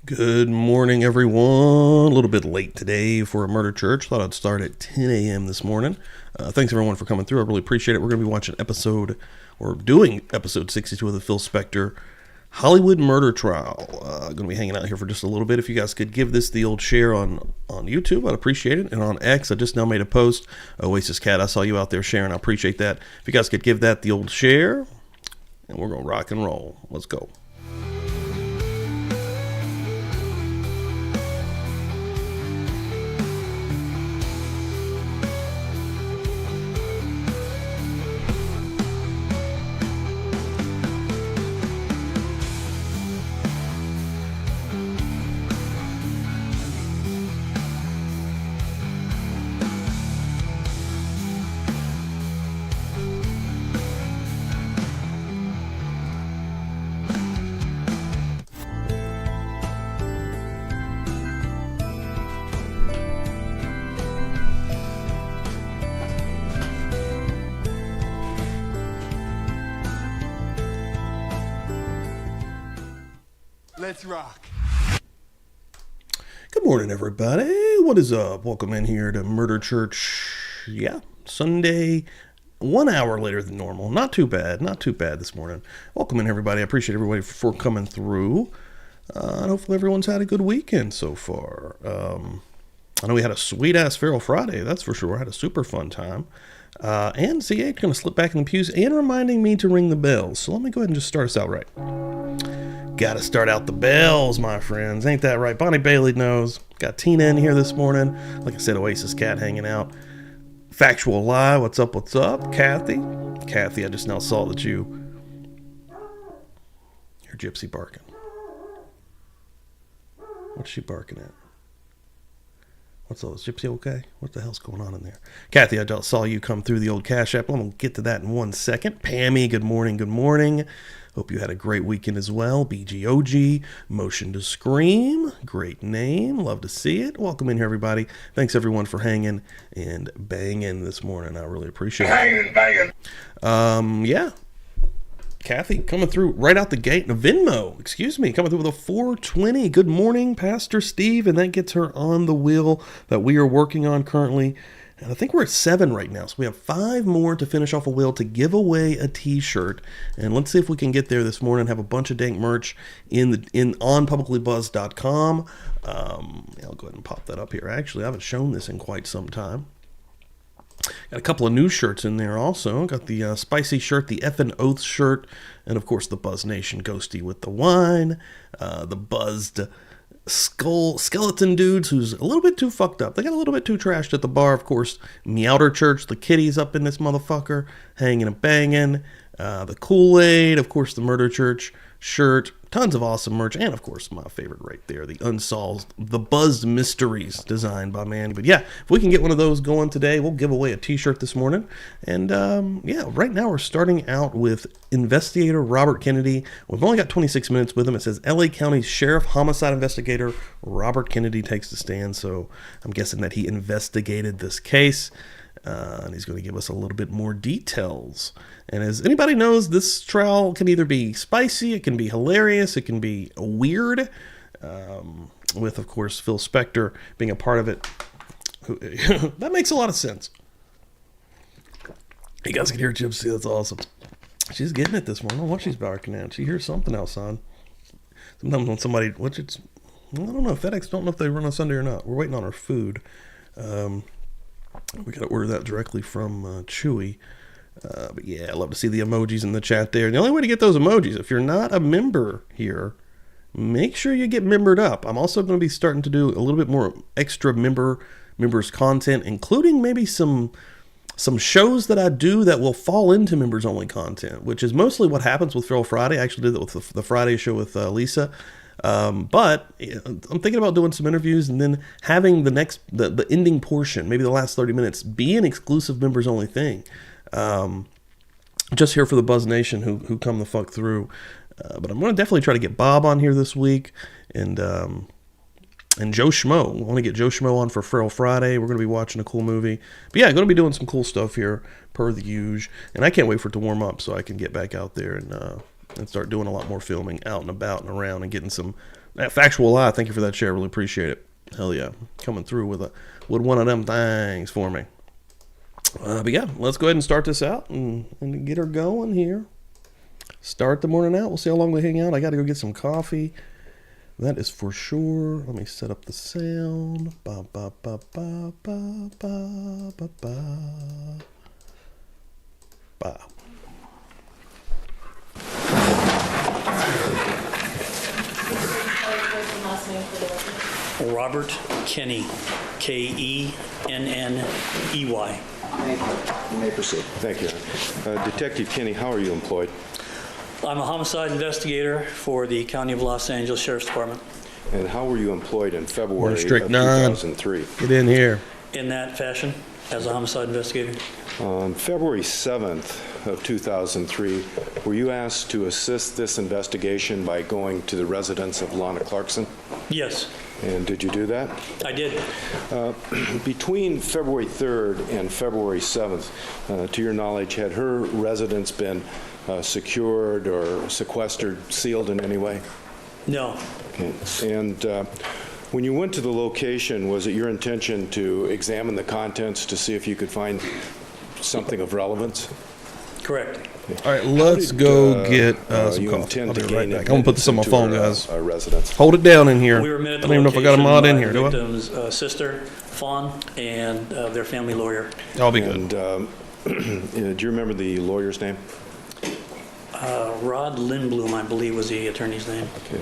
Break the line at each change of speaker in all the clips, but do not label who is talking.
Good morning, everyone. A little bit late today for a murder church. Thought I'd start at 10 a.m. this morning. Thanks, everyone, for coming through. I really appreciate it. We're going to be watching doing episode 62 of the Phil Spector Hollywood murder trial. Going to be hanging out here for just a little bit. If you guys could give this the old share on YouTube, I'd appreciate it. And on X, I just now made a post. Oasis Cat, I saw you out there sharing. I appreciate that. If you guys could give that the old share, and we're going to rock and roll. Let's go.
Let's rock.
Good morning, everybody. What is up? Welcome in here to Murder Church. Yeah, Sunday, 1 hour later than normal. Not too bad. Not too bad this morning. Welcome in, everybody. I appreciate everybody for coming through. And hopefully everyone's had a good weekend so far. I know we had a sweet-ass Feral Friday, that's for sure. I had a super fun time. And CH going to slip back in the pews and reminding me to ring the bells. So let me go ahead and just start us out right. Gotta start out the bells, my friends. Ain't that right? Bonnie Bailey knows. Got Tina in here this morning. Like I said, Oasis Cat hanging out. Factual Lie, what's up, what's up? Kathy, I just now saw that you're gypsy barking. What's she barking at? What's all this? Gypsy okay? What the hell's going on in there? Kathy, I just saw you come through the old Cash App. I'm going to get to that in 1 second. Pammy, good morning, good morning. Hope you had a great weekend as well. BGOG, Motion to Scream, great name. Love to see it. Welcome in here, everybody. Thanks, everyone, for hanging and banging this morning. I really appreciate it. Banging. Yeah. Kathy coming through right out the gate. Venmo, coming through with a 420. Good morning, Pastor Steve. And that gets her on the wheel that we are working on currently. And I think we're at 7 right now. So we have 5 more to finish off a wheel to give away a t-shirt. And let's see if we can get there this morning. Have a bunch of dank merch on publiclybuzz.com. I'll go ahead and pop that up here. Actually, I haven't shown this in quite some time. Got a couple of new shirts in there also. Got the spicy shirt, the Effin' Oath shirt, and of course the Buzz Nation Ghosty with the wine. The buzzed skeleton dudes who's a little bit too fucked up. They got a little bit too trashed at the bar. Of course, Meowder Church, the kitties up in this motherfucker, hanging and banging. The Kool-Aid, of course, the Murder Church shirt. Tons of awesome merch, and of course, my favorite right there, the Buzzed Mysteries, designed by Manny. But yeah, if we can get one of those going today, we'll give away a t-shirt this morning. And yeah, right now we're starting out with Investigator Robert Kennedy. We've only got 26 minutes with him. It says LA County Sheriff Homicide Investigator Robert Kennedy takes the stand. So I'm guessing that he investigated this case. And he's going to give us a little bit more details. And as anybody knows, this trial can either be spicy, it can be hilarious, it can be weird, with, of course, Phil Spector being a part of it. That makes a lot of sense. You guys can hear Gypsy, that's awesome. She's getting it this morning. I don't know what she's barking at. She hears something outside. Sometimes when somebody, I don't know, FedEx don't know if they run on Sunday or not. We're waiting on our food. We got to order that directly from Chewy. But yeah, I love to see the emojis in the chat there. And the only way to get those emojis, if you're not a member here, make sure you get membered up. I'm also going to be starting to do a little bit more extra members content, including maybe some shows that I do that will fall into members only content, which is mostly what happens with Feral Friday. I actually did that with the Friday show with Lisa. But I'm thinking about doing some interviews and then having the ending portion, maybe the last 30 minutes, be an exclusive members only thing. Just here for the Buzz Nation who come the fuck through. But I'm going to definitely try to get Bob on here this week and Joe Schmo. I want to get Joe Schmo on for Feral Friday. We're going to be watching a cool movie. But yeah, going to be doing some cool stuff here per the usual. And I can't wait for it to warm up so I can get back out there and start doing a lot more filming out and about and around and getting some That factual lie. Thank you for that share. Really appreciate it. Hell yeah, coming through with one of them things for me. But yeah, let's go ahead and start this out and get her going here. Start the morning out. We'll see how long we hang out. I got to go get some coffee. That is for sure. Let me set up the sound. Ba ba ba ba ba ba ba ba. Ba.
Robert Kenney, Kenney.
Thank you. You may proceed.
Thank you. Detective Kenney, how are you employed?
I'm a homicide investigator for the County of Los Angeles Sheriff's Department.
And how were you employed in February of
District 9.
2003?
Get in here.
In that fashion, as a homicide investigator.
On February 7th of 2003, were you asked to assist this investigation by going to the residence of Lana Clarkson?
Yes,
And did you do that?
I did.
Between February 3rd and February 7th, to your knowledge, had her residence been secured or sequestered, sealed in any way?
No,
Okay. And when you went to the location, was it your intention to examine the contents to see if you could find something of relevance?
correct.
All right, let's go get some
you
coffee.
intend
I'll
to
be right
gain
back. I'm going to put this on my phone,
admittance
guys.
into her, residence?
Hold it down in here.
We were met
I
at the
don't even know if I got a
location
mod in
by
here,
the
do I?
victim's sister, Fawn, and their family lawyer.
I'll be good.
And do you remember the lawyer's name?
Rod Lindblom, I believe, was the attorney's name.
Okay.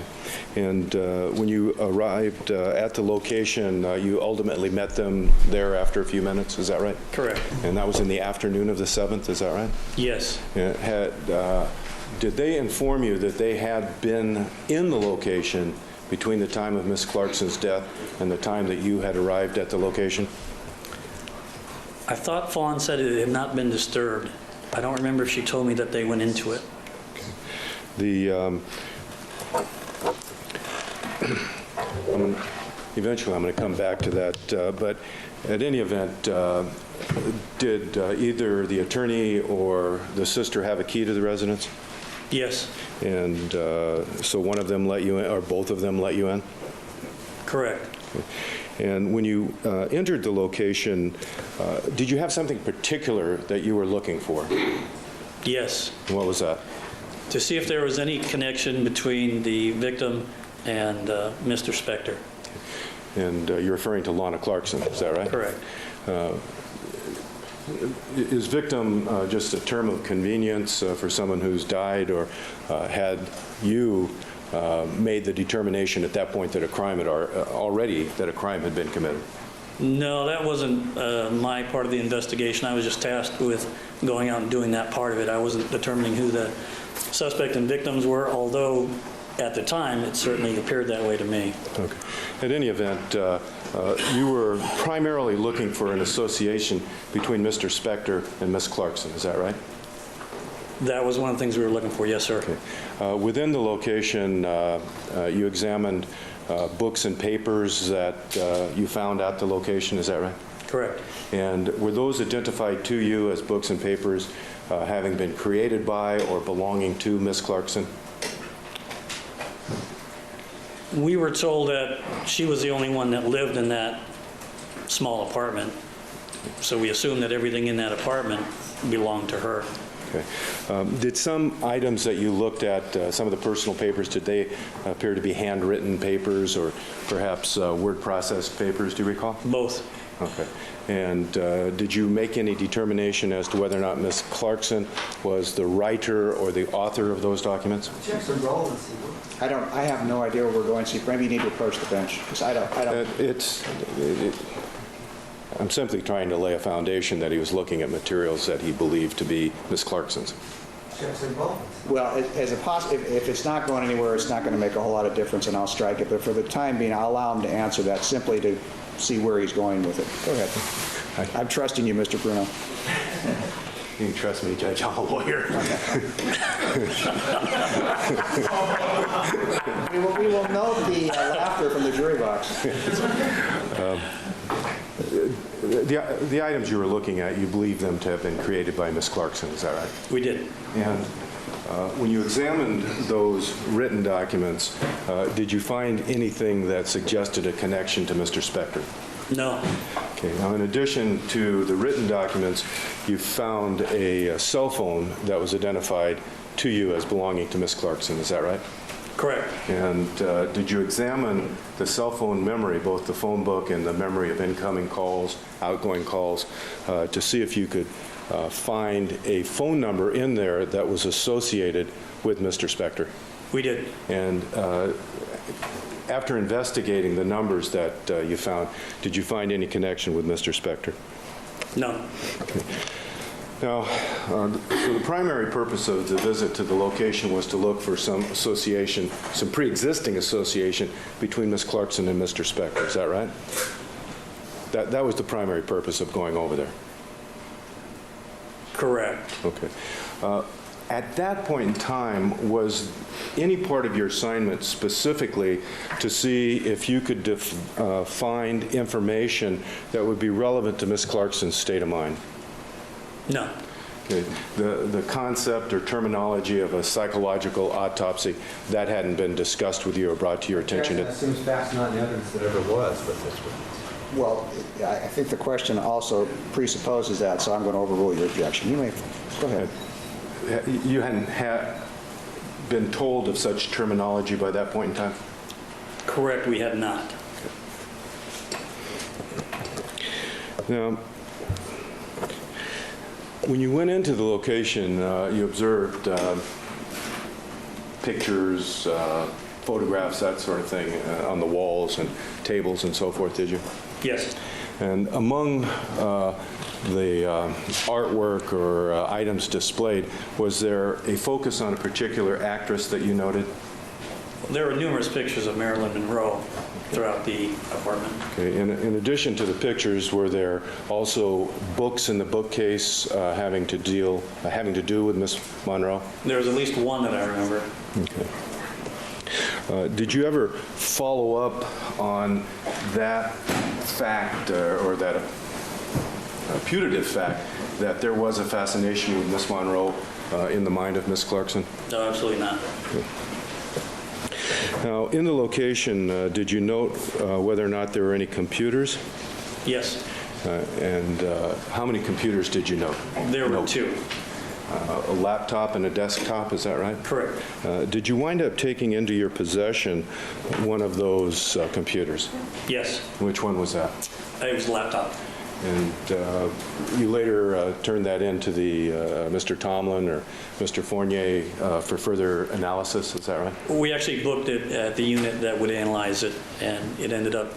And when you arrived at the location, you ultimately met them there after a few minutes, is that right?
Correct.
And that was in the afternoon of the 7th, is that right?
Yes,
Did they inform you that they had been in the location between the time of Miss Clarkson's death and the time that you had arrived at the location?
I thought Fawn said it had not been disturbed. I don't remember if she told me that they went into it.
Eventually, I'm going to come back to that, but at any event, did either the attorney or the sister have a key to the residence?
Yes,
And so one of them let you in, or both of them let you in?
correct.
And when you entered the location, did you have something particular that you were looking for?
Yes,
What was that?
to see if there was any connection between the victim and Mr. Spector.
And you're referring to Lana Clarkson, is that right?
Correct.
Is victim just a term of convenience for someone who's died, or had you made the determination at that point that a crime had that a crime had been committed?
No, that wasn't my part of the investigation. I was just tasked with going out and doing that part of it. I wasn't determining who the suspect and victims were, although at the time it certainly appeared that way to me.
Okay. At any event, you were primarily looking for an association between Mr. Spector and Miss Clarkson, is that right?
That was one of the things we were looking for, yes, sir.
Okay. Within the location, you examined books and papers that you found at the location, is that right?
Correct.
And were those identified to you as books and papers having been created by or belonging to Miss Clarkson?
We were told that she was the only one that lived in that small apartment, so we assumed that everything in that apartment belonged to her.
Okay. Did some items that you looked at, some of the personal papers, did they appear to be handwritten papers or perhaps word processed papers, do you recall?
Both.
Okay. And did you make any determination as to whether or not Ms. Clarkson was the writer or the author of those documents?
I have no idea where we're going, so maybe you need to approach the bench, because I don't.
I'm simply trying to lay a foundation that he was looking at materials that he believed to be Ms. Clarkson's.
Well, if it's not going anywhere, it's not going to make a whole lot of difference, and I'll strike it. But for the time being, I'll allow him to answer that simply to see where he's going with it. Go ahead. I'm trusting you, Mr. Bruno.
You can trust me, Judge. I'm a lawyer.
We will note the laughter from the jury box.
The items you were looking at, you believe them to have been created by Ms. Clarkson, is that right?
We did.
And When you examined those written documents, did you find anything that suggested a connection to Mr. Spector?
No.
Okay. Now, in addition to the written documents, you found a cell phone that was identified to you as belonging to Miss Clarkson. Is that right?
Correct.
And did you examine the cell phone memory, both the phone book and the memory of incoming calls, outgoing calls, to see if you could find a phone number in there that was associated with Mr. Spector?
We did.
And after investigating the numbers that you found, did you find any connection with Mr. Spector?
No.
Okay. Now, so the primary purpose of the visit to the location was to look for some association, some pre-existing association between Ms. Clarkson and Mr. Spector. Is that right? That was the primary purpose of going over there.
Correct.
Okay. At that point in time, was any part of your assignment specifically to see if you could find information that would be relevant to Ms. Clarkson's state of mind?
No.
Okay. The concept or terminology of a psychological autopsy, that hadn't been discussed with you or brought to your attention?
That seems that's not the evidence that ever was with this witness.
Well, I think the question also presupposes that, so I'm going to overrule your objection. You may, go ahead.
You hadn't been told of such terminology by that point in time?
Correct, we had not.
Now, when you went into the location, you observed pictures, photographs, that sort of thing, on the walls and tables and so forth, did you?
Yes.
And among the artwork or items displayed, was there a focus on a particular actress that you noted?
There were numerous pictures of Marilyn Monroe throughout the apartment.
Okay. In addition to the pictures, were there also books in the bookcase having to do with Miss Monroe?
There was at least one that I remember.
Okay. Did you ever follow up on that fact or that putative fact that there was a fascination with Miss Monroe in the mind of Miss Clarkson?
No, absolutely not.
Okay. Now, in the location, did you note whether or not there were any computers?
Yes.
And how many computers did you note?
There were two.
A laptop and a desktop, is that right?
Correct.
Did you wind up taking into your possession one of those computers?
Yes.
Which one was that?
It was a laptop.
And you later turned that in to the Mr. Tomlin or Mr. Fournier for further analysis, is that right?
We actually booked it at the unit that would analyze it, and it ended up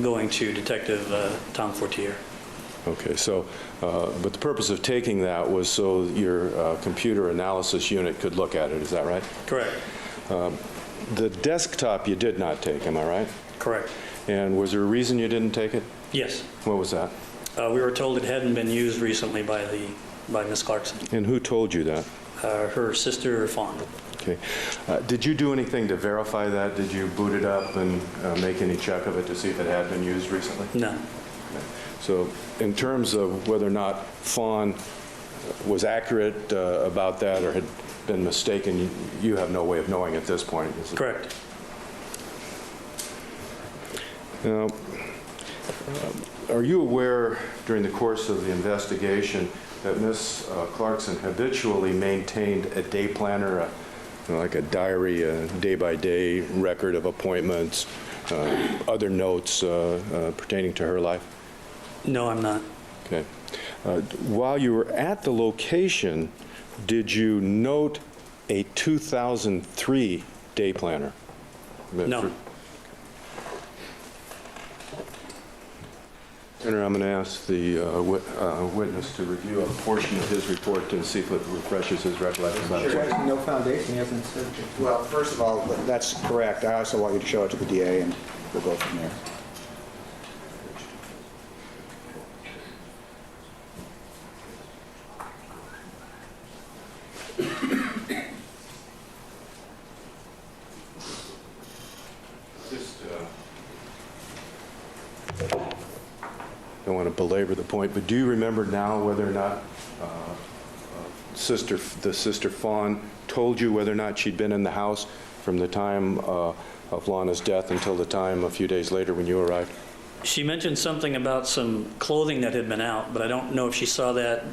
going to Detective Tom Fortier.
Okay, so, but the purpose of taking that was so your computer analysis unit could look at it, is that right?
Correct.
The desktop you did not take, am I right?
Correct.
And was there a reason you didn't take it?
Yes.
What was that?
We were told it hadn't been used recently by Miss Clarkson.
And who told you that?
Her sister, Fawn.
Okay. Did you do anything to verify that? Did you boot it up and make any check of it to see if it had been used recently?
No.
Okay. So in terms of whether or not Fawn was accurate about that or had been mistaken, you have no way of knowing at this point, is it?
Correct.
Now, are you aware during the course of the investigation that Ms. Clarkson habitually maintained a day planner, like a diary, a day-by-day record of appointments, other notes pertaining to her life?
No, I'm not.
Okay. While you were at the location, did you note a 2003 day planner?
No.
Senator, I'm going to ask the witness to review a portion of his report and see if it refreshes his recollection about it.
Sure. No foundation, he hasn't said.
Well, first of all, that's correct. I also want you to show it to the DA, and we'll go from there.
Don't want to belabor the point, but do you remember now whether or not sister Fawn told you whether or not she'd been in the house from the time of Lana's death until the time a few days later when you arrived?
She mentioned something about some clothing that had been out, but I don't know if she saw that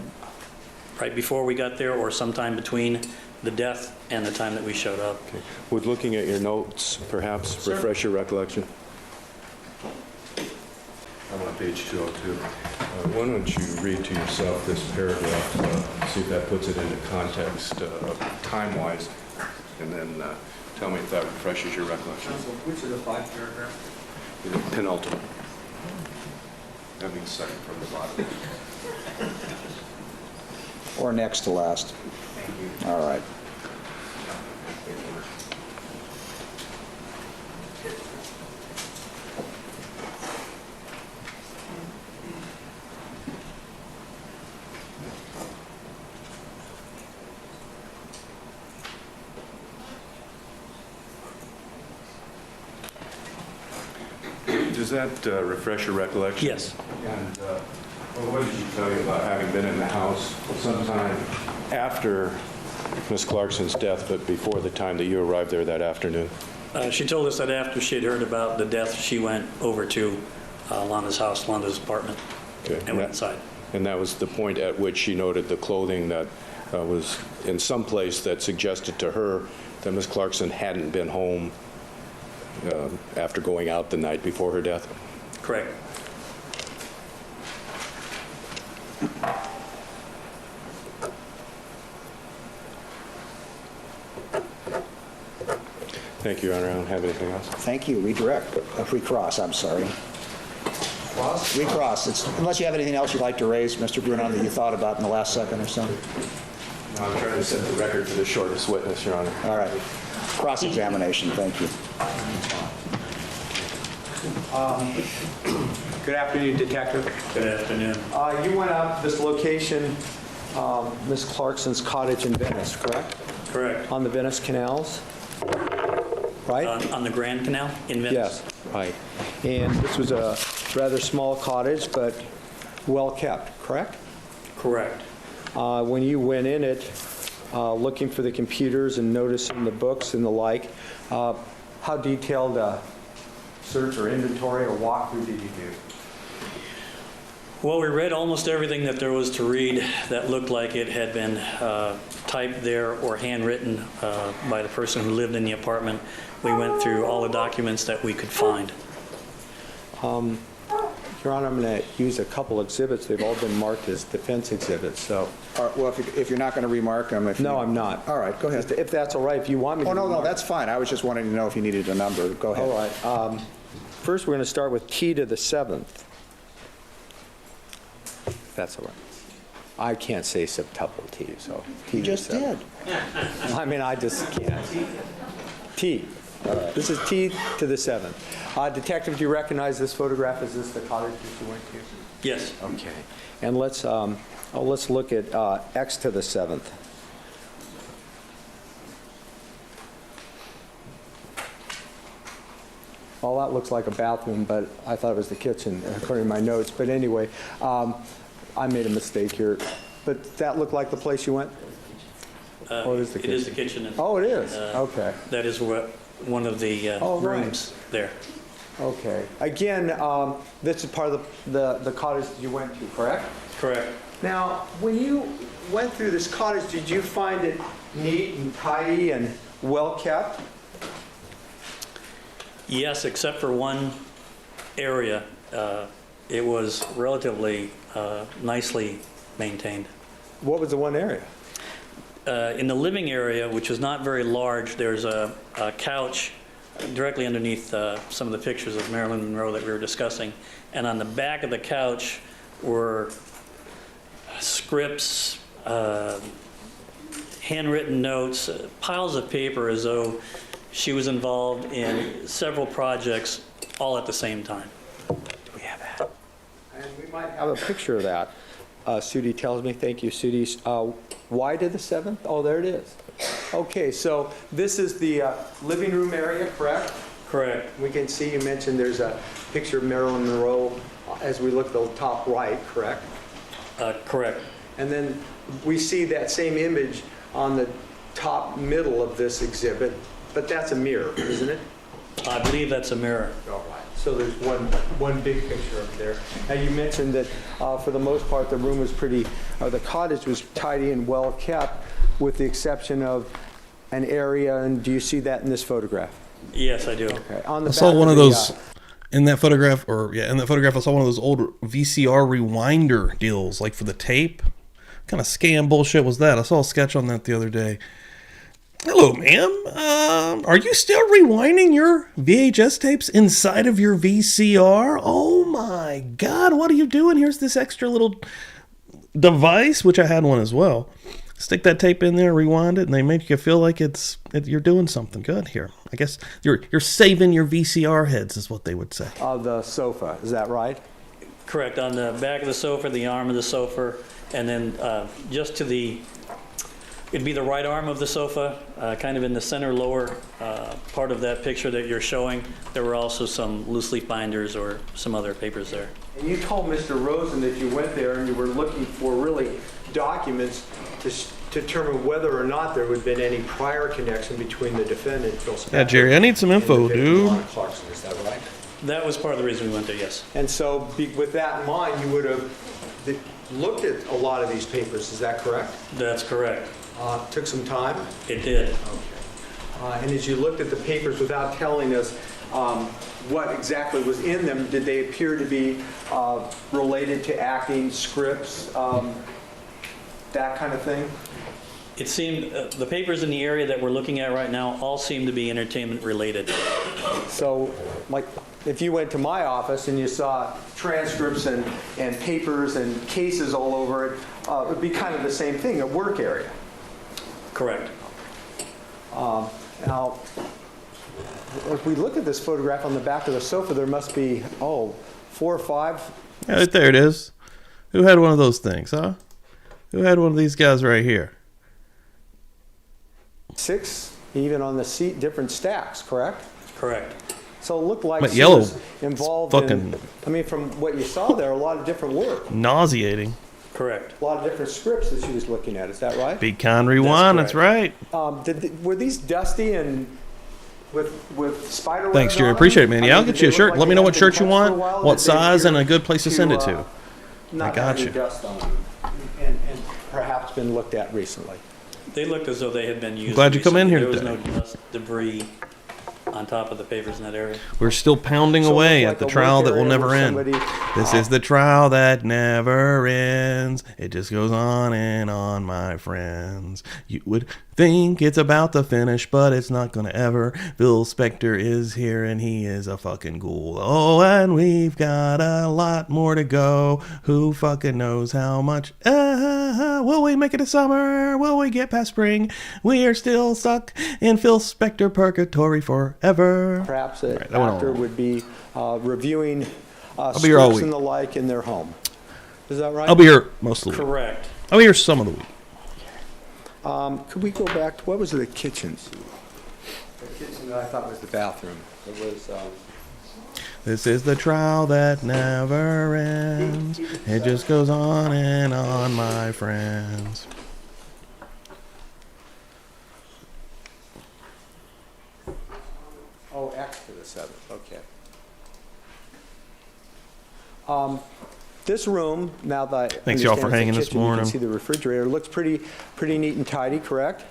right before we got there or sometime between the death and the time that we showed up.
Okay. Would looking at your notes perhaps refresh your recollection? I'm on page 202. Why don't you read to yourself this paragraph, see if that puts it into context time-wise, and then tell me if that refreshes your recollection.
Which of the 5 paragraphs?
The penultimate. That means second from the bottom.
Or next to last. All right.
Does that refresh your recollection?
Yes.
And what did she tell you about having been in the house sometime after Miss Clarkson's death, but before the time that you arrived there that afternoon?
She told us that after she had heard about the death, she went over to Lana's house, Lana's apartment,
Okay.
and went inside.
And that was the point at which she noted the clothing that was in some place that suggested to her that Miss Clarkson hadn't been home after going out the night before her death?
Correct.
Thank you, Your Honor. I don't have anything else.
Thank you. Redirect. Recross, I'm sorry. Recross. Unless you have anything else you'd like to raise, Mr. Brunon, that you thought about in the last second or so.
I'm trying to set the record for the shortest witness, Your Honor.
All right. Cross-examination. Thank you.
Good afternoon, Detective.
Good afternoon.
You went out to this location, Miss Clarkson's cottage in Venice, correct?
Correct.
On the Venice canals, right?
On the Grand Canal in Venice?
Yes, right. And this was a rather small cottage, but well-kept, correct?
Correct.
When you went in it, looking for the computers and noticing the books and the like, how detailed a search or inventory or walkthrough did you do?
Well, we read almost everything that there was to read that looked like it had been typed there or handwritten by the person who lived in the apartment. We went through all the documents that we could find.
Your Honor, I'm going to use a couple exhibits. They've all been marked as defense exhibits, so.
All right, well, if you're not going to remark them, if
No,
you-
I'm not.
All right, go ahead.
If that's all right, if you want me to.
Oh, no,
remark.
that's fine. I was just wanting to know if you needed a number. Go ahead.
All right. First, we're going to start with T to the 7th. If that's all right. I can't say septuple T, so T
You
to the
just
7th.
did.
I mean, I just can't. T. This is T to the 7th. Detective, do you recognize this photograph? Is this the cottage that you went to?
Yes.
Okay. And let's look at X to the 7th. Well, that looks like a bathroom, but I thought it was the kitchen, according to my notes. But anyway, I made a mistake here. But that looked like the place you went? Or is the
It is the
kitchen?
kitchen.
Oh, it is?
Uh,
Okay.
That is what one of the
Oh, right.
rooms there.
Okay. Again, this is part of the cottage that you went to, correct?
Correct.
Now, when you went through this cottage, did you find it neat and tidy and well-kept?
Yes, except for one area. It was relatively nicely maintained.
What was the one area?
In the living area, which is not very large, there's a couch directly underneath some of the pictures of Marilyn Monroe that we were discussing. And on the back of the couch were scripts, handwritten notes, piles of paper as though she was involved in several projects all at the same time.
Do we have that? And we might have a picture of that. Sudi tells me. Thank you, Sudi. Why to the 7th? Oh, there it is. Okay, so this is the living room area, correct?
Correct.
We can see, you mentioned there's a picture of Marilyn Monroe as we look at the top right, correct?
Correct.
And then we see that same image on the top middle of this exhibit, but that's a mirror, isn't it?
I believe that's a mirror.
All right. So there's one big picture up there. Now you mentioned that for the most part the room was the cottage was tidy and well kept, with the exception of an area. And do you see that in this photograph?
Yes, I do.
Okay. On the
I saw
back
one of
the,
those in that photograph, I saw one of those old VCR rewinder deals, like for the tape. What kind of scam bullshit was that? I saw a sketch on that the other day. Hello, ma'am. Are you still rewinding your VHS tapes inside of your VCR? Oh my God, what are you doing? Here's this extra little device, which I had one as well. Stick that tape in there, rewind it, and they make you feel like you're doing something good here. I guess you're saving your VCR heads, is what they would say.
the sofa, is that right?
Correct. On the back of the sofa, the arm of the sofa, and then just to it'd be the right arm of the sofa, kind of in the center lower part of that picture that you're showing. There were also some loose leaf binders or some other papers there.
And you told Mr. Rosen that you went there and you were looking for really documents to determine whether or not there would have been any prior connection between the defendant, Phil Spector.
Yeah, Jerry, I need some info,
and the victim,
dude.
Donna Clarkson, is that right?
That was part of the reason we went there, yes.
And so with that in mind, you would have looked at a lot of these papers, is that correct?
That's correct.
Took some time?
It did.
Okay. And as you looked at the papers without telling us what exactly was in them, did they appear to be related to acting, scripts, that kind of thing?
It seemed, the papers in the area that we're looking at right now all seem to be entertainment related.
So, like, if you went to my office and you saw transcripts and papers and cases all over it, it would be kind of the same thing, a work area.
Correct.
Now, if we look at this photograph on the back of the sofa, there must be, 4 or 5.
Yeah, right there it is. Who had one of those things, huh? Who had one of these guys right here?
6, even on the seat, different stacks, correct?
Correct.
So it looked like
But
she
yellow
was involved
fucking-
in, I mean, from what you saw there, a lot of different work,
Nauseating.
Correct.
a lot of different scripts that she was looking at. Is that right?
Be kind, rewind. That's right.
Were these dusty and with spider webs
Thanks, Jerry.
on them?
Appreciate it, man.
I
Yeah,
mean,
I'll
did
get you a
they
shirt.
look
Let me
like
know
they
what
had
shirt
been
you
touched for a
want,
while?
what
Did they
size, and
appear
a good place to send it to.
Not
got
have any
you.
dust on them, and perhaps been looked at recently.
They looked as though they had been used.
glad you come in here
recently.
today.
There was no dust, debris on top of the papers in that area.
We're still pounding
So it
away
looked
at
like
the
a
trial
work
that will
area
never
where
end.
somebody-
This is the trial that never ends. It just goes on and on, my friends. You would think it's about to finish, but it's not gonna ever. Phil Spector is here, and he is a fucking ghoul. Oh, and we've got a lot more to go. Who fucking knows how much? Will we make it to summer? Will we get past spring? We are still stuck in Phil Spector purgatory forever.
Perhaps an
Right, that went
actor
on.
would be reviewing
be here all
scripts
week.
and the like in their home. Is that right?
I'll be here most of the week.
Correct.
I'll be here some of the week.
Could we go back to, what was the kitchens? The kitchen that I thought was the bathroom. It was,
This is the trial that never ends. It just goes on and on, my friends.
X to the 7th, okay. This room, now that I
Thanks, y'all, for
understand
hanging
it's a
this
kitchen,
morning.
You can see the refrigerator. It looks pretty neat and tidy, correct?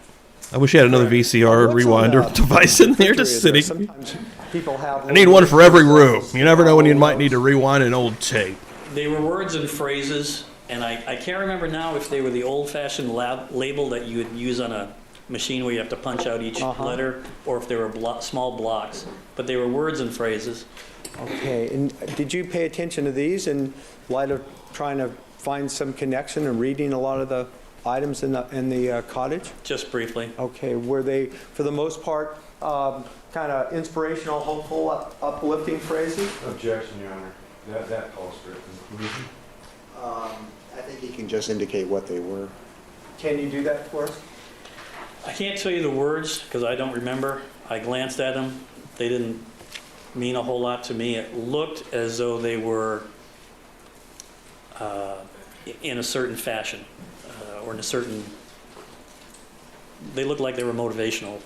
I wish you had another VCR
What's on
rewinder
the
device in there just
refrigerator?
sitting.
Sometimes people have.
I need one for every room. You never know when you might need to rewind an old tape.
They were words and phrases, and I can't remember now if they were the old-fashioned label that you would use on a machine where you have to punch out each letter, or if they were small blocks. But they were words and phrases.
Okay, and did you pay attention to these in light of trying to find some connection and reading a lot of the items in the cottage?
Just briefly.
Okay, were they, for the most part, kind of inspirational, hopeful, uplifting phrases?
Objection, Your Honor. That calls for a conclusion.
I think he can just indicate what they were.
Can you do that for us?
I can't tell you the words because I don't remember. I glanced at them. They didn't mean a whole lot to me. It looked as though they were in a certain fashion. or in a certain, they looked like they were motivational.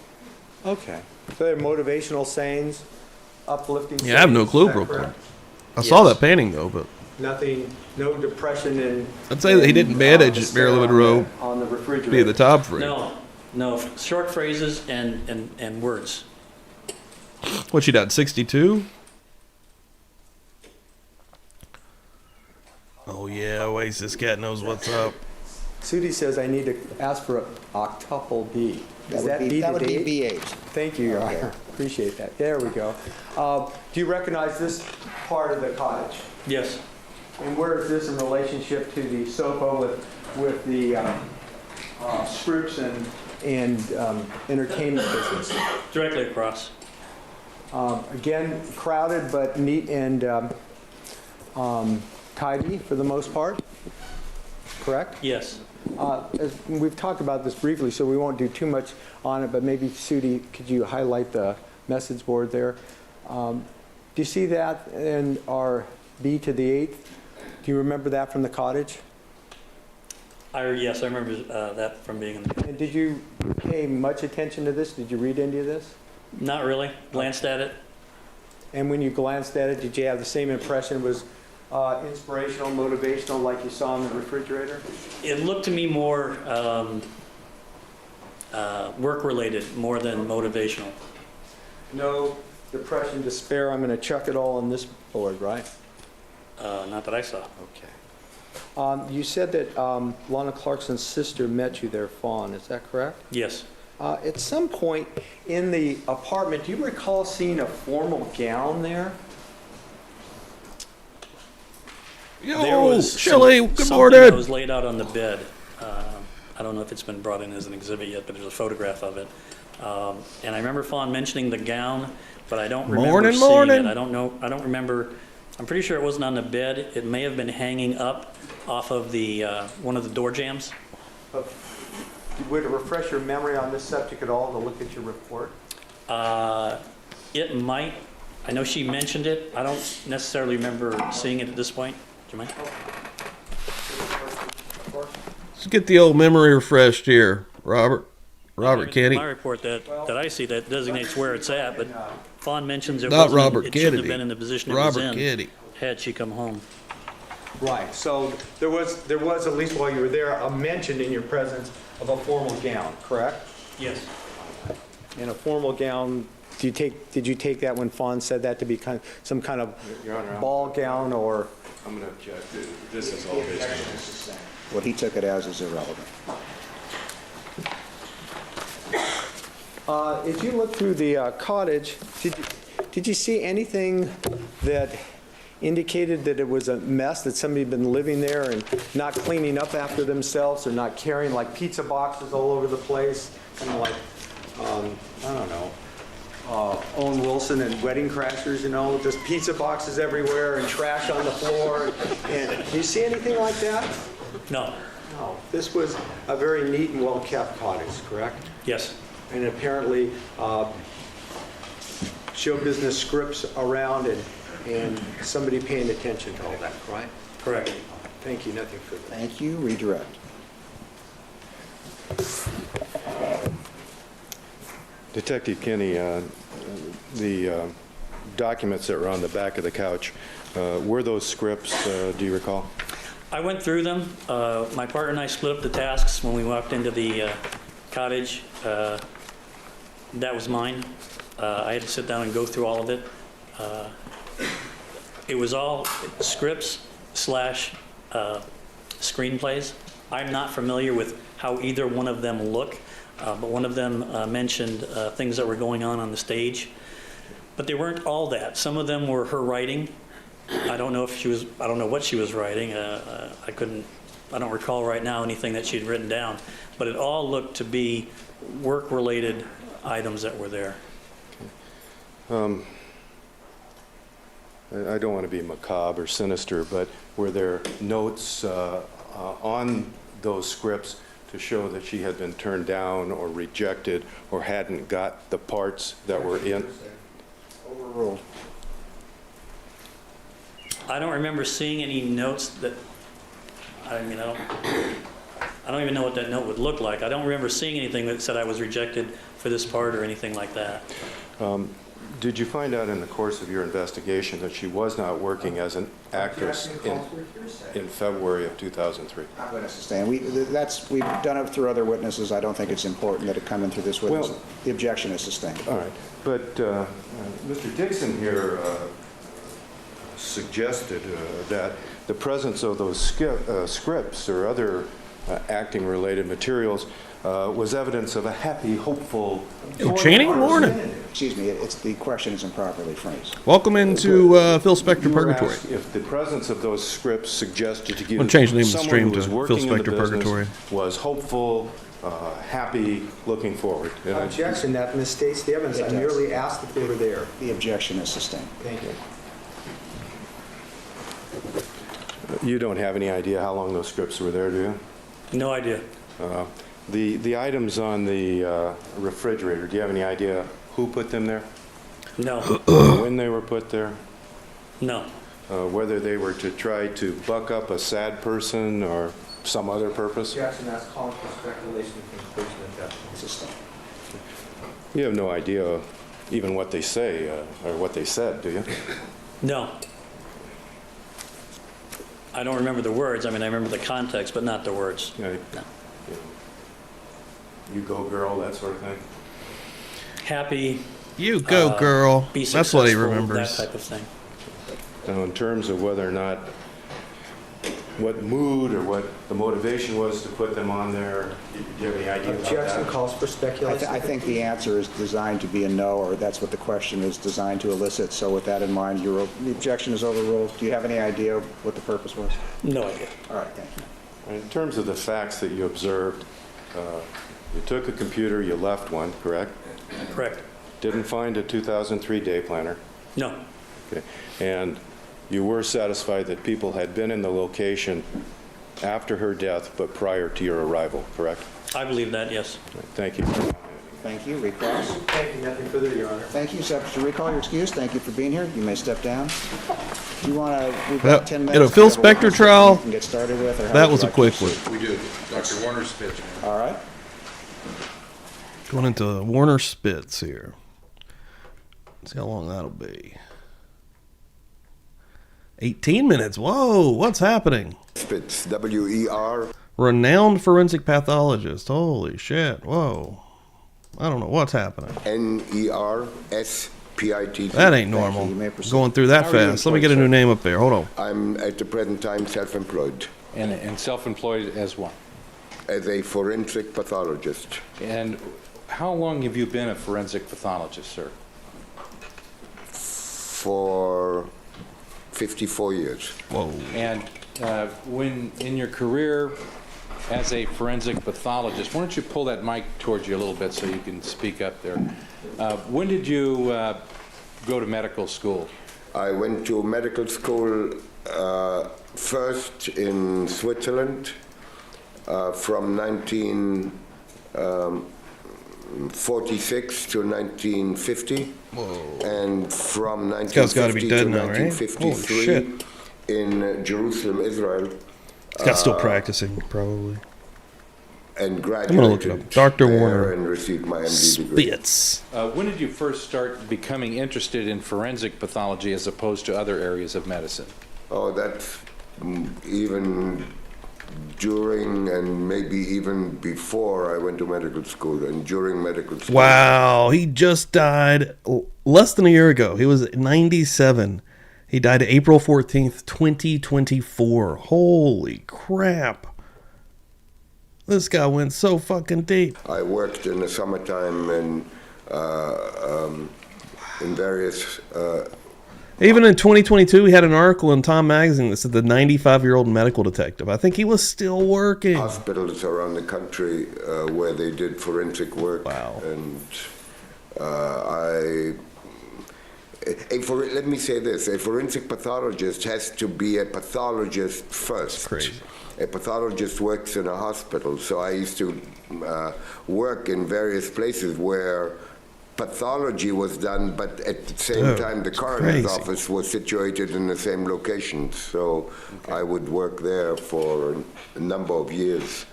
Okay. So they're motivational sayings, uplifting sayings?
Yeah, I have no
is
clue,
that
Brooklyn.
correct?
I saw
Yes.
that painting though, but
Nothing, no depression in...
I'd say that he didn't bandage it Marilyn Monroe
On the refrigerator.
be the top for it.
No, short phrases and words.
What, she died 62? Oh yeah, Oasis Cat knows what's up.
Sudi says I need to ask for an octuple B. Is that B
That
to
would be
D?
B8.
Thank you, Your Honor. Appreciate that. There we go. Do you recognize this part of the cottage?
Yes,
And where is this in relationship to the sofa with the scripts and entertainment business?
directly across.
Again, crowded but neat and tidy for the most part, correct?
Yes.
As we've talked about this briefly, so we won't do too much on it, but maybe, Sudi, could you highlight the message board there? Do you see that in our B to the 8th? Do you remember that from the cottage?
Yes, I remember that from being in the,
And did you pay much attention to this? Did you read any of this?
not really, glanced at it.
And when you glanced at it, did you have the same impression? It was inspirational, motivational, like you saw in the refrigerator?
It looked to me more work-related, more than motivational.
No depression, despair. I'm going to chuck it all on this board, right?
Not that I saw.
Okay. You said that Lana Clarkson's sister met you there, Fawn. Is that correct?
Yes.
At some point in the apartment, do you recall seeing a formal gown there?
Yo,
There was
Shelley, good
something
morning.
that was laid out on the bed. I don't know if it's been brought in as an exhibit yet, but there's a photograph of it. And I remember Fawn mentioning the gown, but I don't remember seeing
Morning.
it. I don't know. I don't remember. I'm pretty sure it wasn't on the bed. It may have been hanging up off of the one of the door jambs.
Would it refresh your memory on this subject at all to look at your report?
It might. I know she mentioned it. I don't necessarily remember seeing it at this point. Do you mind?
Let's get the old memory refreshed here, Robert Kenny.
My report that I see that designates where it's at, but Fawn mentions it
Not
wasn't.
Robert
It shouldn't have
Kennedy.
been in the position it was
Robert
in
Kenny.
had she come home.
Right, so there was, at least while you were there, a mention in your presence of a formal gown, correct?
Yes.
And a formal gown, did you take that when Fawn said that to be some kind of
Your Honor,
ball gown or?
I'm going to object. This is all based on...
What he took it as is irrelevant.
As you look through the cottage, did you see anything that indicated that it was a mess, that somebody had been living there and not cleaning up after themselves or not carrying like pizza boxes all over the place? Kind of like, I don't know, Owen Wilson and Wedding Crashers, you know, just pizza boxes everywhere and trash on the floor. And do you see anything like that?
No.
No. This was a very neat and well-kept cottage, correct?
Yes.
And apparently, show business scripts around and somebody paying attention to all that, right?
Correct.
Thank you, nothing further.
Thank you, redirect.
Detective Kenny, the documents that were on the back of the couch, were those scripts, do you recall?
I went through them. My partner and I split up the tasks when we walked into the cottage. That was mine. I had to sit down and go through all of it. It was all scripts / screenplays. I'm not familiar with how either one of them look, but one of them mentioned things that were going on the stage. But they weren't all that. Some of them were her writing. I don't know if she was, I don't know what she was writing. I don't recall right now anything that she'd written down, but it all looked to be work-related items that were there.
I don't want to be macabre or sinister, but were there notes on those scripts to show that she had been turned down or rejected or hadn't got the parts that were in?
Overruled.
I don't remember seeing any notes that, I I don't even know what that note would look like. I don't remember seeing anything that said I was rejected for this part or anything like that.
Did you find out in the course of your investigation that she was not working as an actress in February of 2003?
I'm going to sustain. We've done it through other witnesses. I don't think it's important that it come in through this witness.
Well-
The objection is sustained.
All right, but Mr. Dixon here suggested that the presence of those scripts or other acting-related materials was evidence of a happy, hopeful...
Channing, morning.
Excuse me, the question isn't properly phrased.
Welcome into Phil Spector
You were
Purgatory.
asked if the presence of those scripts suggested to you
I'm gonna change the name of the
someone
stream
who was
to Phil
working in the
Spector
business
Purgatory.
was hopeful, happy, looking forward.
Objection, that misstates the evidence. I merely asked if they were there.
The objection is sustained.
Thank you.
You don't have any idea how long those scripts were there, do you?
No idea.
The items on the refrigerator, do you have any idea who put them there?
No.
When they were put there?
No.
Whether they were to try to buck up a sad person or some other purpose?
Objection, that's calling for speculation and conclusion at that point.
Sustained.
You have no idea even what they say or what they said, do you?
No. I don't remember the words. I mean, I remember the context, but not the words.
You go, girl, that sort of thing?
Happy,
You go, girl.
be
That's what he
successful,
remembers.
that type of thing.
Now, in terms of whether or not, what mood or what the motivation was to put them on there, do you have any idea about
Objection
that?
calls for speculation.
I think the answer is designed to be a no, or that's what the question is designed to elicit. So with that in mind, the objection is overruled. Do you have any idea what the purpose was?
No idea.
All right, thank you.
In terms of the facts that you observed, you took a computer, you left one, correct?
Correct.
Didn't find a 2003 day planner.
No.
Okay. And you were satisfied that people had been in the location after her death, but prior to your arrival, correct?
I believe that, yes.
Thank you.
Thank you. Recross.
Thank you, nothing further, Your Honor.
Thank you. To recall your excuse, thank you for being here. You may step down. Do you want to, we've got 10 minutes.
Phil
We have a witness
Spector
that
trial,
you can get started with, or how
that
would
was
you
a
like
quick
to
one.
proceed?
We do. Dr. Warner's pitch.
All right.
Going into Warner Spitz here. Let's see how long that'll be. 18 minutes. Whoa, what's happening?
Spitz, W-E-R.
Renowned forensic pathologist. Holy shit. Whoa. I don't know what's happening.
N-E-R-S-P-I-T-T.
That ain't
Thank you.
normal.
You may proceed.
Going through that
How are you
fast. Let me get a new
employed,
name up there. Hold on.
I'm at the present time self-employed
And self-employed as what?
as a forensic pathologist.
And how long have you been a forensic pathologist, sir?
For 54 years.
Whoa.
And when in your career as a forensic pathologist, why don't you pull that mic towards you a little bit so you can speak up there? When did you go to medical school?
I went to medical school first in Switzerland from 1946 to 1950.
Whoa.
And from
guy's gotta be
1950
dead
to
now, right? Holy
1953
shit.
in Jerusalem, Israel.
This guy's still practicing, probably.
And graduated
I'm gonna look it up. Dr.
there
Warner
and received my MD degree.
Spitz.
When did you first start becoming interested in forensic pathology as opposed to other areas of medicine?
Oh, that's even during and maybe even before I went to medical school and during medical school.
Wow, he just died less than a year ago. He was 97. He died April 14th, 2024. Holy crap. This guy went so fucking deep.
I worked in the summertime in various
Even in 2022, we had an article in Time Magazine that said the 95-year-old medical detective. I think he was still working.
hospitals around the country where they did forensic work.
Wow.
And let me say this, a forensic pathologist has to be a pathologist first.
Crazy.
A pathologist works in a hospital, so I used to work in various places where pathology was done, but at the same time the coroner's
crazy.
office was situated in the same location. So I would work there for a number of years.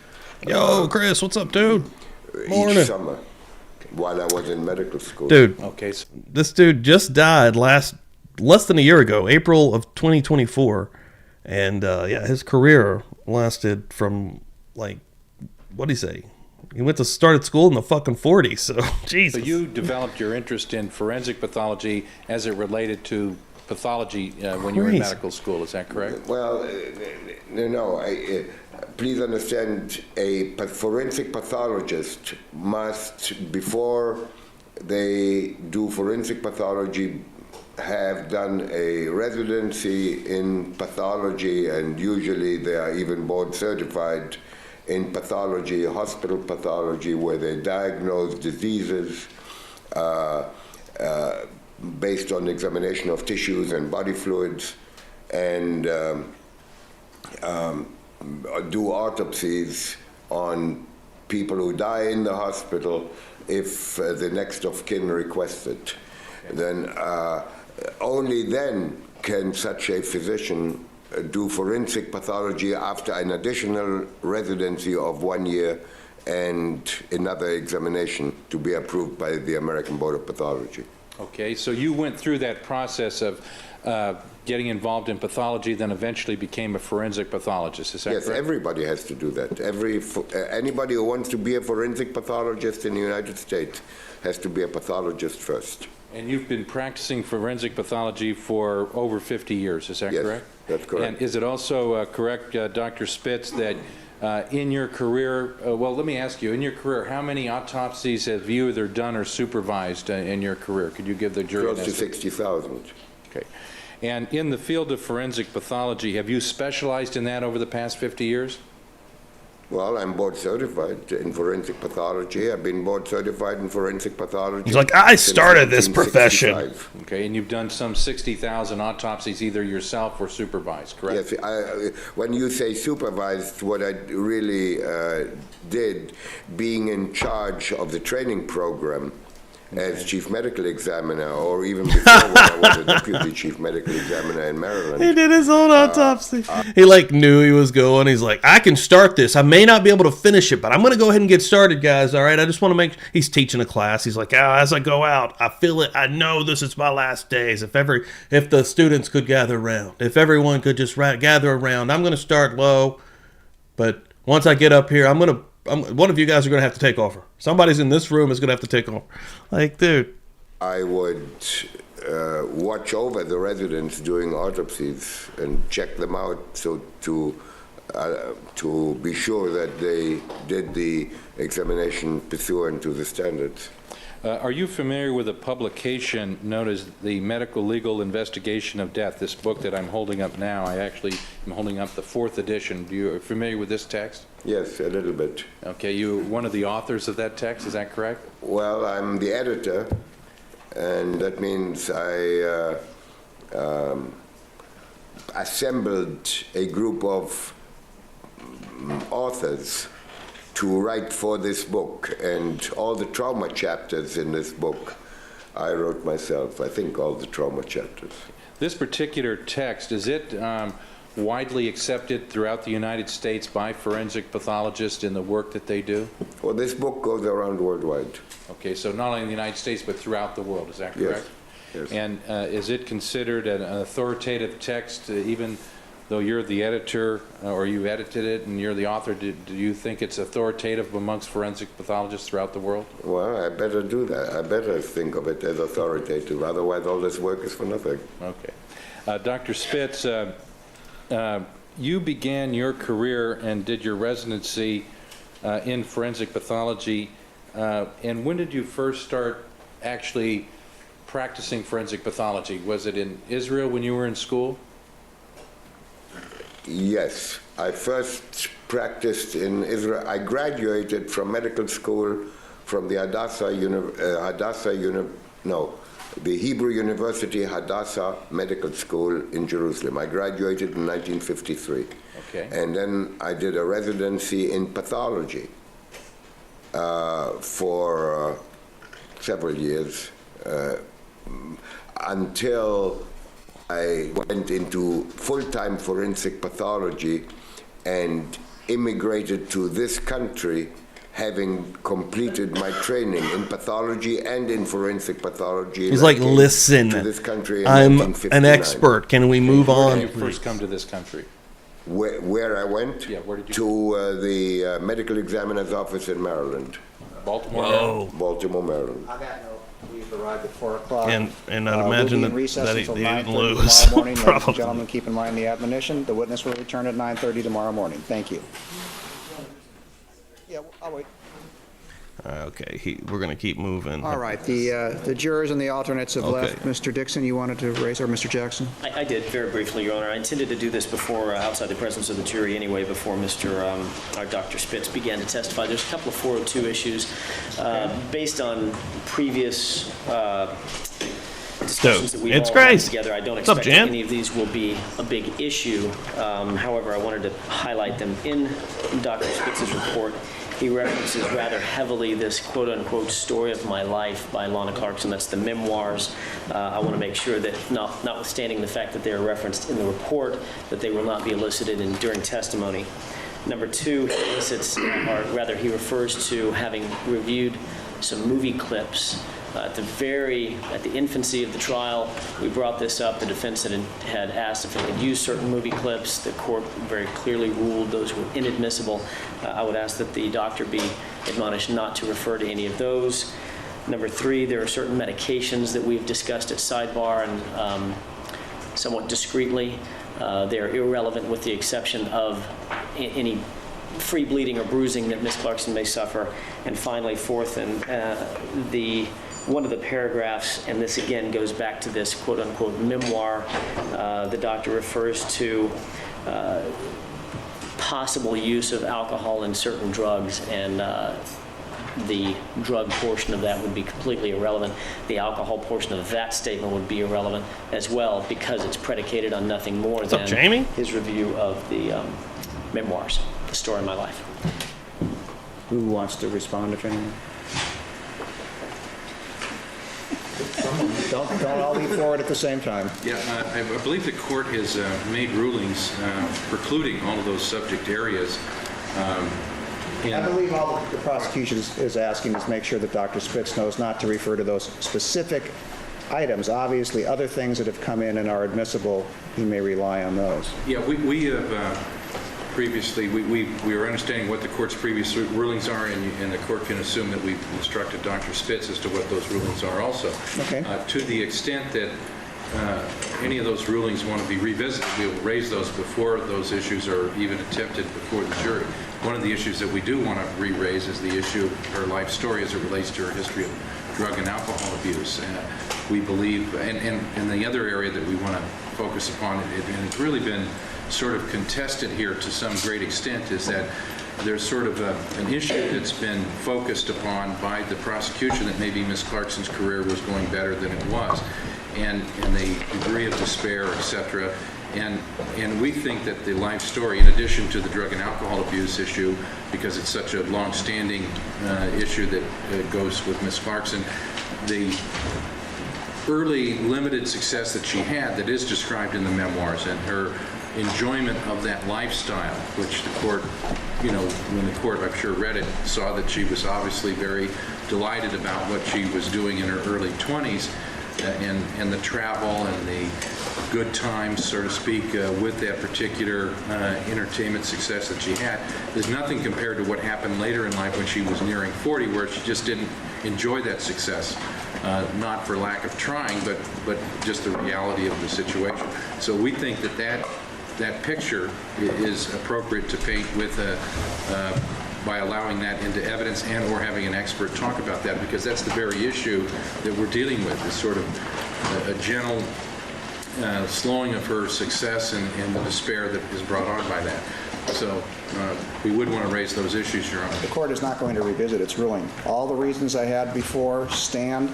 Yo, Chris, what's up, dude? Morning.
each summer while I was in medical school.
Dude,
Okay, so
this dude just died less than a year ago, April of 2024. And yeah, his career lasted from like, what'd he say? He started school in the fucking 40s. So, Jesus.
so you developed your interest in forensic pathology as it related to pathology when you were in
Crazy.
medical school, is that correct?
Well, no. Please understand, a forensic pathologist must, before they do forensic pathology, have done a residency in pathology, and usually they are even board certified in pathology, hospital pathology, where they diagnose diseases based on examination of tissues and body fluids, and do autopsies on people who die in the hospital if the next of kin requests it. Then only then can such a physician do forensic pathology after an additional residency of 1 year and another examination to be approved by the American Board of Pathology.
Okay, so you went through that process of getting involved in pathology, then eventually became a forensic pathologist, is that
Yes,
correct?
everybody has to do that. Anybody who wants to be a forensic pathologist in the United States has to be a pathologist first.
And you've been practicing forensic pathology for over 50 years, is that
Yes,
correct?
that's correct.
And is it also correct, Dr. Spitz, that in your career, well, let me ask you, in your career, how many autopsies have you either done or supervised in your career? Could you give the jury an
Close to
estimate?
60,000.
Okay. And in the field of forensic pathology, have you specialized in that over the past 50 years?
Well, I'm board certified in forensic pathology. I've been board certified in forensic pathology.
He's like, I
since
started this profession.
1965.
Okay, and you've done some 60,000 autopsies either yourself or supervised, correct?
Yes, when you say supervised, what I really did, being in charge of the training program as chief medical examiner, or even before when I was a deputy chief medical examiner in Maryland.
He did his own autopsy. He like knew he was going. He's like, I can start this. I may not be able to finish it, but I'm going to go ahead and get started, guys. All right. I just want to make. He's teaching a class. He's like, as I go out, I feel it. I know this is my last days. If the students could gather around, if everyone could just gather around, I'm going to start low, but once I get up here, one of you guys are going to have to take over. Somebody's in this room is going to have to take over. Like, dude.
I would watch over the residents doing autopsies and check them out so to be sure that they did the examination pursuant to the standards.
Are you familiar with a publication known as the Medical Legal Investigation of Death, this book that I'm holding up now? I actually am holding up the 4th edition. Are you familiar with this text?
Yes, a little bit.
Okay, you one of the authors of that text, is that correct?
Well, I'm the editor, and that means I assembled a group of authors to write for this book, and all the trauma chapters in this book I wrote myself. I think all the trauma chapters.
This particular text, is it widely accepted throughout the United States by forensic pathologists in the work that they do?
Well, this book goes around worldwide.
Okay, so not only in the United States, but throughout the world, is that correct?
Yes.
And is it considered an authoritative text, even though you're the editor, or you edited it and you're the author? Do you think it's authoritative amongst forensic pathologists throughout the world?
Well, I better do that. I better think of it as authoritative. Otherwise, all this work is for nothing.
Okay. Dr. Spitz, you began your career and did your residency in forensic pathology. And when did you first start actually practicing forensic pathology? Was it in Israel when you were in school?
Yes, I first practiced in Israel. I graduated from medical school from the the Hebrew University Hadassah Medical School in Jerusalem. I graduated in 1953.
Okay.
And then I did a residency in pathology for several years until I went into full-time forensic pathology and immigrated to this country having completed my training in pathology and in forensic pathology.
He's
And I
like,
came
listen,
to this country in
I'm
1959.
an expert. Can we move
Where
on,
did you first
please?
come to this country?
Where I went?
Yeah, where did you
To the medical examiner's office in Maryland,
Baltimore?
Whoa.
Baltimore, Maryland.
On that note, we've arrived at 4 o'clock.
And I'd
We'll
imagine
be in
that
recess
he
until
didn't
9:30
lose.
tomorrow morning. Ladies and
Probably.
gentlemen, keep in mind the admonition. The witness will return at 9:30 tomorrow morning. Thank you. Yeah, I'll wait.
Okay, we're going to keep moving.
All right, the jurors and the alternates have
Okay.
left. Mr. Dixon, you wanted to raise, or Mr. Jackson?
I did, very briefly, Your Honor. I intended to do this before, outside the presence of the jury anyway, before our Dr. Spitz began to testify. There's a couple of 402 issues. Based on previous discussions that we've
It's
all had
Grace.
together, I don't
What's up,
expect
Jan?
any of these will be a big issue. However, I wanted to highlight them. In Dr. Spitz's report, he references rather heavily this quote-unquote story of my life by Lana Clarkson. That's the memoirs. I want to make sure that, notwithstanding the fact that they are referenced in the report, that they will not be elicited during testimony. Number two, he elicits, or rather he refers to having reviewed some movie clips. At the infancy of the trial, we brought this up. The defense had asked if they could use certain movie clips. The court very clearly ruled those were inadmissible. I would ask that the doctor be admonished not to refer to any of those. Number three, there are certain medications that we've discussed at sidebar and somewhat discreetly. They're irrelevant with the exception of any free bleeding or bruising that Ms. Clarkson may suffer. And finally, fourth, and one of the paragraphs, and this again goes back to this quote-unquote memoir, the doctor refers to possible use of alcohol in certain drugs, and the drug portion of that would be completely irrelevant. The alcohol portion of that statement would be irrelevant as well, because it's predicated on nothing more
What's up,
than
Jamie?
his review of the memoirs, the story of my life.
Who wants to respond, if anyone? Don't all leap forward at the same time.
Yeah, I believe the court has made rulings precluding all of those subject areas.
I believe all the prosecution is asking is make sure that Dr. Spitz knows not to refer to those specific items. Obviously, other things that have come in and are admissible, he may rely on those.
Yeah, we have previously, we were understanding what the court's previous rulings are, and the court can assume that we've instructed Dr. Spitz as to what those rulings are also.
Okay.
To the extent that any of those rulings want to be revisited, we will raise those before those issues are even attempted before the jury. One of the issues that we do want to re-raise is the issue of her life story as it relates to her history of drug and alcohol abuse. We believe, and the other area that we want to focus upon, and it's really been sort of contested here to some great extent, is that there's sort of an issue that's been focused upon by the prosecution that maybe Ms. Clarkson's career was going better than it was, and the degree of despair, et cetera. And we think that the life story, in addition to the drug and alcohol abuse issue, because it's such a long-standing issue that goes with Ms. Clarkson, the early limited success that she had that is described in the memoirs, and her enjoyment of that lifestyle, which the court, when the court, I'm sure, read it, saw that she was obviously very delighted about what she was doing in her early 20s, and the travel and the good times, so to speak, with that particular entertainment success that she had, is nothing compared to what happened later in life when she was nearing 40, where she just didn't enjoy that success. Not for lack of trying, but just the reality of the situation. So we think that picture is appropriate to paint with by allowing that into evidence and or having an expert talk about that, because that's the very issue that we're dealing with, is sort of a gentle slowing of her success and the despair that is brought on by that. So we would want to raise those issues, Your Honor.
The court is not going to revisit its ruling. All the reasons I had before stand.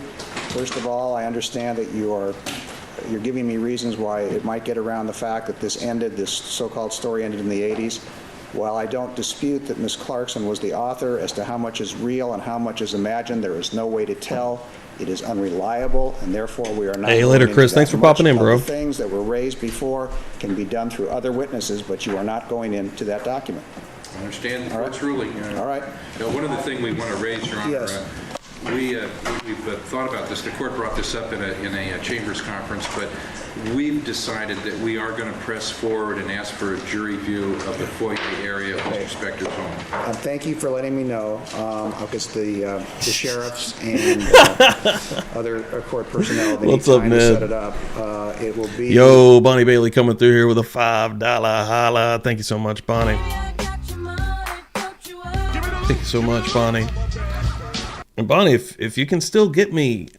First of all, I understand that you're giving me reasons why it might get around the fact that this so-called story ended in the 80s. While I don't dispute that Ms. Clarkson was the author, as to how much is real and how much is imagined, there is no way to tell. It is unreliable, and therefore we are not.
Hey, later,
going
Chris.
into
Thanks
that.
for popping in,
Much of
bro.
the things that were raised before can be done through other witnesses, but you are not going into that document.
I understand the court's ruling.
All right.
One other thing we want to raise, Your Honor.
Yes.
We've thought about this. The court brought this up in a chambers conference, but we've decided that we are going to press forward and ask for a jury view of the foyer area of Mr. Spector's home.
Thank you for letting me know, because the sheriffs and other court personnel, they need
What's up,
time to
Ned?
set it up. It will be...
Yo, Bonnie Bailey coming through here with a $5 holla. Thank you so much, Bonnie. Thank you so much, Bonnie. And Bonnie, if you can still get me,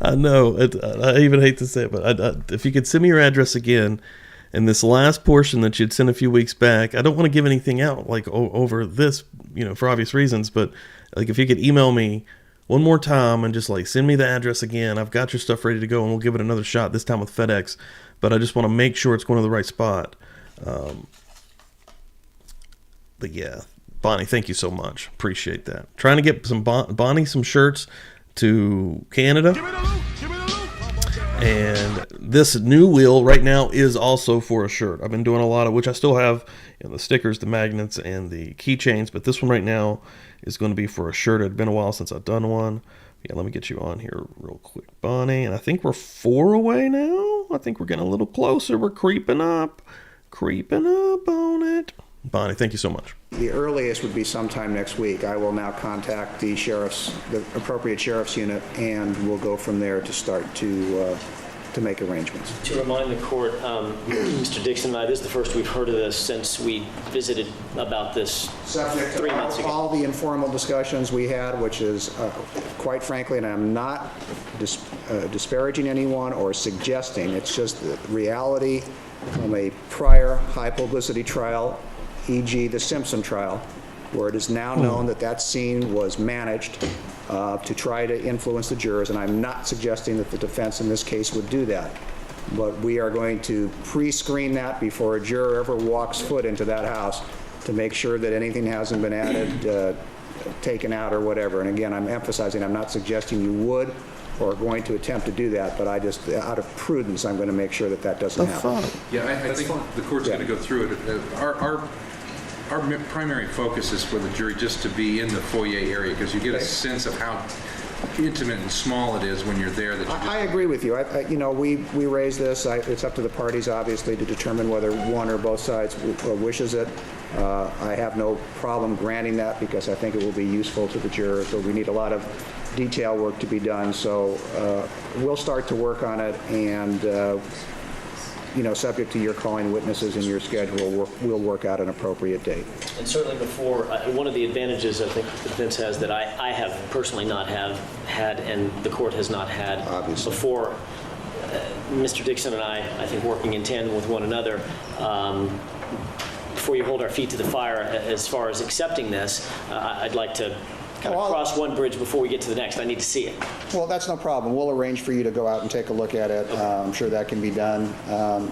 I know, I even hate to say it, but if you could send me your address again, and this last portion that you'd sent a few weeks back, I don't want to give anything out like over this, for obvious reasons, but like if you could email me one more time and just like send me the address again, I've got your stuff ready to go, and we'll give it another shot this time with FedEx. But I just want to make sure it's going to the right spot. But yeah. Bonnie, thank you so much. Appreciate that. Trying to get some Bonnie some shirts to Canada. And this new wheel right now is also for a shirt. I've been doing a lot of, which I still have, the stickers, the magnets, and the keychains. But this one right now is going to be for a shirt. It's been a while since I've done one. Yeah, let me get you on here real quick, Bonnie. And I think we're 4 away now. I think we're getting a little closer. We're creeping up on it. Bonnie, thank you so much.
The earliest would be sometime next week. I will now contact the appropriate sheriff's unit, and we'll go from there to start to make arrangements.
To remind the court, Mr. Dixon and I, this is the first we've heard of this since we visited about this
Subject to
3 months ago.
all the informal discussions we had, which is, quite frankly, and I'm not disparaging anyone or suggesting, it's just the reality from a prior high publicity trial, e.g. the Simpson trial, where it is now known that scene was managed to try to influence the jurors, and I'm not suggesting that the defense in this case would do that. But we are going to pre-screen that before a juror ever walks foot into that house to make sure that anything hasn't been added, taken out, or whatever. And again, I'm emphasizing, I'm not suggesting you would or are going to attempt to do that, but I just, out of prudence, I'm going to make sure that doesn't happen.
Yeah, I think the court's going to go through it. Our primary focus is for the jury just to be in the foyer area, because you get a sense of how intimate and small it is when you're there.
I agree with you. We raised this. It's up to the parties, obviously, to determine whether one or both sides wishes it. I have no problem granting that because I think it will be useful to the jurors, but we need a lot of detail work to be done. So we'll start to work on it, and subject to your calling witnesses and your schedule, we'll work out an appropriate date.
And certainly before, one of the advantages I think the defense has that I have personally not had and the court has not had
Obviously.
Before, Mr. Dixon and I think working in tandem with one another, before you hold our feet to the fire as far as accepting this, I'd like to kind of cross one bridge before we get to the next. I need to see it.
Well, that's no problem. We'll arrange for you to go out and take a look at it. I'm sure that can be done.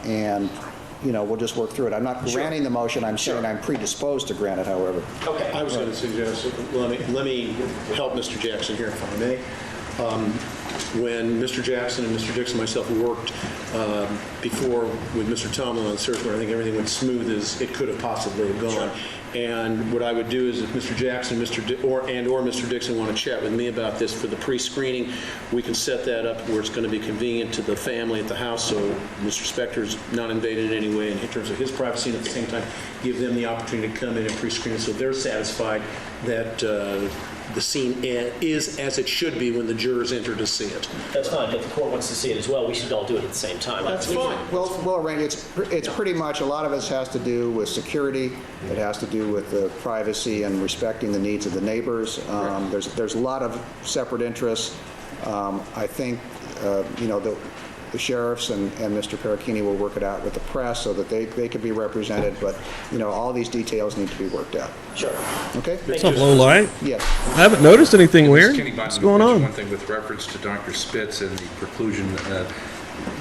And, we'll just work through it. I'm not granting the motion. I'm saying I'm predisposed to grant it, however.
Okay.
I was going to suggest, let me help Mr. Jackson here, if I may. When Mr. Jackson and Mr. Dixon and myself worked before with Mr. Tomlin on the search warrant, I think everything went smooth as it could have possibly have gone. Sure. And what I would do is if Mr. Jackson or Mr. Dixon want to chat with me about this for the pre-screening, we can set that up where it's going to be convenient to the family at the house, so Mr. Spector's not invaded in any way in terms of his privacy, and at the same time give them the opportunity to come in and pre-screen so they're satisfied that the scene is as it should be when the jurors enter to see it.
That's fine, but the court wants to see it as well. We should all do it at the same time.
That's fine.
We'll arrange. It's pretty much, a lot of it has to do with security. It has to do with the privacy and respecting the needs of the neighbors. There's a lot of separate interests. I think, the sheriffs and Mr. Perricchini will work it out with the press so that they can be represented, but, all these details need to be worked out.
Sure.
Okay?
What's up, low light?
Yes.
I haven't noticed anything weird.
Kenny Bottom
What's going
mentioned
on?
one thing with reference to Dr. Spitz and the preclusion.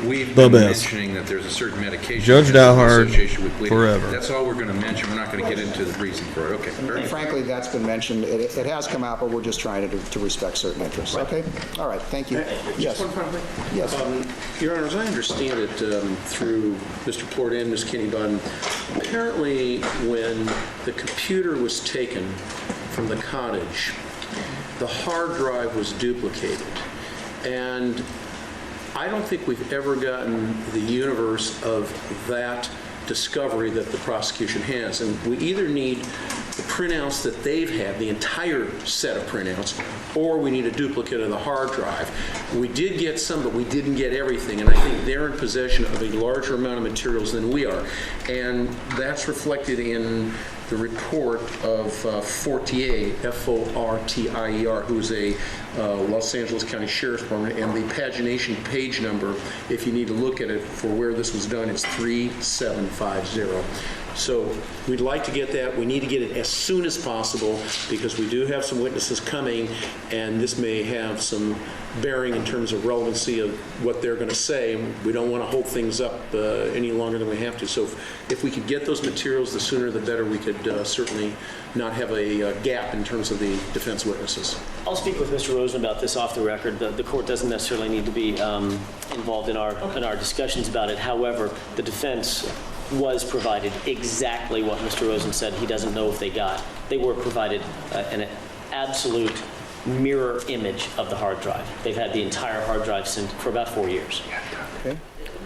we've
The
been
best.
mentioning that there's a certain medication.
Judge
that has
Dowhard,
an association with bleeding.
forever.
That's all we're going to mention. We're not going to get into the reason for it. Okay. Very
And
good.
frankly, that's been mentioned. It has come out, but we're just trying to respect certain interests. Okay? All right, thank you. Yes.
Just one final thing.
Yes.
Your Honor, as I understand it, through Mr. Plort and Ms. Kinney-Bunn, apparently when the computer was taken from the cottage, the hard drive was duplicated. And I don't think we've ever gotten the universe of that discovery that the prosecution has. And we either need the printouts that they've had, the entire set of printouts, or we need a duplicate of the hard drive. We did get some, but we didn't get everything, and I think they're in possession of a larger amount of materials than we are. And that's reflected in the report of Fortier, F-O-R-T-I-E-R, who's a Los Angeles County Sheriff's Department, and the pagination page number, if you need to look at it for where this was done, it's 3750. So we'd like to get that. We need to get it as soon as possible because we do have some witnesses coming, and this may have some bearing in terms of relevancy of what they're going to say. We don't want to hold things up any longer than we have to. So if we could get those materials, the sooner the better. We could certainly not have a gap in terms of the defense witnesses.
I'll speak with Mr. Rosen about this off the record. The court doesn't necessarily need to be involved in our discussions about it. However, the defense was provided exactly what Mr. Rosen said he doesn't know if they got. They were provided an absolute mirror image of the hard drive. They've had the entire hard drive for about 4 years.
Okay.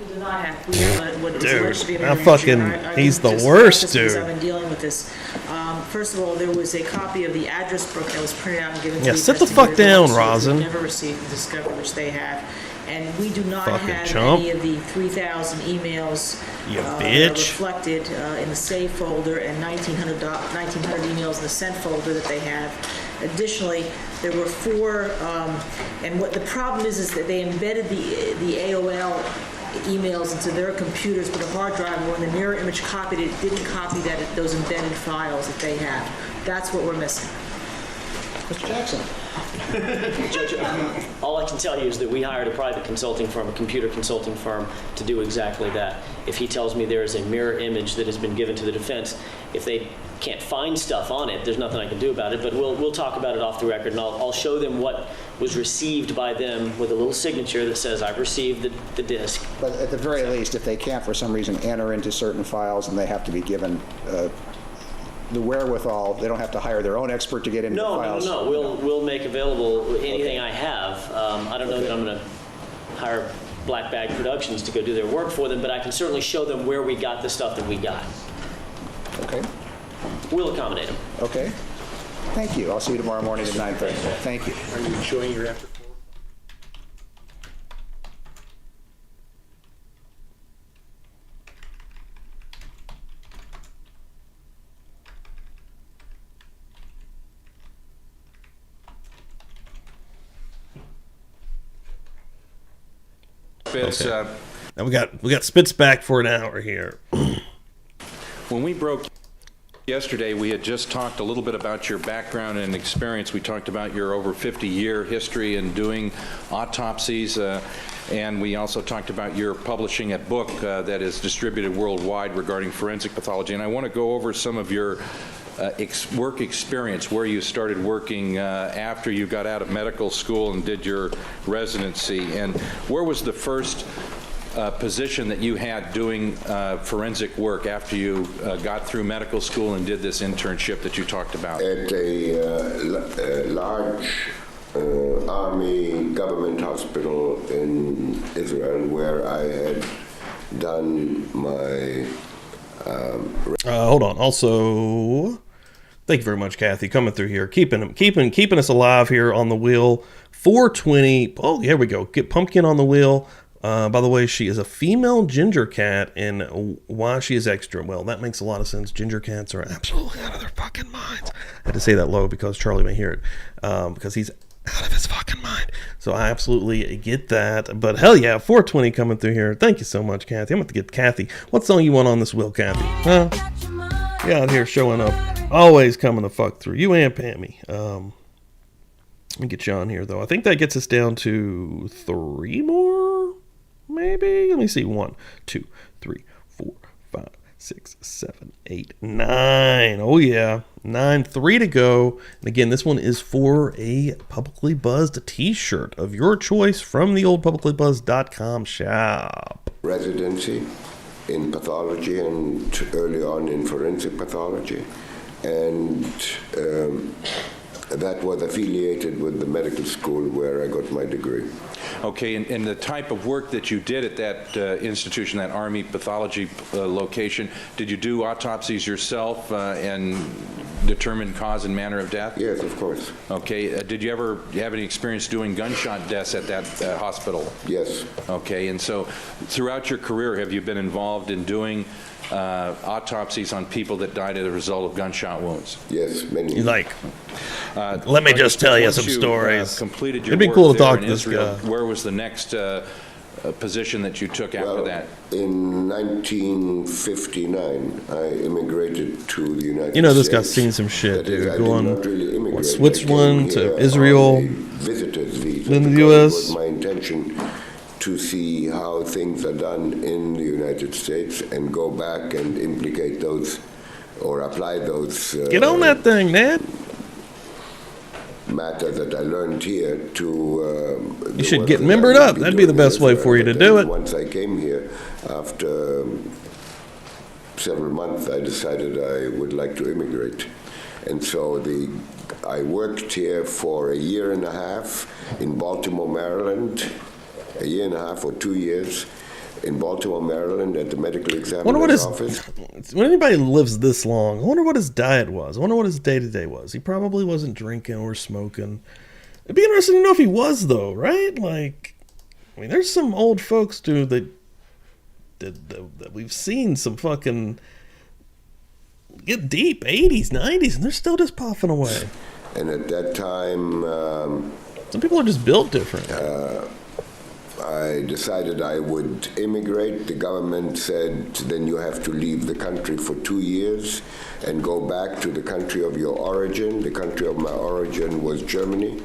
We do not have what is
Dude,
alleged to be a
I
mirror
fucking-
image. I
he's
can
the
just
worst,
address this because
dude.
I've been dealing with this. First of all, there was a copy of the address book that was printed out and given to
Yeah,
the
sit the fuck
investigators.
down,
Officers who
Rosin.
Never received the discovery, which they have. And we do not
Fucking
have
chump.
any of the 3,000 emails
You
that are
bitch.
reflected in the save folder and 1,900 emails in the sent folder that they have. Additionally, there were 4, and what the problem is that they embedded the AOL emails into their computers with a hard drive. When the mirror image copied it, didn't copy those embedded files that they have. That's what we're missing.
Mr. Jackson.
Judge, all I can tell you is that we hired a private consulting firm, a computer consulting firm, to do exactly that. If he tells me there is a mirror image that has been given to the defense, if they can't find stuff on it, there's nothing I can do about it, but we'll talk about it off the record, and I'll show them what was received by them with a little signature that says, I've received the disc.
But at the very least, if they can't for some reason enter into certain files and they have to be given the wherewithal, they don't have to hire their own expert to get into the files.
No. We'll make available anything I have. I don't know that I'm going to hire Black Bag Productions to go do their work for them, but I can certainly show them where we got the stuff that we got.
Okay.
We'll accommodate them.
Okay. Thank you. I'll see you tomorrow morning at 9:30. Thank you.
Are you showing your after?
It's,
Okay. Now we got Spitz back for an hour here.
when we broke yesterday, we had just talked a little bit about your background and experience. We talked about your over 50-year history in doing autopsies, and we also talked about your publishing a book that is distributed worldwide regarding forensic pathology. And I want to go over some of your work experience, where you started working after you got out of medical school and did your residency, and where was the first position that you had doing forensic work after you got through medical school and did this internship that you talked about?
At a large army government hospital in Israel where I had done my
Hold on. Also, thank you very much, Kathy, coming through here, keeping us alive here on the wheel. 420. Oh, here we go. Get Pumpkin on the wheel. By the way, she is a female ginger cat, and why she is extra, well, that makes a lot of sense. Ginger cats are absolutely out of their fucking minds. I had to say that low because Charlie may hear it, because he's out of his fucking mind. So I absolutely get that. But hell yeah, 420 coming through here. Thank you so much, Kathy. I'm going to get Kathy. What song you want on this wheel, Kathy? Huh? You out here showing up. Always coming to fuck through. You and Pammy. Let me get you on here, though. I think that gets us down to 3 more. maybe. Let me see. 1, 2, 3, 4, 5, 6, 7, 8, 9. Oh, yeah. 9, 3 to go. And again, this one is for a Publicly Buzzed t-shirt of your choice from the old publiclybuzzed.com shop.
Residency in pathology and early on in forensic pathology. And that was affiliated with the medical school where I got my degree.
Okay, and the type of work that you did at that institution, that Army pathology location, did you do autopsies yourself and determine cause and manner of death?
Yes, of course.
Okay, did you ever have any experience doing gunshot deaths at that hospital?
Yes.
Okay, and so throughout your career, have you been involved in doing autopsies on people that died as a result of gunshot wounds?
Yes, many.
Let me just tell you some stories.
Completed your
It'd be
work
cool to
there
talk
in
to this
Israel,
guy.
where was the next position that you took after that?
In 1959, I immigrated to the United States.
You know, this guy's seen some shit,
That is,
dude.
I
Going
did not really immigrate.
Switzerland
I came
to
here
Israel,
on a visitor's visa
then the
because
US.
It was my intention to see how things are done in the United States and go back and implicate those or apply those
Get on that thing, Ned.
matter that I learned here to
You should get membered up. That'd be the best way for you to do it.
Once I came here, after several months, I decided I would like to immigrate. And so I worked here for a year and a half in Baltimore, Maryland, a year and a half or 2 years in Baltimore, Maryland at the medical examiner's office.
When anybody lives this long, I wonder what his diet was. I wonder what his day-to-day was. He probably wasn't drinking or smoking. It'd be interesting to know if he was, though, right? Like, I mean, there's some old folks, dude, that we've seen some fucking get deep, 80s, 90s, and they're still just puffing away.
And at that time,
some people are just built different.
I decided I would immigrate. The government said, then you have to leave the country for 2 years and go back to the country of your origin. The country of my origin was Germany.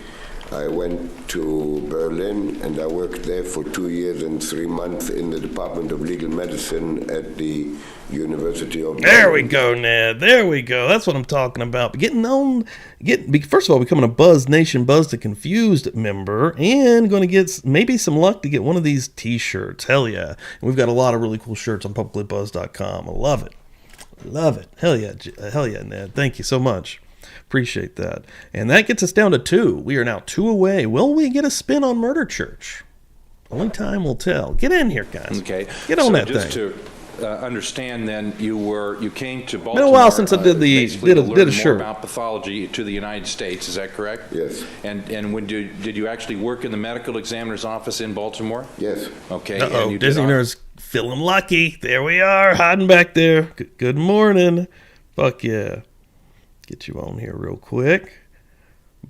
I went to Berlin and I worked there for 2 years and 3 months in the Department of Legal Medicine at the University of Berlin.
There we go, Ned. There we go. That's what I'm talking about. First of all, becoming a Buzz Nation Buzz to Confused member, and going to get maybe some luck to get one of these T-shirts. Hell yeah! And we've got a lot of really cool shirts on publiclybuzz.com. I love it. Love it. Hell yeah, Ned. Thank you so much. Appreciate that. And that gets us down to 2. We are now 2 away. Will we get a spin on Murder Church? Only time will tell. Get in here, guys.
Okay.
Get on that
just
thing.
To understand, then you came to Baltimore.
Been a while since I did
basically to
a
learn
shirt
more about pathology to the United States. Is that correct?
Yes.
And when did you actually work in the medical examiner's office in Baltimore?
Yes.
Okay.
Uh-oh,
and you
Disney Nerds feeling lucky. There we are, hiding back there. Good morning. Fuck yeah. Get you on here real quick.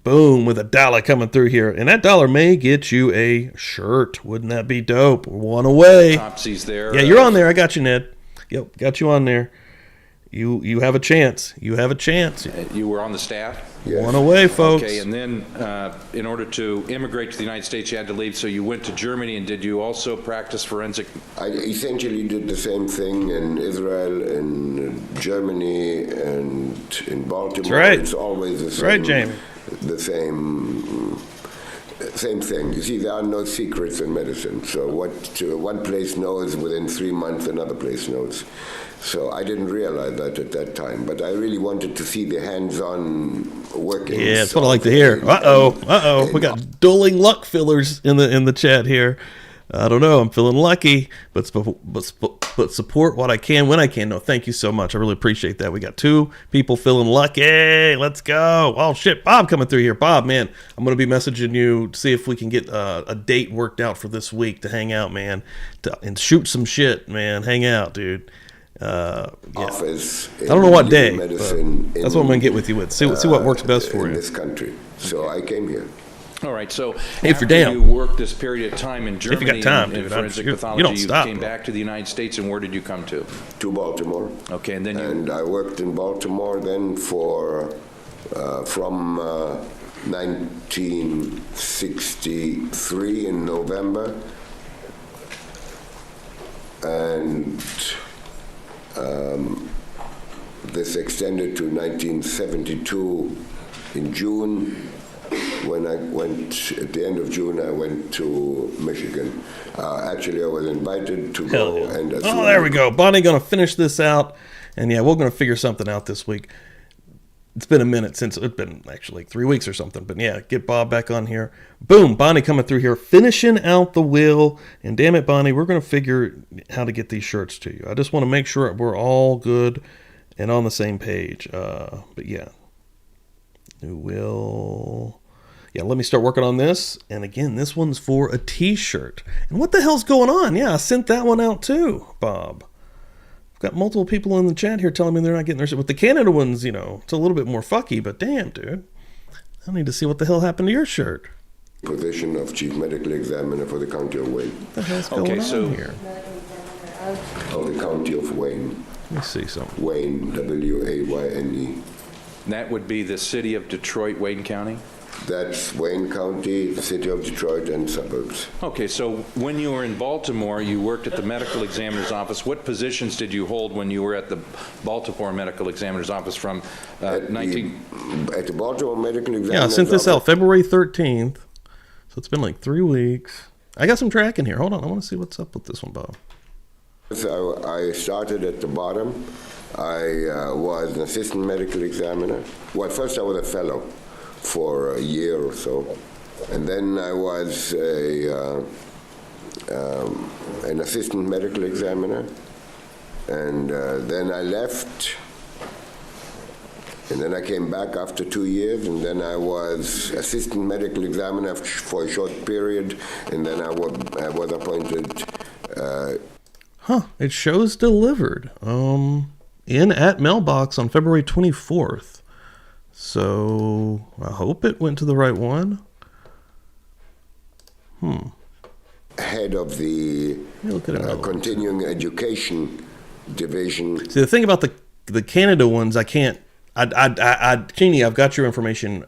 Boom, with $1 coming through here. And that $1 may get you a shirt. Wouldn't that be dope? We're 1 away.
Autopsies there.
Yeah, you're on there. I got you, Ned. Yep, got you on there. You have a chance. You have a chance.
You were on the staff?
Yes.
1 away, folks.
Okay, and then in order to immigrate to the United States, you had to leave, so you went to Germany, and did you also practice forensic?
I essentially did the same thing in Israel, in Germany, and in Baltimore.
That's right.
It's always the same.
Right, Jamie.
The same thing. You see, there are no secrets in medicine. So what one place knows, within 3 months, another place knows. So I didn't realize that at that time, but I really wanted to see the hands-on working.
Yeah, that's what I like to hear. We got dueling luck fillers in the chat here. I don't know. I'm feeling lucky, but support what I can when I can. No, thank you so much. I really appreciate that. We got 2 people feeling lucky. Let's go. Oh shit, Bob coming through here. Bob, man, I'm gonna be messaging you to see if we can get a date worked out for this week to hang out, man, and shoot some shit, man. Hang out, dude. Yeah.
Office.
I don't know what day, but
Medicine
that's what I'm gonna get with you with. See what works best for
in
you.
this country. So I came here.
All right, so
Hey, if you're
after
down.
you worked this period of time in
you
Germany
got time,
in
dude,
forensic
you don't
pathology,
stop,
came
bro.
back to the United States, and where did you come to?
To Baltimore.
Okay, and then you...
And I worked in Baltimore then for from 1963 in November and this extended to 1972 in June. When I went, at the end of June, I went to Michigan. Actually, I was invited to
Hell
go
yeah.
and assume.
Oh, there we go. Bonnie going to finish this out. And yeah, we're going to figure something out this week. It's been a minute since, it's been actually 3 weeks or something. But yeah, get Bob back on here. Boom, Bonnie coming through here, finishing out the will. And damn it, Bonnie, we're going to figure how to get these shirts to you. I just want to make sure we're all good and on the same page. But yeah, new will. Yeah, let me start working on this. And again, this one's for a t-shirt. And what the hell's going on? Yeah, I sent that one out too, Bob. I've got multiple people in the chat here telling me they're not getting their shit. With the Canada ones, you know, it's a little bit more fucky, but damn, dude. I need to see what the hell happened to your shirt.
Position of Chief Medical Examiner for the County of Wayne.
What the hell's going on here?
Of the County of Wayne.
Let me see something.
Wayne, W-A-Y-N-E.
That would be the city of Detroit, Wayne County?
That's Wayne County, the city of Detroit, and suburbs.
Okay, so when you were in Baltimore, you worked at the medical examiner's office. What positions did you hold when you were at the Baltimore medical examiner's office from
At the Baltimore Medical Examiner's
Yeah, I sent this out
office.
February 13th. So it's been like 3 weeks. I got some tracking here. Hold on. I want to see what's up with this one, Bob.
So I started at the bottom. I was an assistant medical examiner. Well, first I was a fellow for a year or so. And then I was an assistant medical examiner. And then I left. And then I came back after 2 years, and then I was assistant medical examiner for a short period, and then I was appointed.
It shows delivered. In at mailbox on February 24th. So I hope it went to the right one.
Head of the
Look at another one.
continuing education division.
See, the thing about the Canada ones, I can't. Jeannie, I've got your information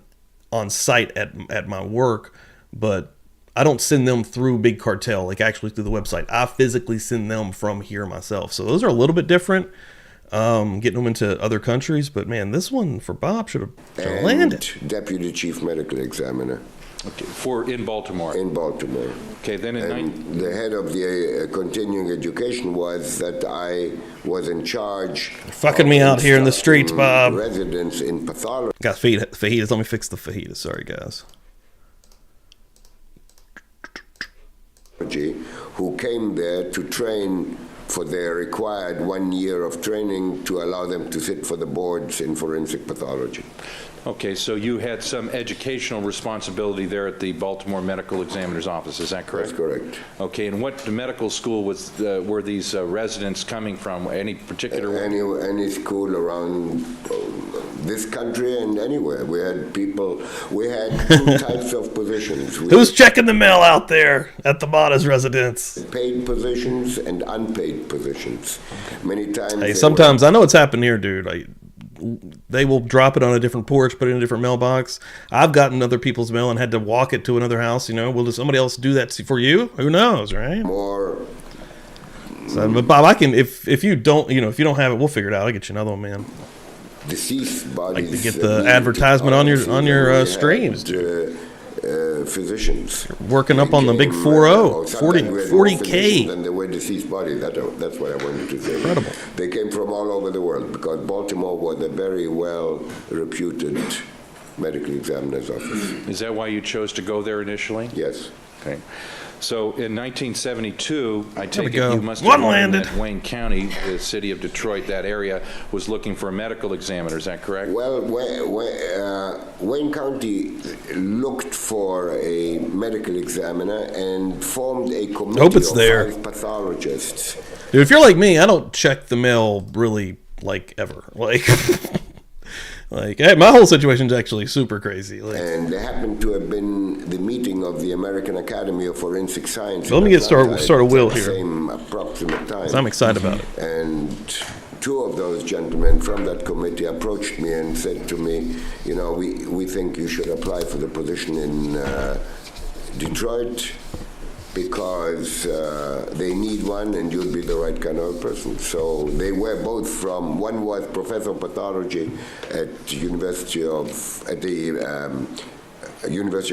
on site at my work, but I don't send them through Big Cartel, like actually through the website. I physically send them from here myself. So those are a little bit different, getting them into other countries. But man, this one for Bob should have landed.
Deputy chief medical examiner
Okay, in Baltimore.
in Baltimore.
Okay, then in
And the head of the continuing education was that I was in charge.
Fucking me out here in the streets,
instructing
Bob.
Residents in pathology.
Got fajitas. Let me fix the fajitas. Sorry, guys.
Who came there to train for their required 1 year of training to allow them to sit for the boards in forensic pathology.
Okay, so you had some educational responsibility there at the Baltimore Medical Examiner's office, is that correct?
That's correct.
Okay, and what medical school were these residents coming from? Any particular one?
Any school around this country and anywhere. We had two types of positions. We
Who's checking the mail out there at the Mata's residence?
had paid positions and unpaid positions. Many times.
Hey, sometimes I know what's happened here, dude. They will drop it on a different porch, put it in a different mailbox. I've gotten other people's mail and had to walk it to another house. You know, will somebody else do that for you? Who knows, right?
More.
So, but Bob, I can if you don't, if you don't have it, we'll figure it out. I'll get you another one, man.
Deceased bodies.
Like to get the advertisement on your streams,
dude. Physicians
Working up on the big 40, 40K.
And they were deceased bodies. That's what I wanted to say.
Incredible.
They came from all over the world because Baltimore was a very well reputed medical examiner's office.
Is that why you chose to go there initially?
Yes.
Okay. So in 1972, I take it
go.
you must
One
have known
landed.
that Wayne County, the city of Detroit, that area, was looking for a medical examiner. Is that correct?
Well, Wayne County looked for a medical examiner and formed a committee
Hope it's
of
there.
5 pathologists.
Dude, if you're like me, I don't check the mail really ever. Hey, my whole situation's actually super crazy.
And they happened to have been the meeting of the American Academy of Forensic Science.
Let me get start a will
at the
here.
Same approximate time.
'Cause I'm excited about it.
And 2 of those gentlemen from that committee approached me and said to me, we think you should apply for the position in Detroit. because they need one and you'll be the right kind of person. So they were both from, one was professor of pathology at the University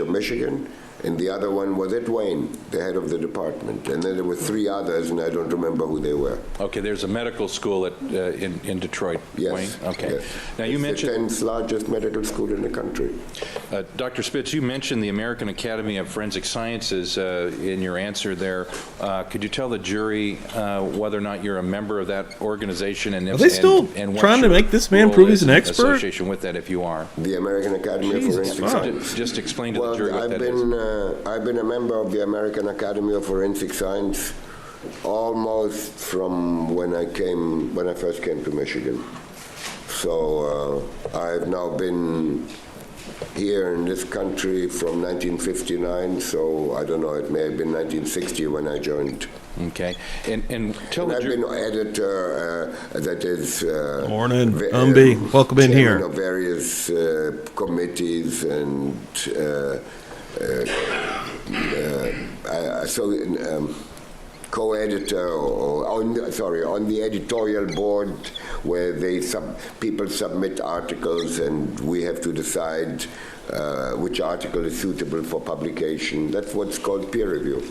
of Michigan, and the other one was at Wayne, the head of the department. And then there were three others, and I don't remember who they were.
Okay, there's a medical school in Detroit,
Yes.
Wayne? Okay.
Yes.
Now, you
It's
mentioned...
the 10th largest medical school in the country.
Dr. Spitz, you mentioned the American Academy of Forensic Sciences in your answer there. Could you tell the jury whether or not you're a member of that organization? And if,
Are they still
and what
trying to
your
make this man
role
prove
is
he's an
in
expert?
association with that, if you are?
The American Academy of Forensic
fuck.
Science.
Just explain to
Well,
the jury what that is.
I've been a member of the American Academy of Forensic Science almost from when I first came to Michigan. So I've now been here in this country from 1959, so I don't know, it may have been 1960 when I joined.
Okay. And tell
And
the
I've
jury...
been editor, that is...
Morning, welcome in
chairman
here.
of various committees and co-editor, on the editorial board where people submit articles and we have to decide which article is suitable for publication. That's what's called peer review.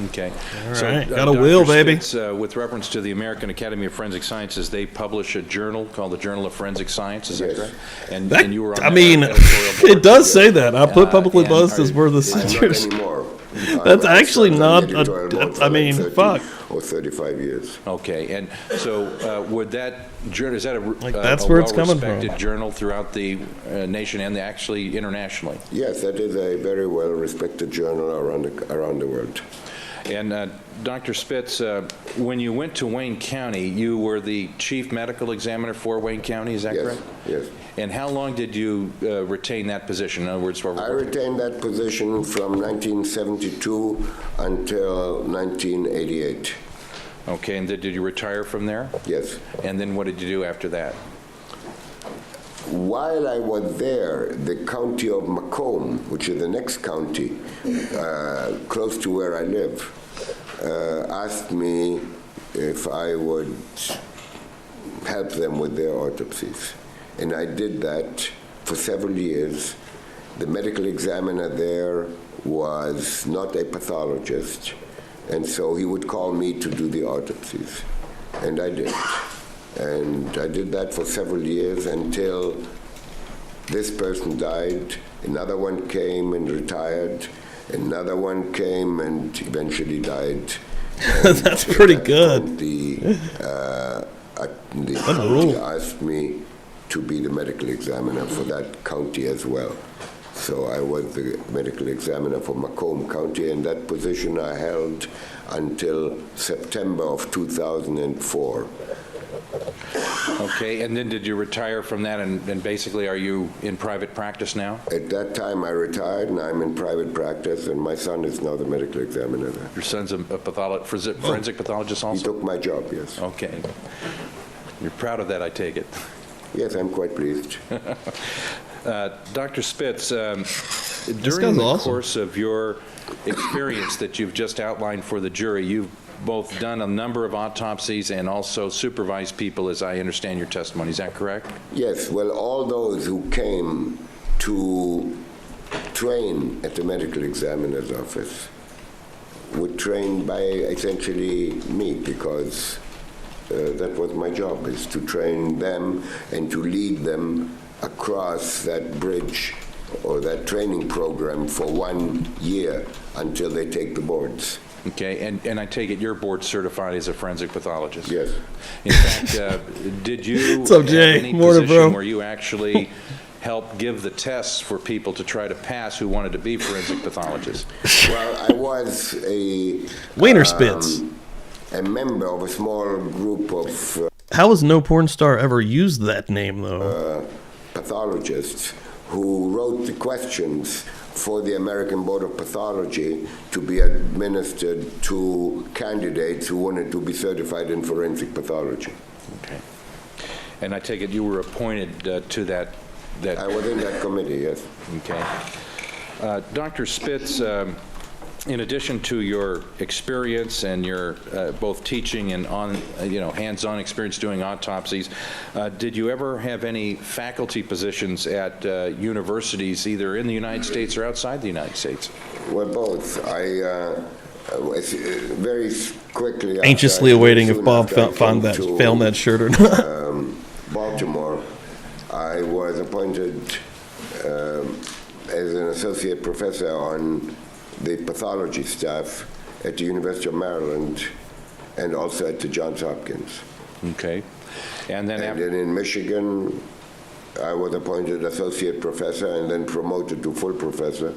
Okay.
All
So,
right, got a
Dr.
wheel, baby.
Spitz, with reference to the American Academy of Forensic Sciences, they publish a journal called the Journal of Forensic Science, is that
Yes.
correct? And,
That,
and you were on
I
that
mean,
editorial board.
it does say that. I put publicly
and
buzzed as where the
Not
centers.
anymore.
That's
I
actually
served on
not
the editorial board for
I mean,
30
fuck.
or 35 years.
Okay, and so would that journal, is that
that's
a
where it's coming from.
well-respected journal throughout the nation and actually internationally?
Yes, that is a very well-respected journal around the world.
And Dr. Spitz, when you went to Wayne County, you were the chief medical examiner for Wayne County, is that
Yes,
correct?
yes.
And how long did you retain that position? In other words,
I retained that position from 1972 until 1988.
okay, and did you retire from there?
Yes.
And then what did you do after that?
While I was there, the county of Macomb, which is the next county, close to where I live, asked me if I would help them with their autopsies. And I did that for several years. The medical examiner there was not a pathologist, and so he would call me to do the autopsies. And I did. And I did that for several years until this person died, another one came and retired, another one came and eventually died.
That's pretty good.
The county asked me to be the medical examiner for that county as well. So I was the medical examiner for Macomb County, and that position I held until September of 2004.
Okay, and then did you retire from that, and basically are you in private practice now?
At that time, I retired, and I'm in private practice, and my son is now the medical examiner there.
Your son's a forensic pathologist
He
also?
took my job, yes.
Okay. You're proud of that, I take it.
Yes, I'm quite pleased.
Dr. Spitz, during
guy's
the
awesome.
course of your experience that you've just outlined for the jury, you've both done a number of autopsies and also supervised people, as I understand your testimony. Is that correct?
Yes, well, all those who came to train at the medical examiner's office were trained by essentially me, because that was my job, is to train them and to lead them across that bridge or that training program for 1 year until they take the boards.
Okay, and I take it you're board certified as a forensic pathologist?
Yes.
In fact, did you
What's up,
have
Jay?
any
Morning,
position
bro.
where you actually helped give the tests for people to try to pass who wanted to be forensic pathologists?
Well, I was a
Wiener Spitz.
a member of a small group of
How has no porn star ever used that name, though?
pathologists who wrote the questions for the American Board of Pathology to be administered to candidates who wanted to be certified in forensic pathology.
Okay. And I take it you were appointed to that.
I was in that committee, yes.
Okay. Dr. Spitz, in addition to your experience and your both teaching and hands-on experience doing autopsies, did you ever have any faculty positions at universities, either in the United States or outside the United States?
Well, both. Very quickly.
Anxiously awaiting if Bob found that shirt or not.
Baltimore, I was appointed as an associate professor on the pathology staff at the University of Maryland and also at the Johns Hopkins.
Okay. And then
in Michigan, I was appointed associate professor and then promoted to full professor.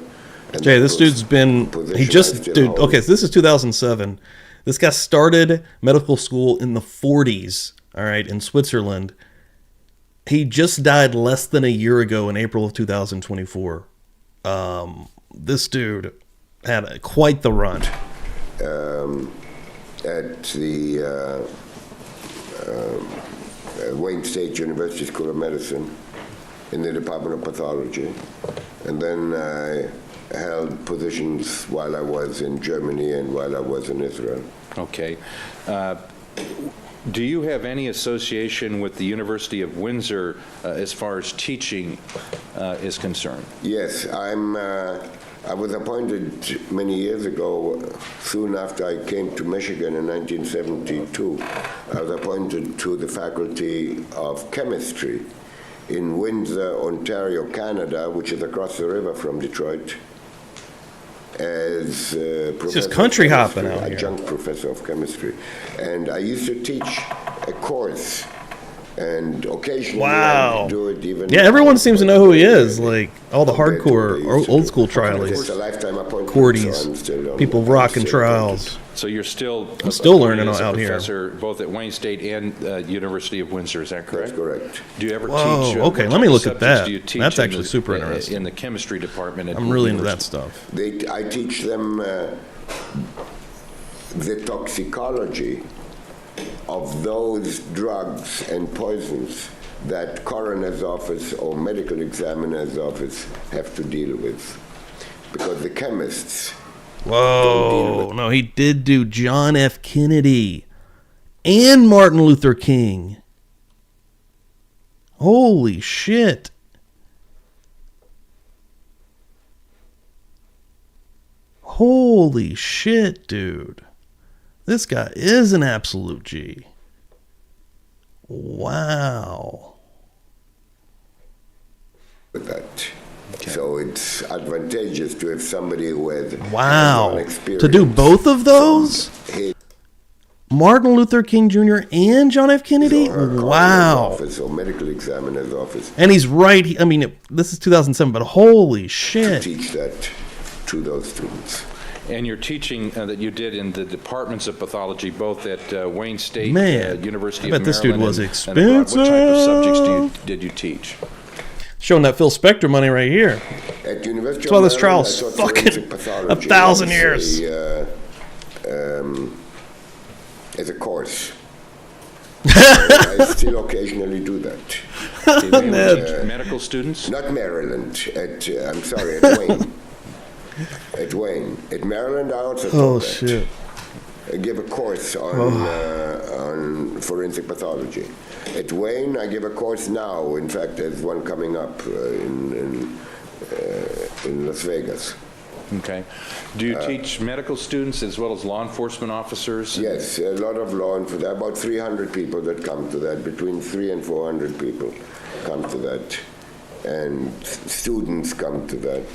Jay, this dude's been, so this is 2007. This guy started medical school in the 40s, all right, in Switzerland. He just died less than a year ago in April of 2024. This dude had quite the run.
At the Wayne State University School of Medicine in the Department of Pathology. And then I held positions while I was in Germany and while I was in Israel.
Okay. Do you have any association with the University of Windsor as far as teaching is concerned?
Yes, I was appointed many years ago, soon after I came to Michigan in 1972. I was appointed to the Faculty of Chemistry in Windsor, Ontario, Canada, which is across the river from Detroit, as
just country hopping out here.
Adjunct professor of chemistry. And I used to teach a course, and occasionally I would do it even.
Yeah, everyone seems to know who he is, like all the hardcore old school trialists, Cordies, people rocking trials.
So you're still
I'm still learning
as a
out here.
Professor both at Wayne State and University of Windsor, is that correct?
That's correct.
Do you ever
Whoa,
teach?
okay,
what
let me
type of
look at that.
subjects do you teach
That's
in
actually super interesting.
In the chemistry department at
I'm really into
university?
that stuff.
I teach them the toxicology of those drugs and poisons that coroner's office or medical examiner's office have to deal with. Because the chemists
Whoa, no, he did do John F. Kennedy and Martin Luther King. Holy shit. Holy shit, dude. This guy is an absolute G. Wow.
with that. So it's advantageous to have somebody who has
Wow.
experience.
To do both of those?
His
Martin Luther King Jr. and John F. Kennedy?
or coroner's
Wow.
office or medical examiner's office
And he's right. I mean, this is 2007, but holy
to
shit.
teach that to those students.
And your teaching that you did in the departments of pathology, both at Wayne State,
Man,
University
I bet
of
this dude
Maryland,
was
and abroad, what type of subjects
expensive.
did you teach?
Showing that Phil Spector money right here.
At University
That's why
of
this
Maryland,
trial's
I taught
fucking
forensic pathology
1,000
as
years.
As a course. I still occasionally do that.
Did you ever teach medical students?
Not Maryland, I'm sorry, at Wayne. At Wayne. At Maryland, I also taught
Oh,
that.
shit.
I give a course on forensic pathology. At Wayne, I give a course now. In fact, there's one coming up in Las Vegas.
Okay. Do you teach medical students as well as law enforcement officers?
Yes, a lot of law enforcement. About 300 people that come to that. Between 300 and 400 people come to that. And students come to that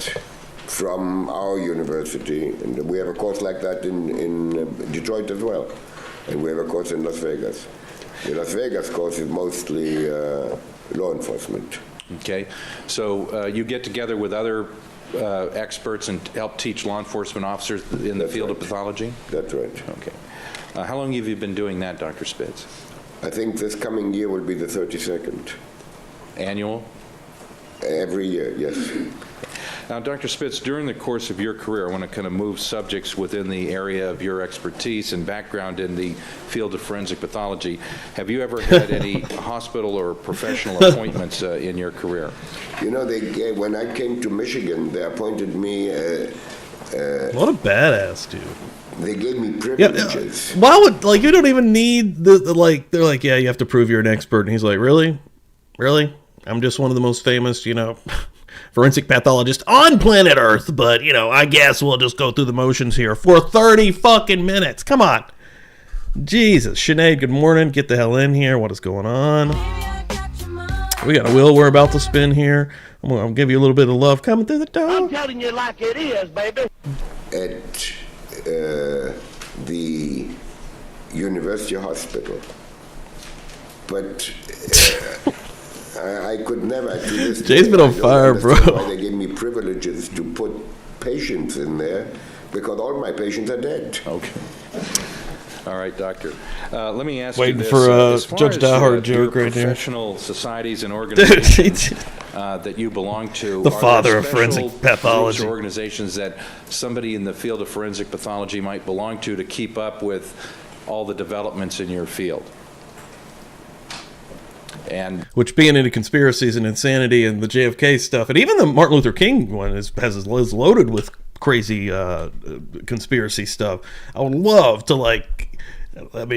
from our university. And we have a course like that in Detroit as well. And we have a course in Las Vegas. The Las Vegas course is mostly law enforcement.
Okay. So you get together with other experts and help teach law enforcement officers in the field of pathology?
That's right.
Okay. How long have you been doing that, Dr. Spitz?
I think this coming year will be the 32nd.
Annual?
Every year, yes.
Now, Dr. Spitz, during the course of your career, I want to kind of move subjects within the area of your expertise and background in the field of forensic pathology. Have you ever had any hospital or professional appointments in your career?
You know, when I came to Michigan, they appointed me
What a badass dude.
They gave me
Yeah,
privileges.
why would, like, you don't even need like, they're like, yeah, you have to prove you're an expert. And he's like, really? I'm just one of the most famous, forensic pathologist on planet Earth, but, I guess we'll just go through the motions here for 30 fucking minutes. Come on. Jesus. Sinead, good morning. Get the hell in here. What is going on? We got a wheel we're about to spin here. I'm going to give you a little bit of love coming through the door.
I'm telling you like it is, baby.
At the University Hospital. But I could never do this.
Jay's been on fire, bro.
Why they gave me privileges to put patients in there, because all my patients are dead.
Okay. All right, doctor. Let me ask
Waiting
you this.
for
as far
Judge
as,
Dahart
your
joke right there.
professional societies and organizations that you belong to.
The
are
father
there
of forensic
special
pathology.
groups or organizations that somebody in the field of forensic pathology might belong to keep up with all the developments in your field? And
which, being into conspiracies and insanity and the JFK stuff, and even the Martin Luther King one is loaded with crazy conspiracy stuff. I would love to,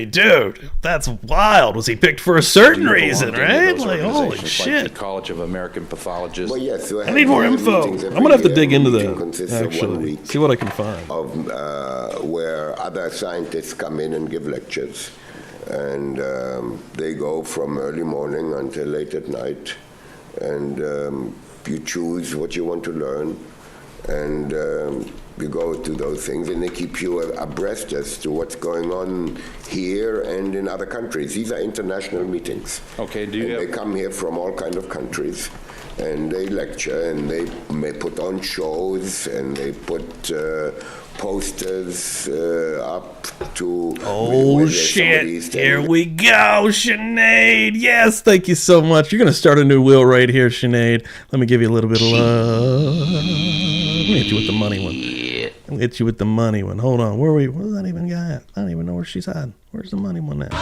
dude, that's wild. Was he picked for a certain
do you
reason,
belong to any
right?
of those
Like, holy
organizations,
shit.
Like the College of American Pathologists.
Well, yes, so
I need more info. I'm going to have to dig into that,
Of 1
actually.
week
See what I can find.
of where other scientists come in and give lectures. And they go from early morning until late at night. And you choose what you want to learn. And you go to those things, and they keep you abreast as to what's going on here and in other countries. These are international meetings.
Okay,
They come here from all kinds of countries, and they lecture, and they may put on shows, and they put posters up to...
Oh, shit. Here we go, Sinead. Yes, thank you so much. You're going to start a new wheel right here, Sinead. Let me give you a little bit of love. Let me hit you with the money one. Let me hit you with the money one. Hold on. Where's that even guy at? I don't even know where she's at. Where's the money one at?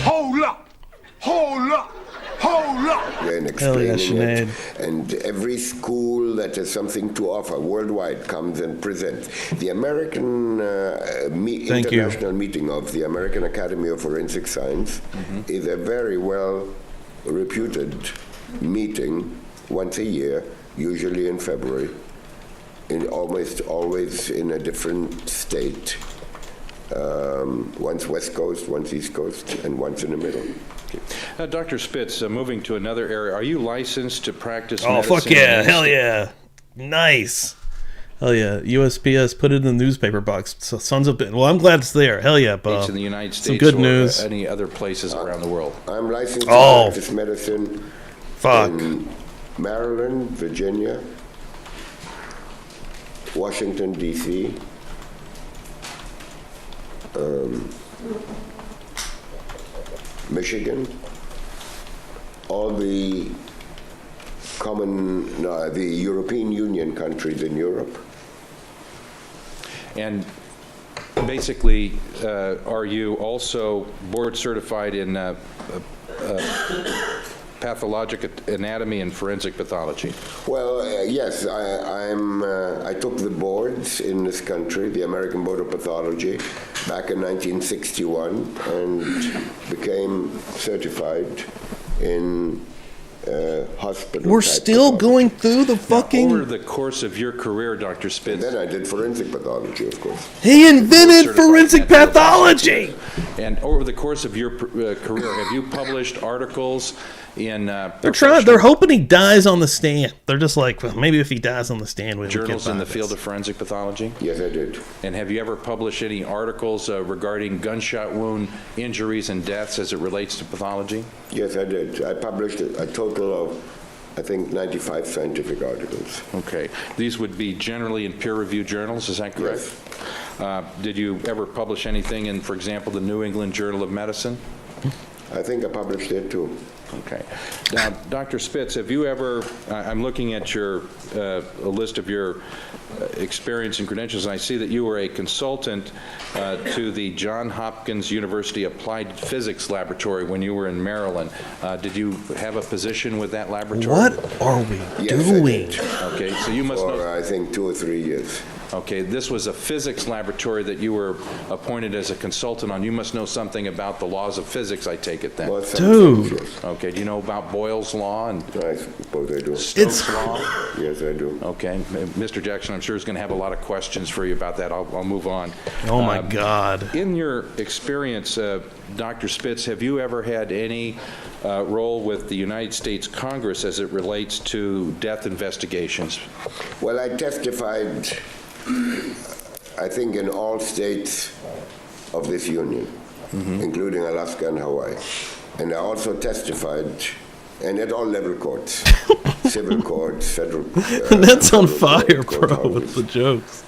Hold up! Hold up! Hold up!
And
Hell yeah,
explaining
Sinead.
it. And every school that has something to offer worldwide comes and presents. The American
Thank you.
International Meeting of the American Academy of Forensic Science is a very well reputed meeting once a year, usually in February, in almost always in a different state. Once West Coast, once East Coast, and once in the middle.
Dr. Spitz, moving to another area, are you licensed to practice
Oh,
medicine?
fuck yeah. Hell yeah. Nice. Hell yeah. USPS, put it in the newspaper box. So, sons of... Well, I'm glad it's there. Hell yeah, Bob.
In the United States
Some good
or
news.
any other places around the world?
I'm licensed to
Oh.
practice medicine
Fuck.
in Maryland, Virginia, Washington, D.C., Michigan, all the the European Union countries in Europe.
And basically, are you also board certified in pathologic anatomy and forensic pathology?
Well, yes, I took the boards in this country, the American Board of Pathology, back in 1961, and became certified in hospital.
We're still going through the fucking...
Over the course of your career, Dr. Spitz,
Then I did forensic pathology, of course.
He invented
certified
forensic
in that field.
pathology.
And over the course of your career, have you published articles in
They're hoping he dies on the stand. They're just like, well, maybe if he dies on the stand, we
journals in the field of forensic pathology?
Yes, I did.
And have you ever published any articles regarding gunshot wound injuries and deaths as it relates to pathology?
Yes, I did. I published a total of, I think, 95 scientific articles.
Okay. These would be generally in peer-reviewed journals, is that correct?
Yes.
Did you ever publish anything in, for example, the New England Journal of Medicine?
I think I published it too.
Okay. Now, Dr. Spitz, have you ever, I'm looking at your, a list of your experience and credentials, and I see that you were a consultant to the Johns Hopkins University Applied Physics Laboratory when you were in Maryland. Did you have a position with that laboratory?
What are we
Yes, I
doing?
did.
Okay, so you must know.
For, I think, 2 or 3 years.
Okay, this was a physics laboratory that you were appointed as a consultant on. You must know something about the laws of physics, I take it then.
Well, some
Dude.
things, yes.
Okay, do you know about Boyle's law and
I suppose I do.
Stokes' law?
Yes, I do.
Okay, Mr. Jackson, I'm sure is going to have a lot of questions for you about that. I'll move on.
Oh my God.
In your experience, Dr. Spitz, have you ever had any role with the United States Congress as it relates to death investigations?
Well, I testified, I think, in all states of this union, including Alaska and Hawaii. And I also testified, and at all level courts, civil courts, federal.
That's on fire,
court
bro, with
houses.
the jokes.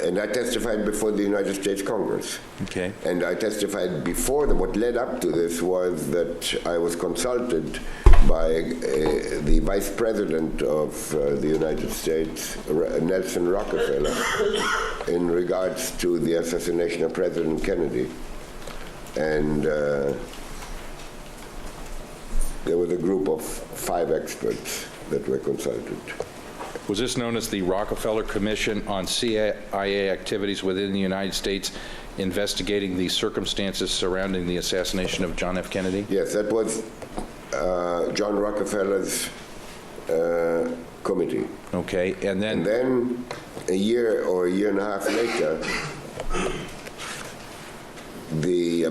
And I testified before the United States Congress.
Okay.
And I testified before them. What led up to this was that I was consulted by the Vice President of the United States, Nelson Rockefeller, in regards to the assassination of President Kennedy. And there was a group of 5 experts that were consulted.
Was this known as the Rockefeller Commission on CIA activities within the United States investigating the circumstances surrounding the assassination of John F. Kennedy?
Yes, that was John Rockefeller's committee.
Okay, and
And
then,
then a year or a year and a half later, the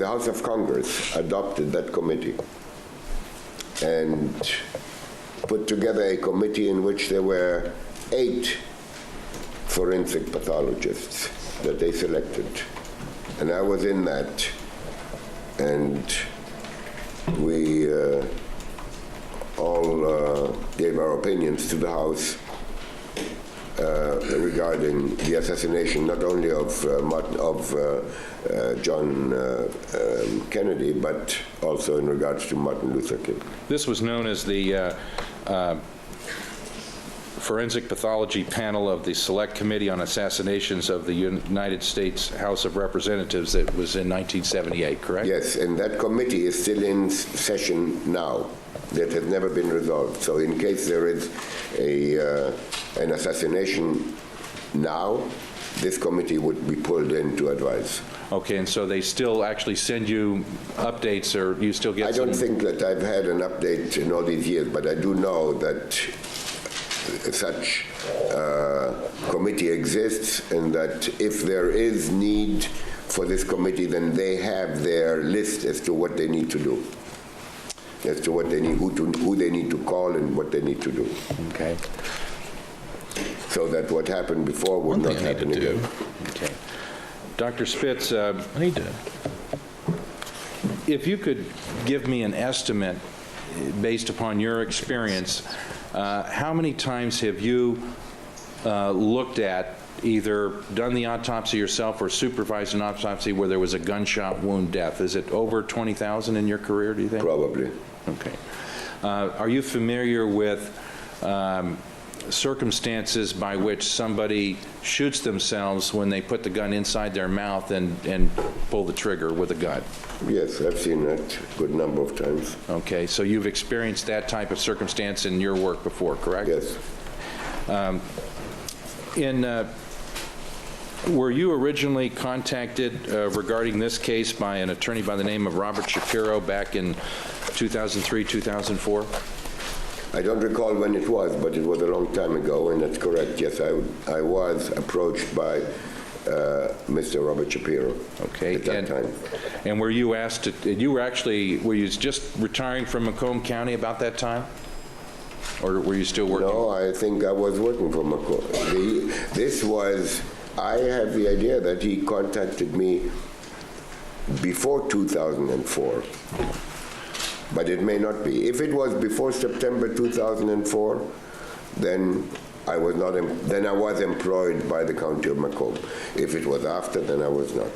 House of Congress adopted that committee and put together a committee in which there were 8 forensic pathologists that they selected. And I was in that. And we all gave our opinions to the House regarding the assassination not only of John Kennedy, but also in regards to Martin Luther King.
this was known as the Forensic Pathology Panel of the Select Committee on Assassinations of the United States House of Representatives. That was in 1978, correct?
Yes, and that committee is still in session now. That has never been resolved. So in case there is an assassination now, this committee would be pulled in to advise.
Okay, and so they still actually send you updates, or you still get
I don't
some-
think that I've had an update in all these years, but I do know that such committee exists, and that if there is need for this committee, then they have their list as to what they need to do, as to what they need, who they need to call and what they need to do,
Okay.
so that what happened before would
One
not
thing I need
happen
to do.
again.
Okay. Dr. Spitz,
I need to.
if you could give me an estimate based upon your experience, how many times have you looked at, either done the autopsy yourself or supervised an autopsy where there was a gunshot wound death? Is it over 20,000 in your career, do you think?
Probably.
Okay. Are you familiar with circumstances by which somebody shoots themselves when they put the gun inside their mouth and pull the trigger with a gun?
Yes, I've seen that a good number of times.
Okay, so you've experienced that type of circumstance in your work before, correct?
Yes.
Were you originally contacted regarding this case by an attorney by the name of Robert Shapiro back in 2003, 2004?
I don't recall when it was, but it was a long time ago, and that's correct. Yes, I was approached by Mr. Robert Shapiro
Okay,
at that time.
and were you asked to, were you just retiring from Macomb County about that time? Or were you still working?
No, I think I was working for Macomb. I have the idea that he contacted me before 2004, but it may not be. If it was before September 2004, then I was not, then I was employed by the County of Macomb. If it was after, then I was not.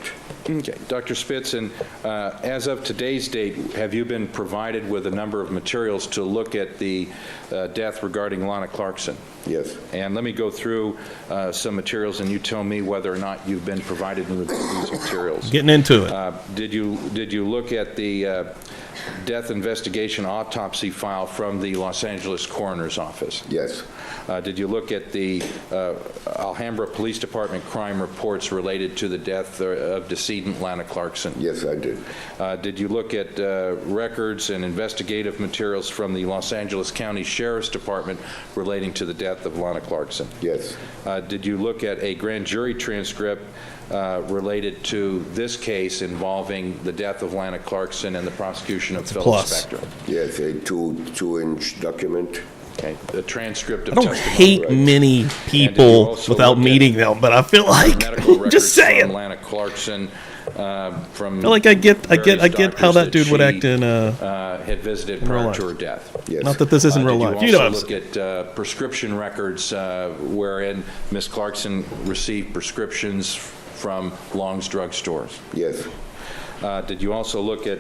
Okay. Dr. Spitz, and as of today's date, have you been provided with a number of materials to look at the death regarding Lana Clarkson?
Yes.
And let me go through some materials, and you tell me whether or not you've been provided with these materials.
Getting into it.
Did you look at the death investigation autopsy file from the Los Angeles Coroner's Office?
Yes.
Did you look at the Alhambra Police Department crime reports related to the death of decedent Lana Clarkson?
Yes, I did.
Did you look at records and investigative materials from the Los Angeles County Sheriff's Department relating to the death of Lana Clarkson?
Yes.
Did you look at a grand jury transcript related to this case involving the death of Lana Clarkson and the prosecution of Philip
plus.
Spector?
Yes, a two-inch document.
Okay, a transcript of
I don't
testimony.
hate many people without meeting them, but I feel like
Medical records
just saying.
from Lana Clarkson, from
I feel like I get how that dude would act in
had visited
real
prior
life.
to her death.
Yes.
Not that this isn't real life.
Did
You know
you
what I'm
also
saying.
look at prescription records wherein Ms. Clarkson received prescriptions from Long's Drug Stores?
Yes.
Did you also look at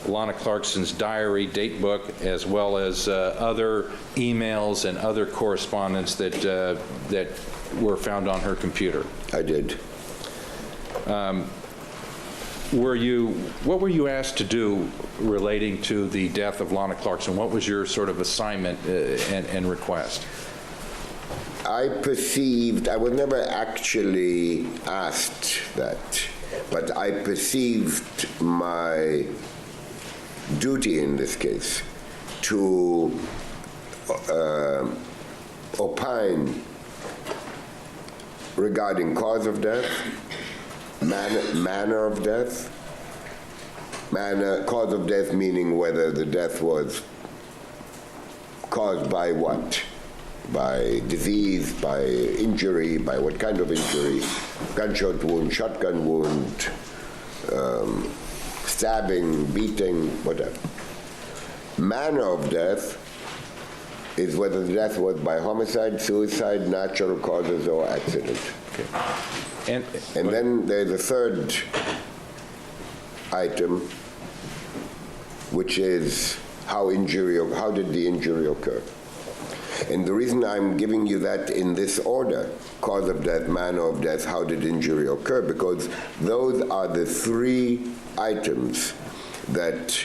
Lana Clarkson's diary, date book, as well as other emails and other correspondence that were found on her computer?
I did.
What were you asked to do relating to the death of Lana Clarkson? What was your sort of assignment and request?
I perceived, I was never actually asked that, but I perceived my duty in this case to opine regarding cause of death, manner of death, cause of death meaning whether the death was caused by what? By disease, by injury, by what kind of injury, gunshot wound, shotgun wound, stabbing, beating, whatever. Manner of death is whether the death was by homicide, suicide, natural causes, or accident.
Okay.
And then there's a third item, which is how did the injury occur? And the reason I'm giving you that in this order, cause of death, manner of death, how did injury occur, because those are the three items that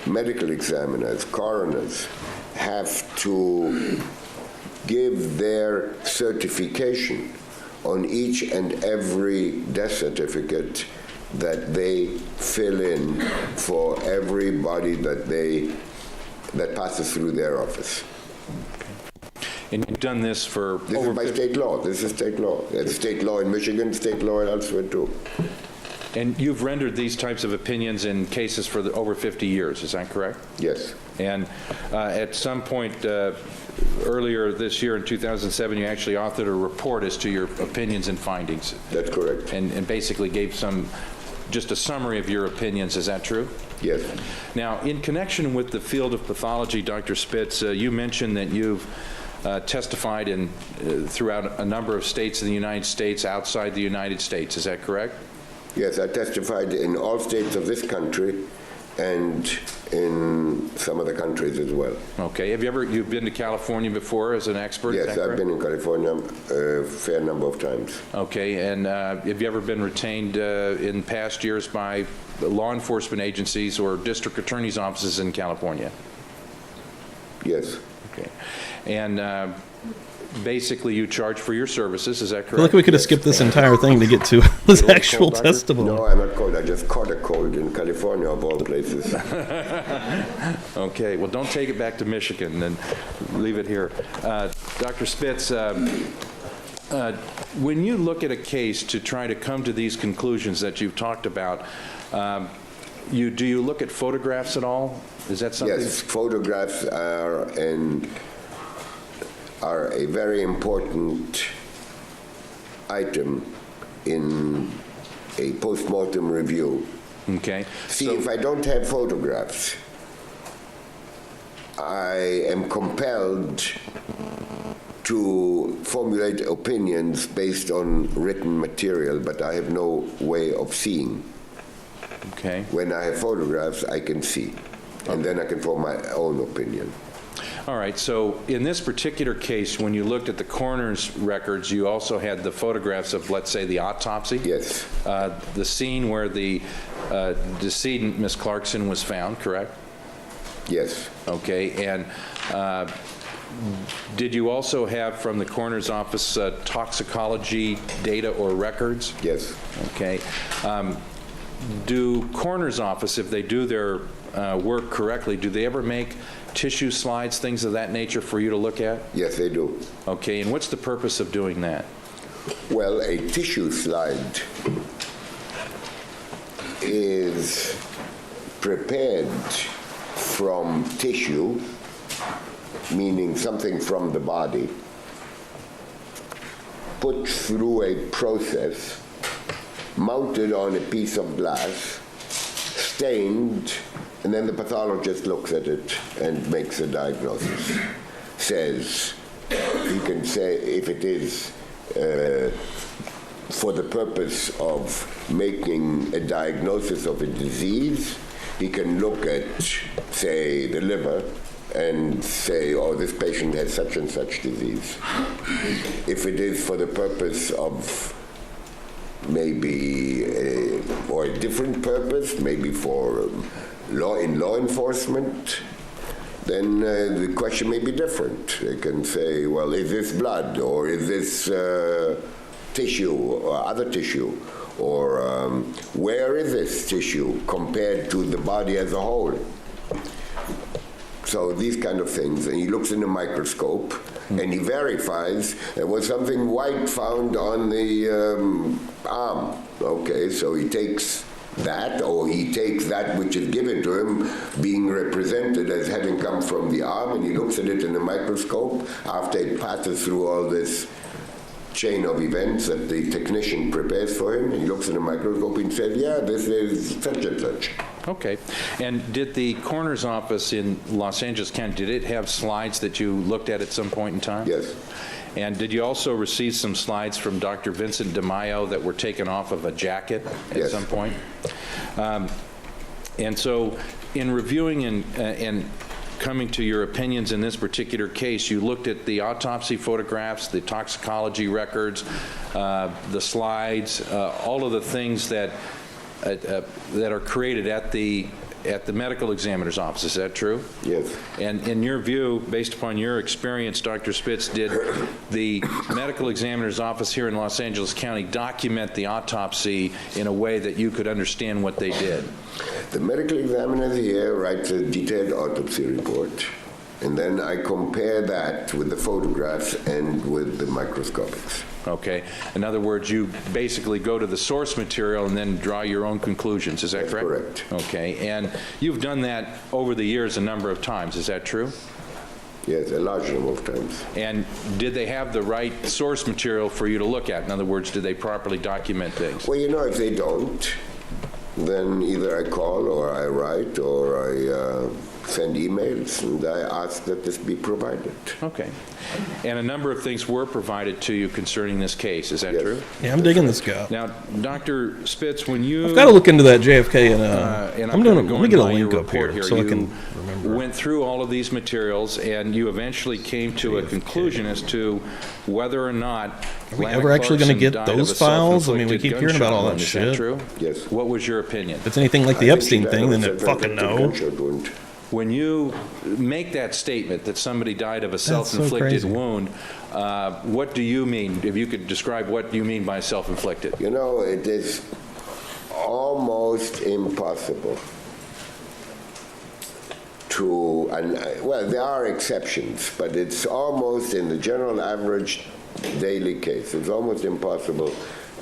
medical examiners, coroners, have to give their certification on each and every death certificate that they fill in for everybody that passes through their office.
And you've done this for
This is by state law. This is state law. There's state law in Michigan, state law elsewhere too.
And you've rendered these types of opinions in cases for over 50 years, is that correct?
Yes.
And at some point earlier this year in 2007, you actually authored a report as to your opinions and findings.
That's correct.
And basically gave just a summary of your opinions. Is that true?
Yes.
Now, in connection with the field of pathology, Dr. Spitz, you mentioned that you've testified throughout a number of states in the United States, outside the United States. Is that correct?
Yes, I testified in all states of this country and in some other countries as well.
Okay. You've been to California before as an expert?
Yes, I've been in California a fair number of times.
Okay. And have you ever been retained in past years by law enforcement agencies or district attorney's offices in California?
Yes.
Okay. And basically you charge for your services, is that correct?
I feel like we could have skipped this entire thing to get to his actual
doctor?
testimony.
No, I'm not cold. I just caught a cold in California, of all places.
Okay, well, don't take it back to Michigan and leave it here. Dr. Spitz, when you look at a case to try to come to these conclusions that you've talked about, do you look at photographs at all? Is that something?
Yes, photographs are a very important item in a postmortem review.
Okay.
See, if I don't have to formulate opinions based on written material, but I have no way of seeing.
Okay.
When I have photographs, I can see, and then I can form my own opinion.
All right, so in this particular case, when you looked at the coroner's records, you also had the photographs of, let's say, the autopsy?
Yes.
The scene where the decedent, Miss Clarkson, was found, correct?
Yes.
Okay, and did you also have from the coroner's office toxicology data or records?
Yes.
Okay. Do coroner's office, if they do their work correctly, do they ever make tissue slides, things of that nature for you to look at?
Yes, they do.
Okay, and what's the purpose of doing that?
Well, a tissue slide is prepared from tissue, meaning something from the body, put through a process, mounted on a piece of glass, stained, and then the pathologist looks at it and makes a diagnosis. Says, he can say if it is for the purpose of making a diagnosis of a disease, he can look at, say, the liver and say, oh, this patient has such and such disease. If it is for the purpose of maybe or a different purpose, maybe for law enforcement, then the question may be different. They can say, well, is this blood, or is this tissue, or other tissue, or where is this tissue compared to the body as a whole? So these kind of things, and he looks in the microscope, and he verifies there was something white found on the arm. Okay, so he takes that, or he takes that which is given to him, being represented as having come from the arm, and he looks at it in the microscope after it passes through all this chain of events that the technician prepares for him. He looks in the microscope and says, yeah, this is such and such.
Okay. And did the coroner's office in Los Angeles County, did it have slides that you looked at some point in time?
Yes.
And did you also receive some slides from Dr. Vincent DeMaio that were taken off of a jacket at some point? And so in reviewing and coming to your opinions in this particular case, you looked at the autopsy photographs, the toxicology records, the slides, all of the things that are created at the medical examiner's office. Is that true?
Yes.
And in your view, based upon your experience, Dr. Spitz, did the medical examiner's office here in Los Angeles County document the autopsy in a way that you could understand what they did?
The medical examiner here writes a detailed autopsy report, and then I compare that with the photographs and with the microscopics.
Okay. In other words, you basically go to the source material and then draw your own conclusions. Is that correct?
Correct.
Okay. And you've done that over the years a number of times. Is that true?
Yes, a large number of times.
And did they have the right source material for you to look at? In other words, did they properly document things?
Well, you know, if they don't, then either I call or I write or I send emails, and I ask that this be provided.
Okay. And a number of things were provided to you concerning this case. Is that
Yes.
true?
Yeah, I'm digging this guy.
Now, Dr. Spitz, when you...
I've got to look into that JFK and
and
I'm
kinda
doing. Let me
going
get a
by your
link up
report
here so I can
You
remember.
went through all of these materials, and you eventually came to a conclusion as to whether or not
Are we ever actually going to get those files? I mean, we keep hearing about all that
Is
shit.
that true?
Yes.
What was your opinion?
If it's anything like the
I think
Epstein
that
thing, then
was
it
a
fucking no.
gunshot wound.
When you make that statement that somebody died of a
so
self-inflicted
crazy.
wound, what do you mean? If you could describe what you mean by self-inflicted.
You know, it is almost impossible to, well, there are exceptions, but it's almost, in the general average daily case, it's almost impossible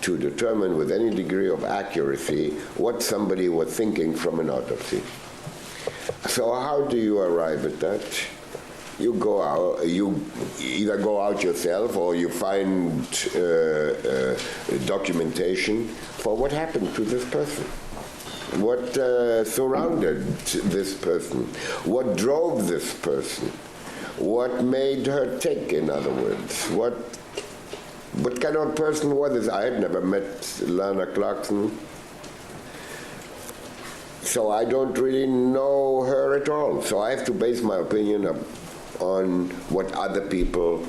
to determine with any degree of accuracy what somebody was thinking from an autopsy. So how do you arrive at that? You go out, you either go out yourself or you find documentation for what happened to this person. What surrounded this person? What drove this person? What made her tick, in other words? What kind of person was this? I had never met Lana Clarkson, so I don't really know her at all. So I have to base my opinion on what other people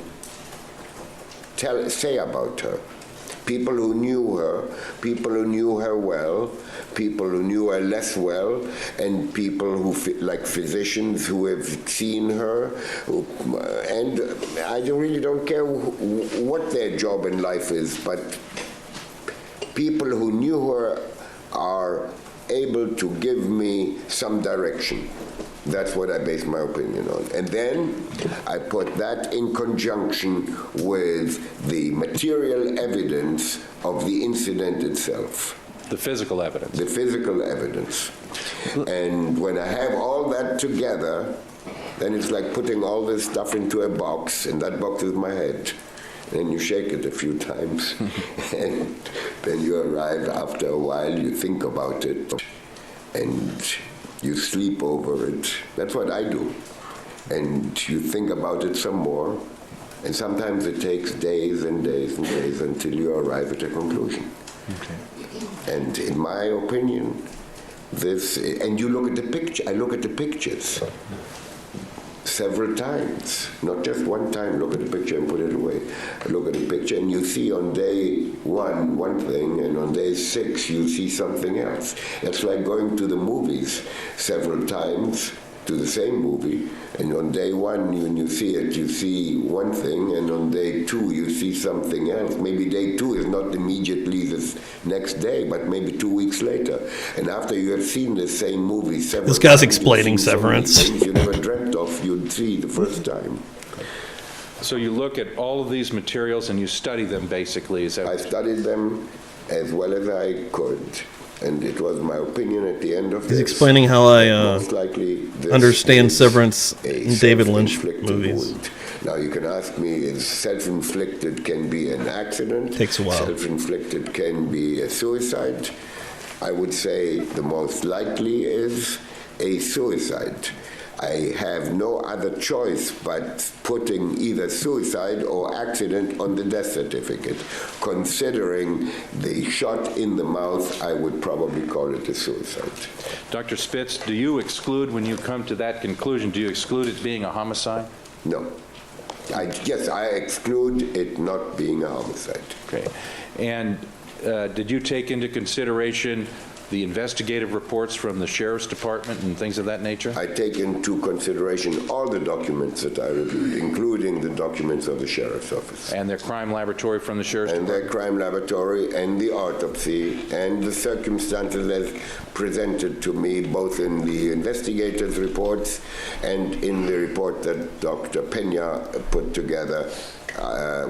say about her. People who knew her, people who knew her well, people who knew her less well, and people who, like physicians who have seen her. And I really don't care what their job in life is, but people who knew her are able to give me some direction. That's what I base my opinion on. And then I put that in conjunction with the material evidence of the incident itself.
The physical evidence.
The physical evidence. And when I have all that together, then it's like putting all this stuff into a box, and that box is my head. And you shake it a few times, and then you arrive after a while, you think about it, and you sleep over it. That's what I do. And you think about it some more, and sometimes it takes days and days and days until you arrive at a conclusion. Okay. And in my opinion, and you look at the picture, I look at the pictures several times, not just one time, look at the picture and put it away. I look at the picture and you see on day one thing, and on day 6 you see something else. It's like going to the movies several times, to the same movie, and on day 1 when you see it, you see one thing, and on day 2 you see something else. Maybe day 2 is not immediately the next day, but maybe 2 weeks later. And after you have seen the same movie several
This guy's
times,
explaining
so many
Severance.
things you never dreamt of you'd see the first time.
So you look at all of these materials and you study them, basically. Is that?
I studied them as well as I could. And it was my opinion at the end of this.
He's explaining how I
most likely this
understand
is
Severance
a
in David Lynch
self-inflicted
movies.
wound. Now you can ask me, is self-inflicted can be an accident?
Takes a while.
Self-inflicted can be a suicide. I would say the most likely is a suicide. I have no other choice but putting either suicide or accident on the death certificate. Considering the shot in the mouth, I would probably call it a suicide.
Dr. Spitz, do you exclude, when you come to that conclusion, do you exclude it being a homicide?
No. Yes, I exclude it not being a homicide.
Okay. And did you take into consideration the investigative reports from the Sheriff's Department and things of that nature?
I take into consideration all the documents that I reviewed, including the documents of the Sheriff's Office.
And their crime laboratory from the Sheriff's
And
Department?
their crime laboratory, and the autopsy, and the circumstances as presented to me, both in the investigators' reports and in the report that Dr. Pena put together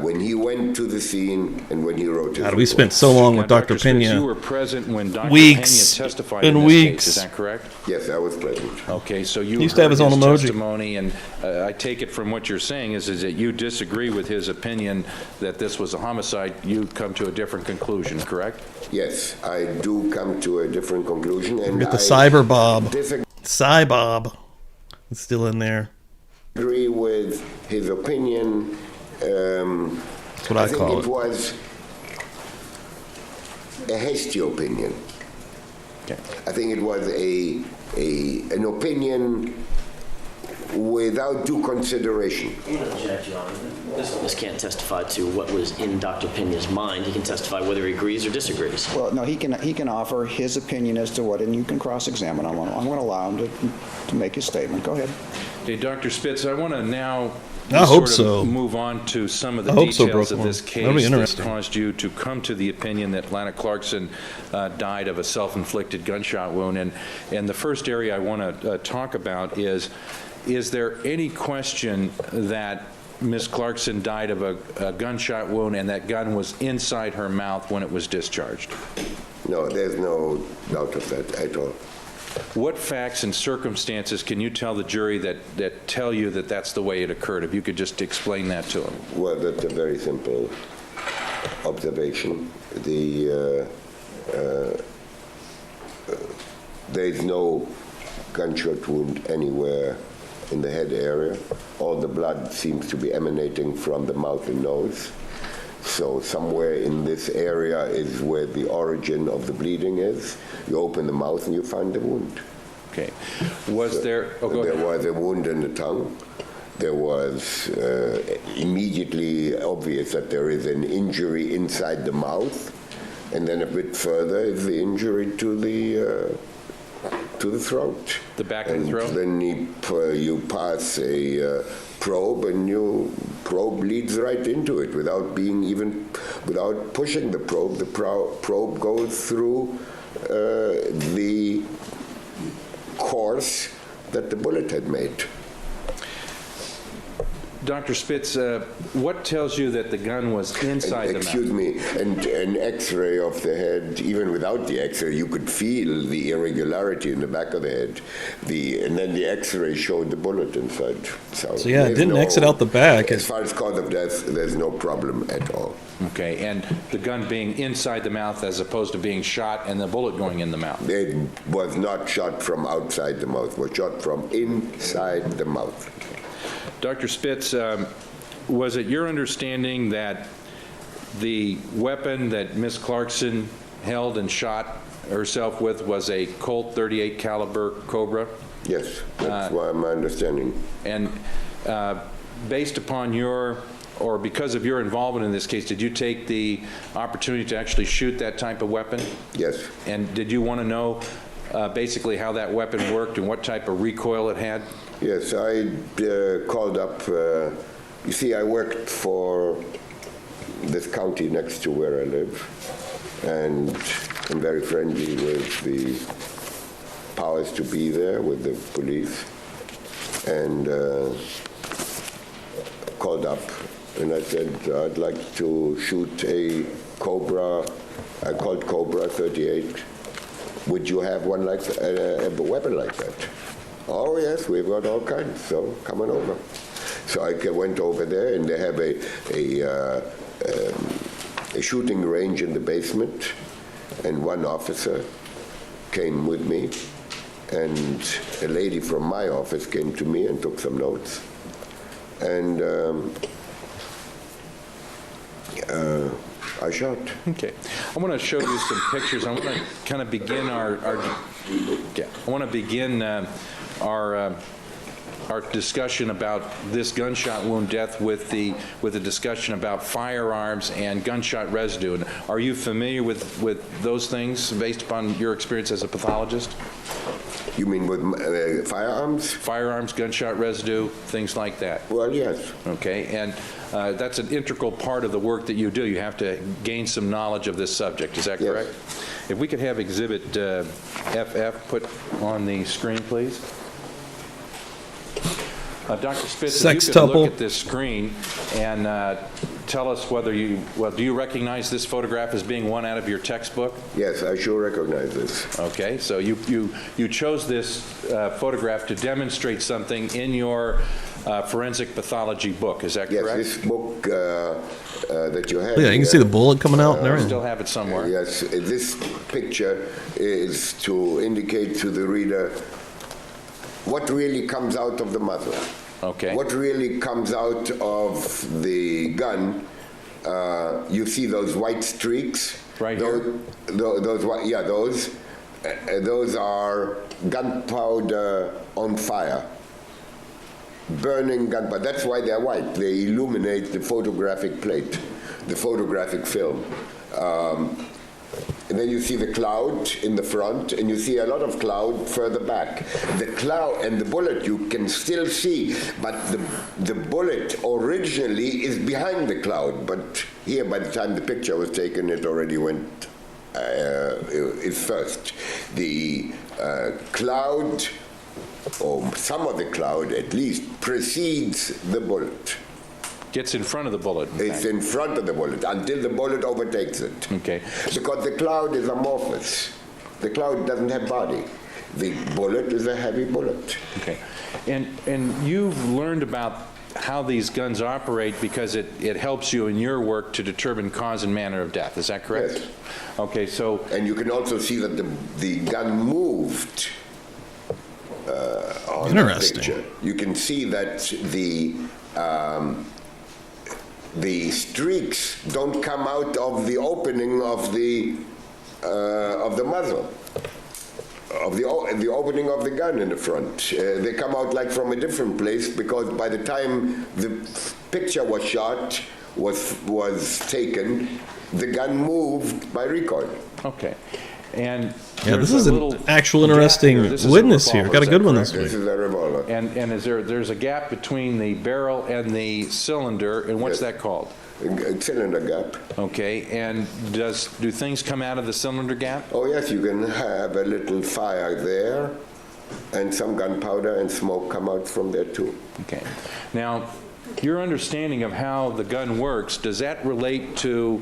when he went to the scene and when he wrote his
God,
report.
we spent so long with
Now,
Dr.
Spitz,
Pena.
you were present when Dr.
Weeks
Pena testified
and
in this
weeks.
case, is that correct?
Yes, I was present.
Okay, so you
He used to have
heard
his own emoji.
testimony, and I take it from what you're saying is that you disagree with his opinion that this was a homicide. You come to a different conclusion, correct?
Yes, I do come to a different conclusion. And
Get the
I
Cyber Bob.
disagree
Cybob. It's still in there.
with his opinion.
That's what I
think
call
it
it.
was a hasty opinion.
Okay.
I think it was an opinion without due consideration.
Object, Your Honor. This witness can't testify to what was in Dr. Pena's mind. He can testify whether he agrees or disagrees.
Well, no, he can offer his opinion as to what, and you can cross-examine him. I'm going to allow him to make his statement. Go ahead.
Okay, Dr. Spitz, I want to now
I hope
sort of
so.
move on to some of the
I hope so,
details of
Brooklyn.
this
That'll
case
be
that
interesting.
caused you to come to the opinion that Lana Clarkson died of a self-inflicted gunshot wound. And the first area I want to talk about is there any question that Ms. Clarkson died of a gunshot wound and that gun was inside her mouth when it was discharged?
No, there's no doubt of that at all.
What facts and circumstances can you tell the jury that tell you that that's the way it occurred? If you could just explain that to them.
Well, that's a very simple observation. There's no gunshot wound anywhere in the head area. All the blood seems to be emanating from the mouth and nose. So somewhere in this area is where the origin of the bleeding is. You open the mouth and you find the wound.
Okay. Was there... Oh, go
There
ahead.
was a wound in the tongue. There was immediately obvious that there is an injury inside the mouth. And then a bit further is the injury to the throat.
The back of the throat?
And then you pass a probe, and your probe leads right into it without pushing the probe. The probe goes through the course that the bullet had made.
Dr. Spitz, what tells you that the gun was inside the mouth?
Excuse me, and an X-ray of the head, even without the X-ray, you could feel the irregularity in the back of the head. And then the X-ray showed the bullet inside.
So yeah, it didn't exit out the back.
As far as cause of death, there's no problem at all.
Okay, and the gun being inside the mouth as opposed to being shot and the bullet going in the mouth?
It was not shot from outside the mouth, it was shot from inside the mouth.
Dr. Spitz, was it your understanding that the weapon that Miss Clarkson held and shot herself with was a Colt .38 caliber Cobra?
Yes, that's my understanding.
And based upon because of your involvement in this case, did you take the opportunity to actually shoot that type of weapon?
Yes.
And did you want to know basically how that weapon worked and what type of recoil it had?
Yes, I called up, you see, I worked for this county next to where I live, and I'm very friendly with the powers to be there, with the police, and called up, and I said, I'd like to shoot a Cobra, I called Cobra 38. Would you have one like a weapon like that? Oh yes, we've got all kinds, so come on over. So I went over there, and they have a shooting range in the basement, and one officer came with me, and a lady from my office came to me and took some notes. And I shot.
Okay. I want to show you some pictures. I want to kind of begin our discussion about this gunshot wound death with a discussion about firearms and gunshot residue. And are you familiar with those things based upon your experience as a pathologist?
You mean with firearms?
Firearms, gunshot residue, things like that.
Well, yes.
Okay, and that's an integral part of the work that you do. You have to gain some knowledge of this subject. Is that correct?
Yes.
If we could have Exhibit FF put on the screen, please. Dr. Spitz, if you could look at this screen and tell us whether do you recognize this photograph as being one out of your textbook?
Yes, I sure recognize this.
Okay, so you chose this photograph to demonstrate something in your forensic pathology book, is that correct?
Yes, this book that you have.
Yeah, you can see the bullet coming out and
I
everything.
still have it somewhere.
Yes, this picture is to indicate to the reader what really comes out of the muzzle.
Okay.
What really comes out of the gun. You see those white streaks?
Right here?
Those are gunpowder on fire. Burning gunpowder. That's why they're white. They illuminate the photographic plate, the photographic film. And then you see the cloud in the front, and you see a lot of cloud further back. The cloud and the bullet you can still see, but the bullet originally is behind the cloud. But here, by the time the picture was taken, it already went is first. The cloud, or some of the cloud at least, precedes the bullet.
Gets in front of the bullet.
It's in front of the bullet until the bullet overtakes it.
Okay.
Because the cloud is amorphous. The cloud doesn't have body. The bullet is a heavy bullet.
Okay. And you've learned about how these guns operate because it helps you in your work to determine cause and manner of death. Is that correct?
Yes.
Okay, so...
And you can also see that the gun moved on that
Interesting.
picture. You can see that the streaks don't come out of the opening of the muzzle, of the opening of the gun in the front. They come out like from a different place, because by the time the picture was shot, was taken, the gun moved by recoil.
Okay. And
Yeah,
there's
this is
a
an
little
actual
gap
interesting
here. This is a
witness here.
revolver,
Got a
is
good
that
one
correct?
this week.
This is a revolver.
And is there's a gap between the barrel and the cylinder, and what's that called?
A cylinder gap.
Okay, and do things come out of the cylinder gap?
Oh yes, you can have a little fire there, and some gunpowder and smoke come out from there too.
Okay. Now, your understanding of how the gun works, does that relate to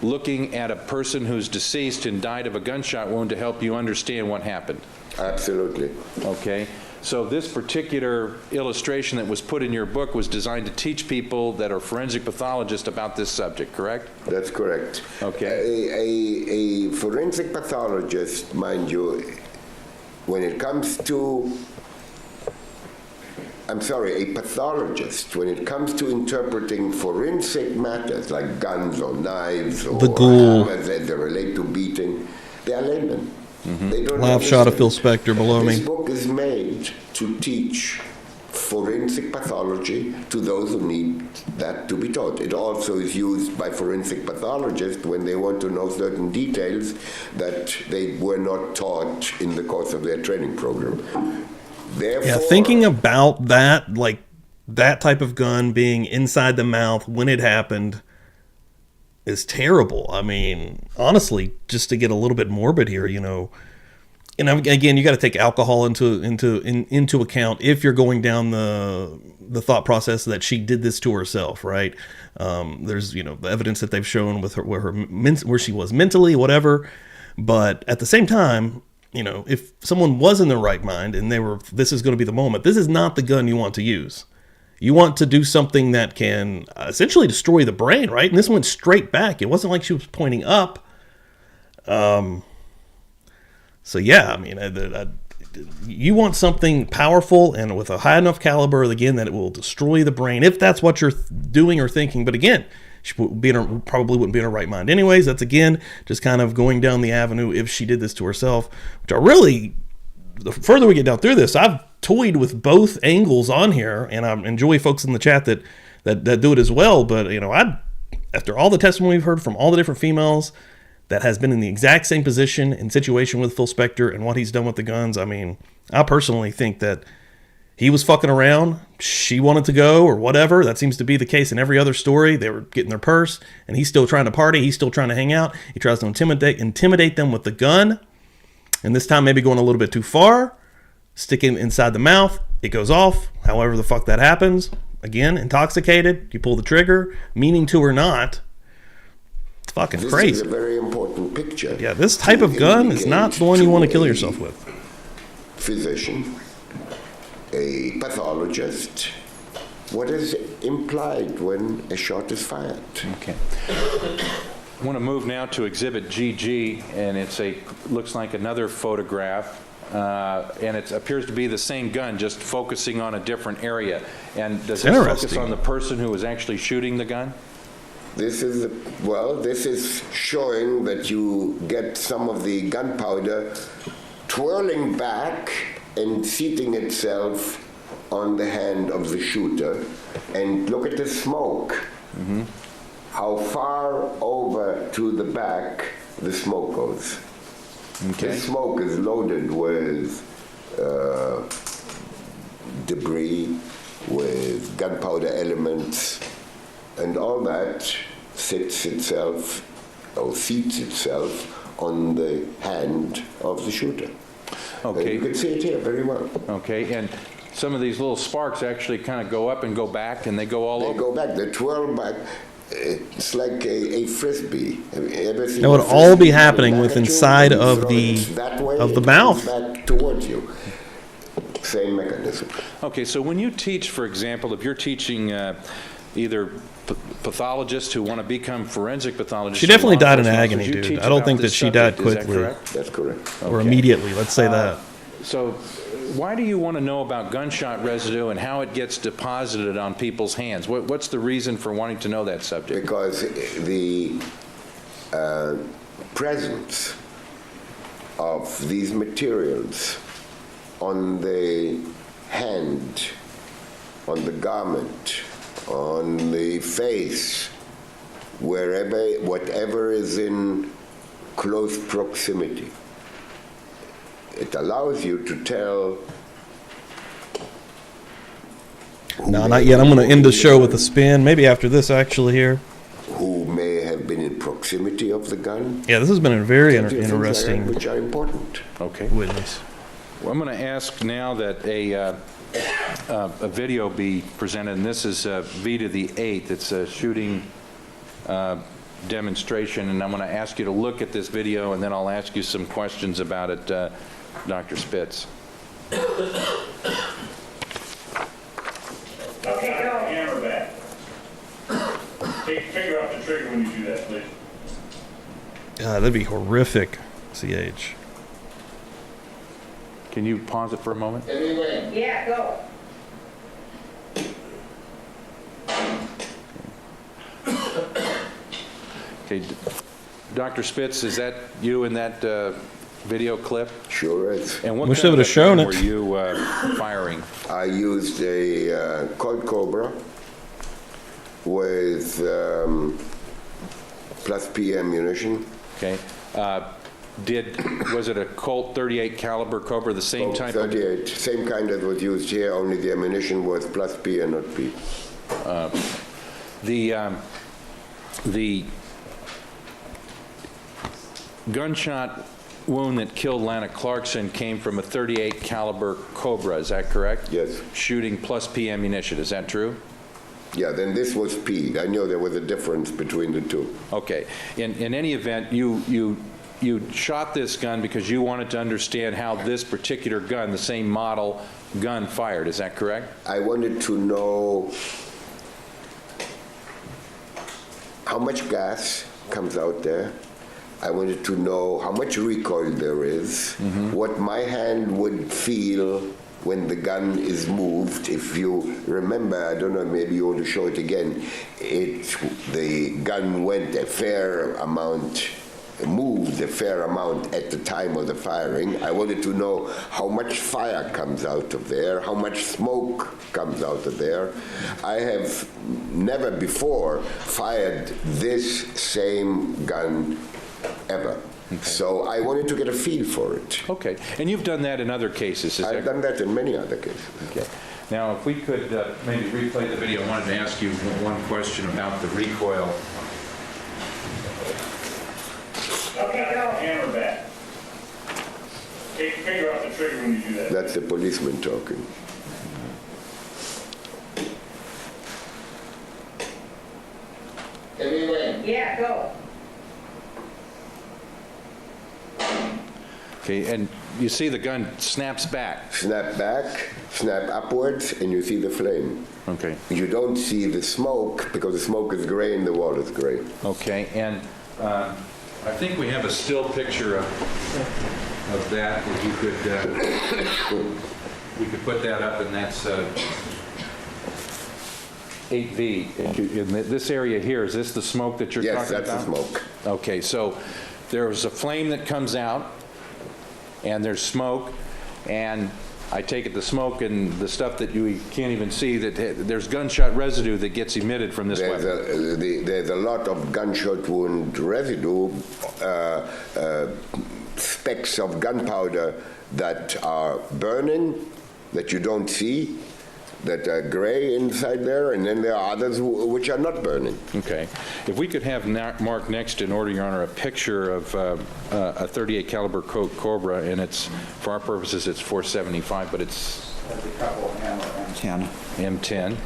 looking at a person who's deceased and died of a gunshot wound to help you understand what happened?
Absolutely.
Okay. So this particular illustration that was put in your book was designed to teach people that are forensic pathologists about this subject, correct?
That's correct.
Okay.
A forensic pathologist, mind you, when it comes to, a pathologist, when it comes to interpreting forensic matters like guns or knives or
The ghoul.
hammers that they relate to beating, they are laymen. They don't
Live shot of Phil
understand.
Spector below
This
me.
book is made to teach forensic pathology to those who need that to be taught. It also is used by forensic pathologists when they want to know certain details that they were not taught in the course of their training program. Therefore,
Yeah, thinking about that, like that type of gun being inside the mouth when it happened, is terrible. I mean, honestly, just to get a little bit morbid here, and again, you got to take alcohol into account if you're going down the thought process that she did this to herself, right? There's the evidence that they've shown with her where she was mentally, whatever. But at the same time, if someone was in their right mind and this is going to be the moment, this is not the gun you want to use. You want to do something that can essentially destroy the brain, right? And this went straight back. It wasn't like she was pointing up. So yeah, I mean, you want something powerful and with a high enough caliber, again, that it will destroy the brain, if that's what you're doing or thinking. But again, she probably wouldn't be in her right mind anyways. That's, again, just kind of going down the avenue if she did this to herself, which the further we get down through this, I've toyed with both angles on here, and I enjoy folks in the chat that do it as well. But after all the testimony we've heard from all the different females that has been in the exact same position and situation with Phil Spector and what he's done with the guns, I mean, I personally think that he was fucking around, she wanted to go or whatever. That seems to be the case in every other story. They were getting their purse, and he's still trying to party, he's still trying to hang out. He tries to intimidate them with the gun. And this time maybe going a little bit too far, sticking inside the mouth, it goes off, however the fuck that happens. Again, intoxicated, you pull the trigger, meaning to or not. It's fucking crazy.
This is a very important picture.
Yeah, this type of gun is not the one you want to kill yourself with.
Physician, a pathologist, what is implied when a shot is fired?
Okay. I want to move now to Exhibit GG, and looks like another photograph, and it appears to be the same gun, just focusing on a different area. And does this focus on the person who was actually shooting the gun?
This is showing that you get some of the gunpowder twirling back and seating itself on the hand of the shooter. And look at the smoke. Mm-hmm. How far over to the back the smoke goes. Okay. The smoke is loaded with debris, with gunpowder elements, and all that seats itself on the hand of the shooter.
Okay.
You can see it here very well.
Okay, and some of these little sparks actually kind of go up and go back, and they go all over.
They go back, they twirl back. It's like a frisbee.
That would all be happening with inside of the mouth.
Back towards you. Same mechanism.
Okay, so when you teach, for example, if you're teaching either pathologists who want to become forensic pathologists,
she definitely died in agony, dude. I don't think that she died quickly.
That's correct.
Or immediately. Let's say that.
So why do you want to know about gunshot residue and how it gets deposited on people's hands? What's the reason for wanting to know that subject?
Because the presence of these materials on the hand, on the garment, on the face, wherever, whatever is in close proximity, it allows you to tell.
No, not yet. I'm going to end the show with a spin. Maybe after this, actually, here.
Who may have been in proximity of the gun.
Yeah, this has been a very
Things like that
interesting
which are important.
Okay.
witness.
Well, I'm going to ask now that a video be presented, and this is V to the 8th. It's a shooting demonstration, and I'm going to ask you to look at this video, and then I'll ask you some questions about it, Dr. Spitz.
Okay, go. Hammer back. Take your finger off the trigger when you do that, please.
That'd be horrific, CH.
Can you pause it for a moment?
Yeah, go.
Okay, Dr. Spitz, is that you in that video clip?
Sure is.
And what
Wish
kind
they
of
would've shown
gun
it.
were you firing?
I used a Colt Cobra with plus P ammunition.
Okay. Was it a Colt 38 caliber Cobra, the same type of?
38, same kind that was used here, only the ammunition was plus P and not P.
The gunshot wound that killed Lana Clarkson came from a 38 caliber Cobra, is that correct?
Yes.
Shooting plus P ammunition, is that true?
Yeah, then this was P. I knew there was a difference between the two.
Okay. In any event, you shot this gun because you wanted to understand how this particular gun, the same model gun, fired, is that correct?
I wanted to know how much gas comes out there. I wanted to know how much recoil there is, what my hand would feel when the gun is moved. If you remember, I don't know, maybe you want to show it again, the gun went a fair amount, moved a fair amount at the time of the firing. I wanted to know how much fire comes out of there, how much smoke comes out of there. I have never before fired this same gun ever. Okay. So I wanted to get a feel for it.
Okay. And you've done that in other cases,
I've done that in many other cases.
Okay. Now, if we could maybe replay the video, I wanted to ask you one question about the recoil.
Okay, go. Hammer back. Take your finger off the trigger when you do that.
That's the policeman talking.
Yeah, go.
Okay, and you see the gun snaps back.
Snap back, snap upwards, and you see the flame.
Okay.
You don't see the smoke because the smoke is gray and the wall is gray.
Okay, and I think we have a still picture of that. If you could, we could put that up, and that's 8V. In this area here, is this the smoke that you're
Yes,
talking about?
that's the smoke.
Okay, so there's a flame that comes out, and there's smoke, and I take it the smoke and the stuff that you can't even see, that there's gunshot residue that gets emitted from this weapon.
There's a lot of gunshot wound residue, specks of gunpowder that are burning, that you don't see, that are gray inside there, and then there are others which are not burning.
Okay. If we could have Mark next, in order, Your Honor, a picture of a 38 caliber Colt Cobra, and it's, for our purposes, it's .475, but it's
a couple of M10.
M10.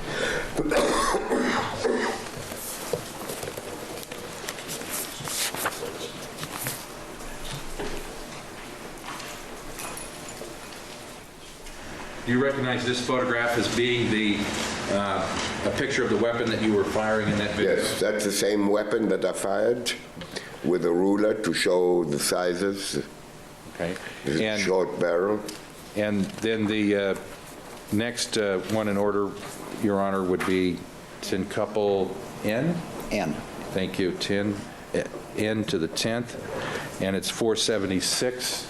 Do you recognize this photograph as being a picture of the weapon that you were firing in that video?
Yes, that's the same weapon that I fired with a ruler to show the sizes.
Okay.
It's a
And
short barrel.
And then the next one in order, Your Honor, would be tin couple N?
N.
Thank you, 10, N to the 10th, and it's 476.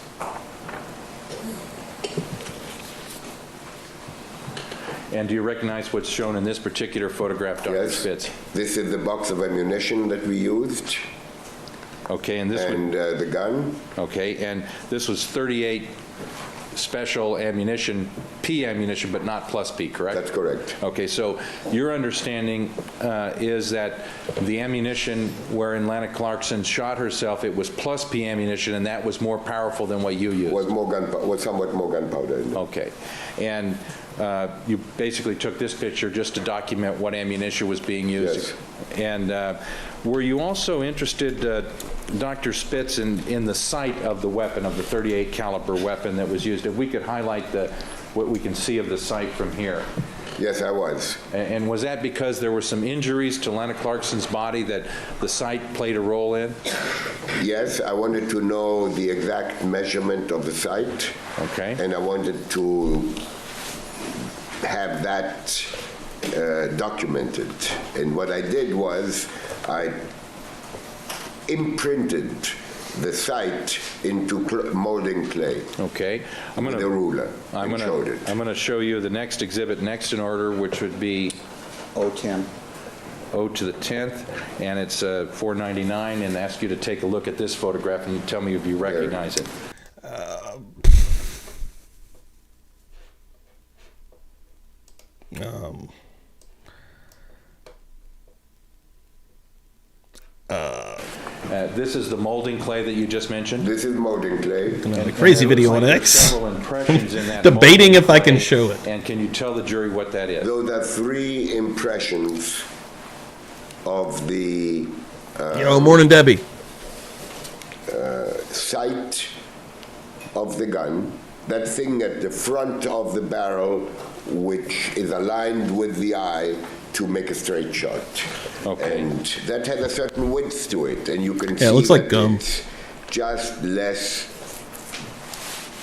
And do you recognize what's shown in this particular photograph, Dr.
Yes.
Spitz?
This is the box of ammunition that we used,
Okay, and this
and the gun.
okay, and this was 38 special ammunition, P ammunition, but not plus P, correct?
That's correct.
Okay, so your understanding is that the ammunition wherein Lana Clarkson shot herself, it was plus P ammunition, and that was more powerful than what you used?
Was somewhat more gunpowder in it.
Okay. And you basically took this picture just to document what ammunition was being used?
Yes.
And were you also interested, Dr. Spitz, in the sight of the weapon, of the .38 caliber weapon that was used? If we could highlight what we can see of the sight from here.
Yes, I was.
And was that because there were some injuries to Lana Clarkson's body that the sight played a role in?
Yes, I wanted to know the exact measurement of the site.
Okay.
And I wanted to have that documented. And what I did was I imprinted the site into molding clay.
Okay.
With a ruler.
I'm going to show you the next exhibit next in order, which would be
O10.
O to the 10th, and it's 499, and ask you to take a look at this photograph and you tell me if you recognize it. This is the molding clay that you just mentioned?
This is molding clay.
The crazy video on X.
Several impressions in that
Debating
molding
if I can
clay.
show it.
And can you tell the jury what that is?
Those are 3 impressions of the
Morning, Debbie.
sight of the gun, that thing at the front of the barrel which is aligned with the eye to make a straight shot.
Okay.
And that has a certain width to it, and you can see
it looks like
that
gum.
it's just less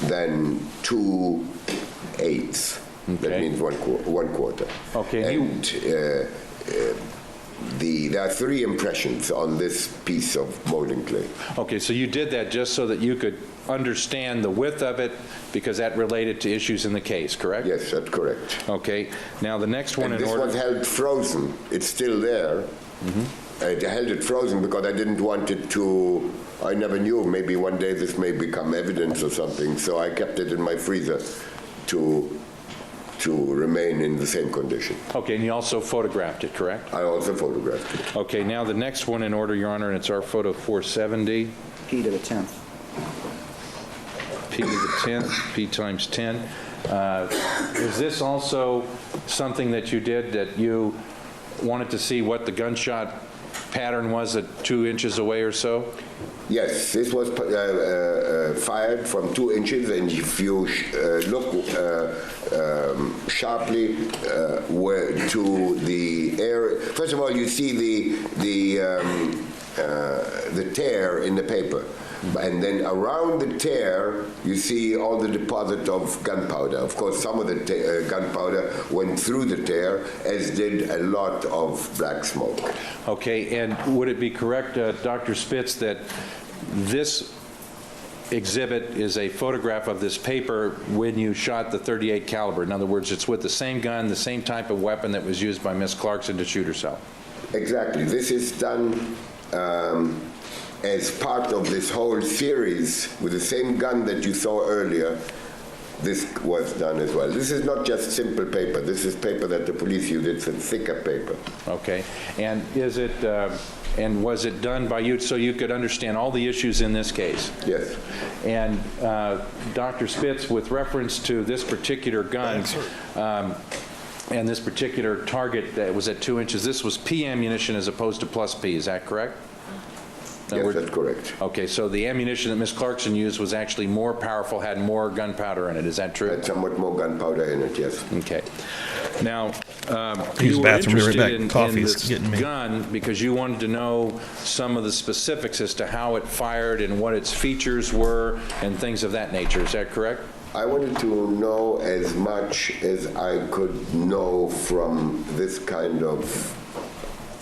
than 2/8. That
Okay.
means one quarter.
Okay.
And there are 3 impressions on this piece of molding clay.
Okay, so you did that just so that you could understand the width of it, because that related to issues in the case, correct?
Yes, that's correct.
Okay, now the next one
And
in
this
order.
was held frozen. It's still there. I held it frozen because I didn't want it to, I never knew, maybe one day this may become evidence or something, so I kept it in my freezer to remain in the same condition.
Okay, and you also photographed it, correct?
I also photographed it.
Okay, now the next one in order, Your Honor, and it's our photo 470,
P to the 10th.
P to the 10th, P times 10. Is this also something that you did, that you wanted to see what the gunshot pattern was at 2 inches away or so?
Yes, this was fired from 2 inches, and if you look sharply to the area, first of all, you see the tear in the paper. And then around the tear, you see all the deposit of gunpowder. Of course, some of the gunpowder went through the tear, as did a lot of black smoke.
Okay, and would it be correct, Dr. Spitz, that this exhibit is a photograph of this paper when you shot the .38 caliber? In other words, it's with the same gun, the same type of weapon that was used by Miss Clarkson to shoot herself?
Exactly. This is done as part of this whole series with the same gun that you saw earlier. This was done as well. This is not just simple paper. This is paper that the police use. It's a thicker paper.
Okay, and is it, and was it done by you so you could understand all the issues in this case?
Yes.
And Dr. Spitz, with reference to this particular gun, and this particular target that was at 2 inches, this was P ammunition as opposed to plus P, is that correct?
Yes, that's correct.
Okay, so the ammunition that Miss Clarkson used was actually more powerful, had more gunpowder in it, is that true?
Had somewhat more gunpowder in it, yes.
Okay. Now,
Use
you were
bathroom, be right
interested
back.
in
Coffee's
this
getting me.
gun because you wanted to know some of the specifics as to how it fired and what its features were and things of that nature, is that correct?
I wanted to know as much as I could know from this kind of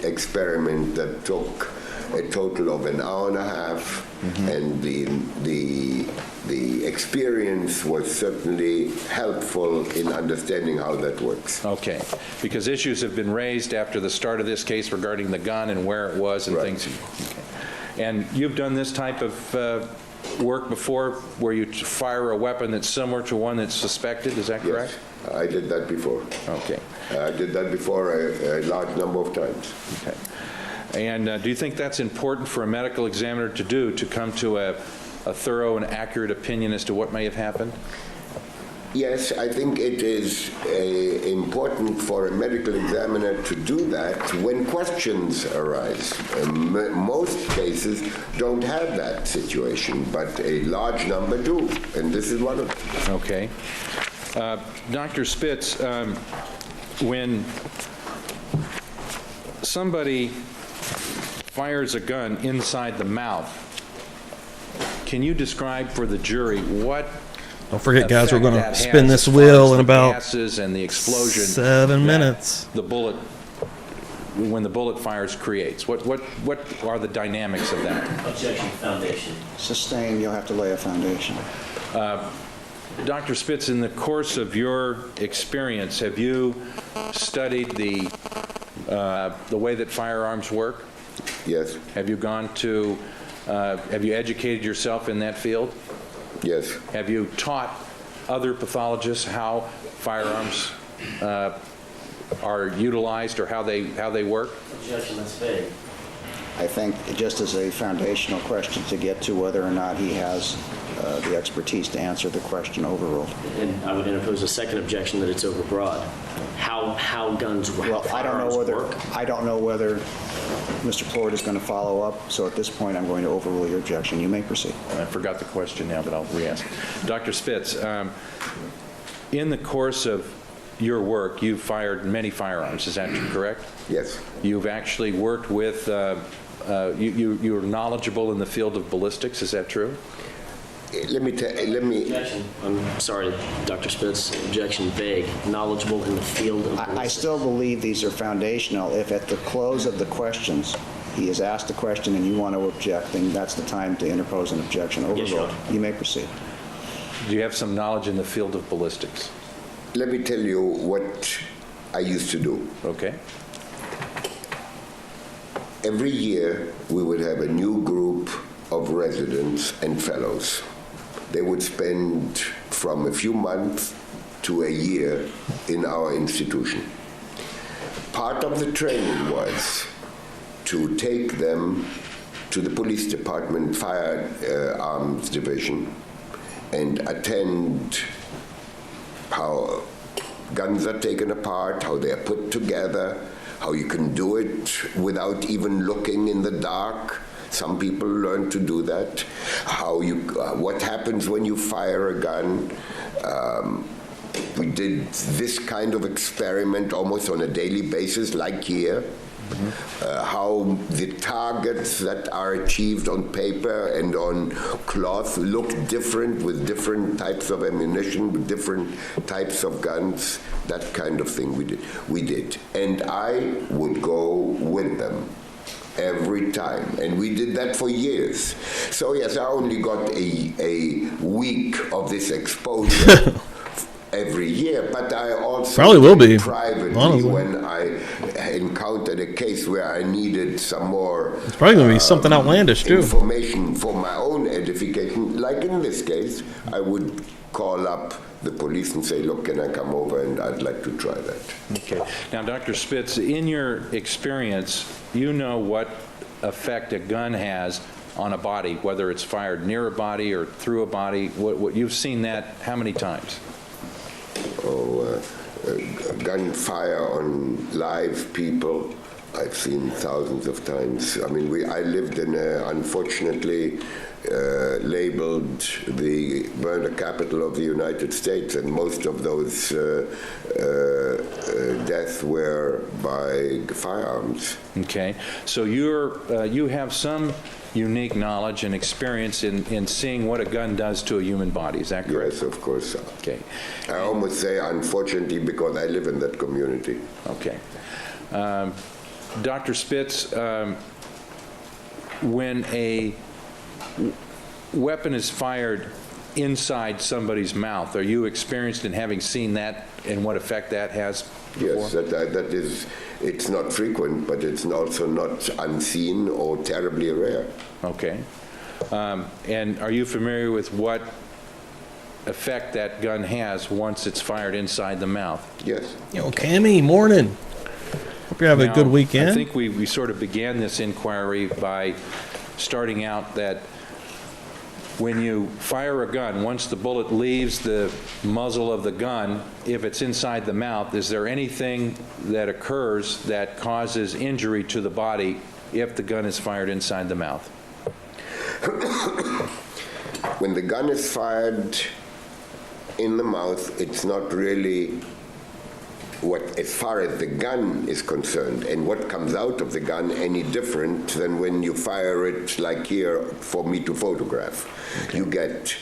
experiment that took a total of an hour and a half, and the experience was certainly helpful in understanding how that works.
Okay, because issues have been raised after the start of this case regarding the gun and where it was and
Right.
things. Okay. And you've done this type of work before, where you fire a weapon that's similar to one that's suspected, is that correct?
Yes, I did that before.
Okay.
I did that before a large number of times.
Okay. And do you think that's important for a medical examiner to do, to come to a thorough and accurate opinion as to what may have happened?
Yes, I think it is important for a medical examiner to do that when questions arise. Most cases don't have that situation, but a large number do, and this is one of them.
Okay. Dr. Spitz, when somebody fires a gun inside the mouth, can you describe for the jury what
Don't forget, guys, we're going to
effect that
spin
has
this
as far
wheel
as
in
the
about
gases and the explosion
7
that
minutes.
the bullet, when the bullet fires, creates? What are the dynamics of that?
Objection, foundation.
Sustain, you'll have to lay a foundation.
Dr. Spitz, in the course of your experience, have you studied the way that firearms work?
Yes,
Have you gone to, have you educated yourself in that field?
yes.
Have you taught other pathologists how firearms are utilized or how they work?
Objection, that's vague.
I think just as a foundational question to get to whether or not he has the expertise to answer the question overruled.
And I would interpose a second objection that it's overbroad. How guns,
Well,
how
I don't know
firearms
whether
work.
Mr. Plord is going to follow up, so at this point, I'm going to overrule your objection. You may proceed.
I forgot the question now, but I'll re-ask. Dr. Spitz, in the course of your work, you've fired many firearms, is that correct?
Yes.
You've actually worked with, you're knowledgeable in the field of ballistics, is that true?
Let me
Objection. I'm sorry, Dr. Spitz. Objection vague. Knowledgeable in the field of
I
ballistics.
still believe these are foundational. If at the close of the questions, he has asked a question and you want to object, then that's the time to interpose an objection.
Yes, Your
Overruled.
Honor.
You may proceed.
Do you have some knowledge in the field of ballistics?
let me tell you what I used to do.
Okay.
Every year, we would have a new group of residents and fellows. They would spend from a few months to a year in our institution. Part of the training was to take them to the police department, firearms division, and attend how guns are taken apart, how they are put together, how you can do it without even looking in the dark. Some people learn to do that. What happens when you fire a gun. We did this kind of experiment almost on a daily basis, like here. How the targets that are achieved on paper and on cloth look different with different types of ammunition, with different types of guns, that kind of thing we did. And I would go with them every time. And we did that for years. So yes, I only got a week of this exposure every year, but I also
Probably will be,
privately
honestly.
when I encountered a case where I needed some more
It's probably going to be something outlandish, too.
information for my own edification. Like in this case, I would call up the police and say, look, can I come over and I'd like to try that.
Okay. Now, Dr. Spitz, in your experience, you know what effect a gun has on a body, whether it's fired near a body or through a body. What you've seen that how many times?
Gunfire on live people, I've seen thousands of times. I mean, I lived in, unfortunately, labeled the murder capital of the United States, and most of those deaths were by firearms.
Okay, so you have some unique knowledge and experience in seeing what a gun does to a human body, is that correct?
Yes, of course.
Okay.
I almost say unfortunately because I live in that community.
Okay. Dr. Spitz, when a weapon is fired inside somebody's mouth, are you experienced in having seen that and what effect that has before?
Yes, that is, it's not frequent, but it's also not unseen or terribly rare.
Okay. And are you familiar with what effect that gun has once it's fired inside the mouth?
Yes.
Yo, Cammy, morning. Hope you're having a good
Now,
weekend.
I think we sort of began this inquiry by starting out that when you fire a gun, once the bullet leaves the muzzle of the gun, if it's inside the mouth, is there anything that occurs that causes injury to the body if the gun is fired inside the mouth?
When the gun is fired in the mouth, it's not really what, as far as the gun is concerned, and what comes out of the gun any different than when you fire it like here for me to photograph. You get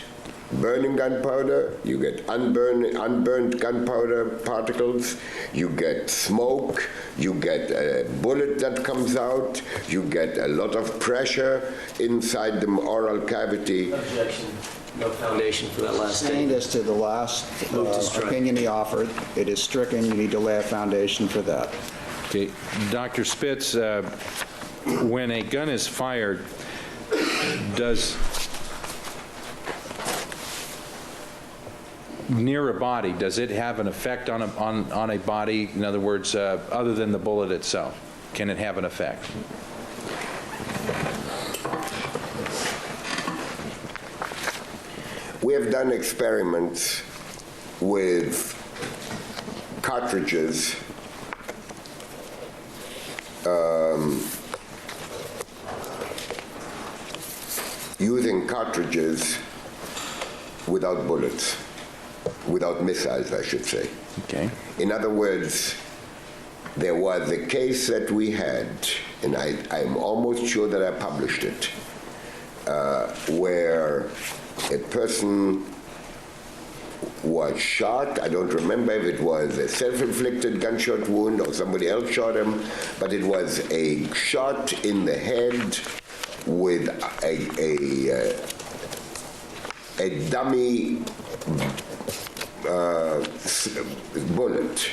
burning gunpowder, you get unburned gunpowder particles, you get smoke, you get a bullet that comes out, you get a lot of pressure inside the oral cavity.
Objection. No foundation for that last
Sustained
statement.
as to the last
Move to strike.
opinion he offered. It is stricken. You need to lay a foundation for that.
Okay, Dr. Spitz, when a gun is fired, does near a body, does it have an effect on a body? In other words, other than the bullet itself, can it have an effect?
We have done experiments with cartridges using cartridges without bullets, without missiles, I should say.
Okay.
In other words, there was a case that we had, and I'm almost sure that I published it, where a person was shot. I don't remember if it was a self-inflicted gunshot wound or somebody else shot him, but it was a shot in the head with a dummy bullet.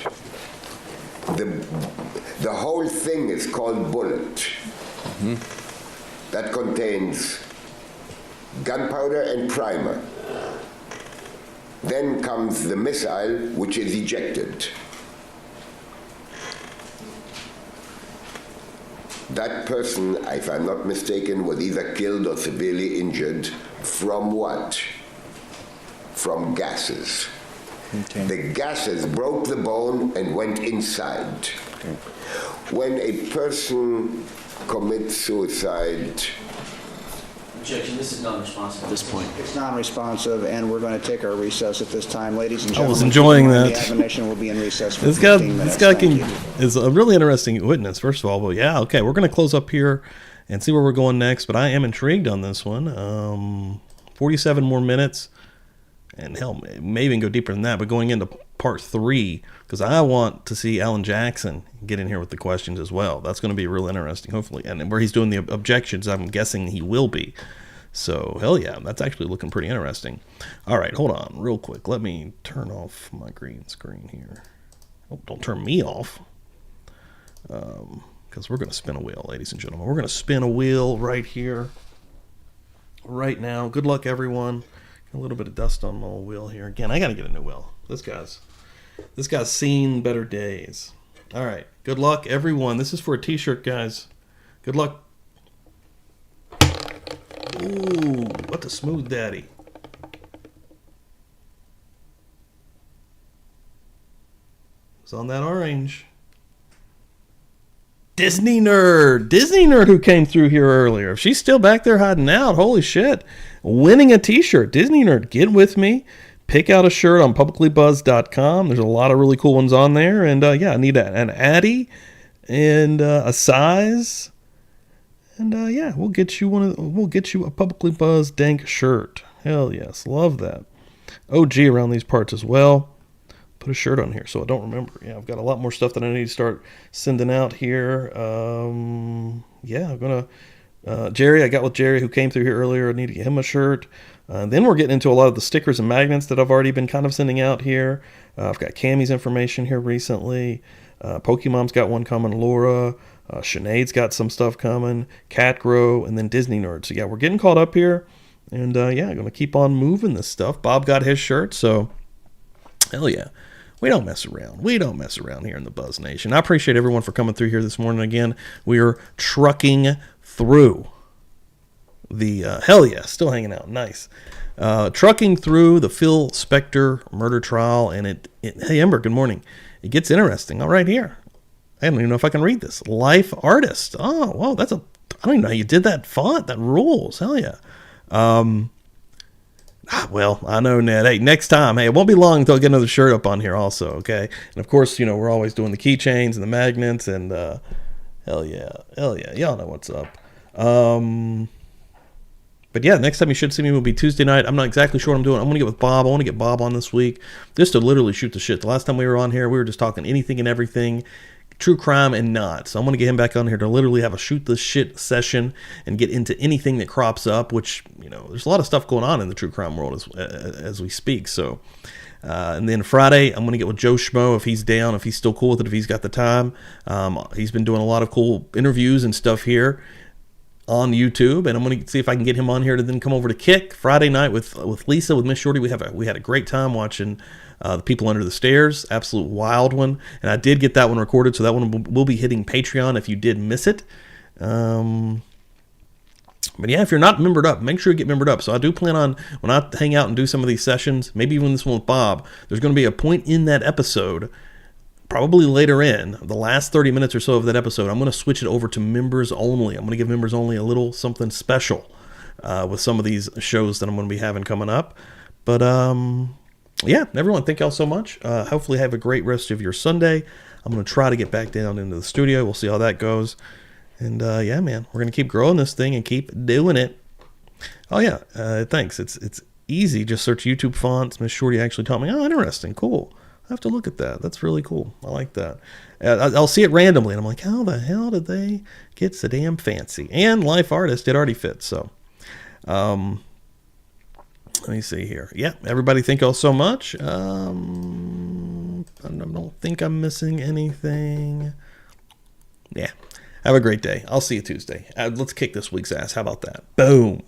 The whole thing is called bullet.
Mm-hmm.
That contains gunpowder and primer. Then comes the missile, which is ejected. That person, if I'm not mistaken, was either killed or severely injured from what? From gases.
Okay.
The gases broke the bone and went inside.
Okay.
When a person commits suicide,
Objection. This is non-responsive at this point.
It's non-responsive, and we're going to take our recess at this time. Ladies and
I
gentlemen,
was enjoying
the
that.
admonition will be in recess for
This guy,
15 minutes.
this guy
Thank
can,
you.
is a really interesting witness, first of all. But yeah, okay, we're going to close up here and see where we're going next. But I am intrigued on this one. 47 more minutes. And hell, may even go deeper than that. But going into part 3, because I want to see Alan Jackson get in here with the questions as well. That's going to be real interesting, hopefully. And where he's doing the objections, I'm guessing he will be. So, hell yeah, that's actually looking pretty interesting. All right, hold on real quick. Let me turn off my green screen here. Oh, don't turn me off. Because we're going to spin a wheel, ladies and gentlemen. We're going to spin a wheel right here, right now. Good luck, everyone. A little bit of dust on my old wheel here. Again, I got to get a new wheel. This guy's seen better days. All right, good luck, everyone. This is for a t-shirt, guys. Good luck. Ooh, what a smooth daddy. It's on that orange. Disney Nerd who came through here earlier. If she's still back there hiding out, holy shit. Winning a t-shirt. Disney Nerd, get with me. Pick out a shirt on publiclybuzz.com. There's a lot of really cool ones on there. And yeah, I need an Addy and a size. And yeah, we'll get you a Publicly Buzz Dank shirt. Hell yes, love that. OG around these parts as well. Put a shirt on here so I don't remember. Yeah, I've got a lot more stuff that I need to start sending out here. Yeah, I'm gonna Jerry. I got with Jerry who came through here earlier. I need to get him a shirt. Then we're getting into a lot of the stickers and magnets that I've already been kind of sending out here. I've got Cammy's information here recently. Pokemon's got one coming. Laura. Sinead's got some stuff coming. Catgrow, and then Disney Nerd. So yeah, we're getting caught up here. And yeah, I'm going to keep on moving this stuff. Bob got his shirt, so hell yeah. We don't mess around. We don't mess around here in the Buzz Nation. I appreciate everyone for coming through here this morning again. We are trucking through the, hell yeah, still hanging out. Nice. Trucking through the Phil Spector murder trial. And hey, Ember, good morning. It gets interesting. All right, here. I don't even know if I can read this. Life Artist. Oh, whoa, I don't even know how you did that font. That rules. Hell yeah. Well, I know, Ned. Hey, next time, hey, it won't be long until I get another shirt up on here also, okay? And of course, you know, we're always doing the keychains and the magnets and hell yeah. Y'all know what's up. But yeah, next time you should see me will be Tuesday night. I'm not exactly sure what I'm doing. I'm going to get with Bob. I want to get Bob on this week just to literally shoot the shit. The last time we were on here, we were just talking anything and everything. True crime and not. So I'm going to get him back on here to literally have a shoot the shit session and get into anything that crops up, which, you know, there's a lot of stuff going on in the true crime world as we speak. So, and then Friday, I'm going to get with Joe Schmo if he's down, if he's still cool with it, if he's got the time. He's been doing a lot of cool interviews and stuff here on YouTube, and I'm going to see if I can get him on here to then come over to Kick Friday night with Lisa, with Miss Shorty. We had a great time watching The People Under the Stairs, absolute wild one, and I did get that one recorded, so that one will be hitting Patreon if you did miss it. But yeah, if you're not membered up, make sure you get membered up. So I do plan on, when I hang out and do some of these sessions, maybe even this one with Bob, there's going to be a point in that episode, probably later in the last 30 minutes or so of that episode, I'm going to switch it over to members only. I'm going to give members only a little something special with some of these shows that I'm going to be having coming up. But yeah, everyone, thank y'all so much. Hopefully have a great rest of your Sunday. I'm going to try to get back down into the studio. We'll see how that goes. And yeah, man, we're going to keep growing this thing and keep doing it. Oh yeah, thanks. It's easy. Just search YouTube fonts. Miss Shorty actually taught me. Oh, interesting. Cool. I have to look at that. That's really cool. I like that. I'll see it randomly, and I'm like, how the hell did they get so damn fancy? And Life Artist, it already fits. So, let me see here. Yeah, everybody, thank y'all so much. I don't think I'm missing anything. Yeah, have a great day. I'll see you Tuesday. Let's kick this week's ass. How about that? Boom.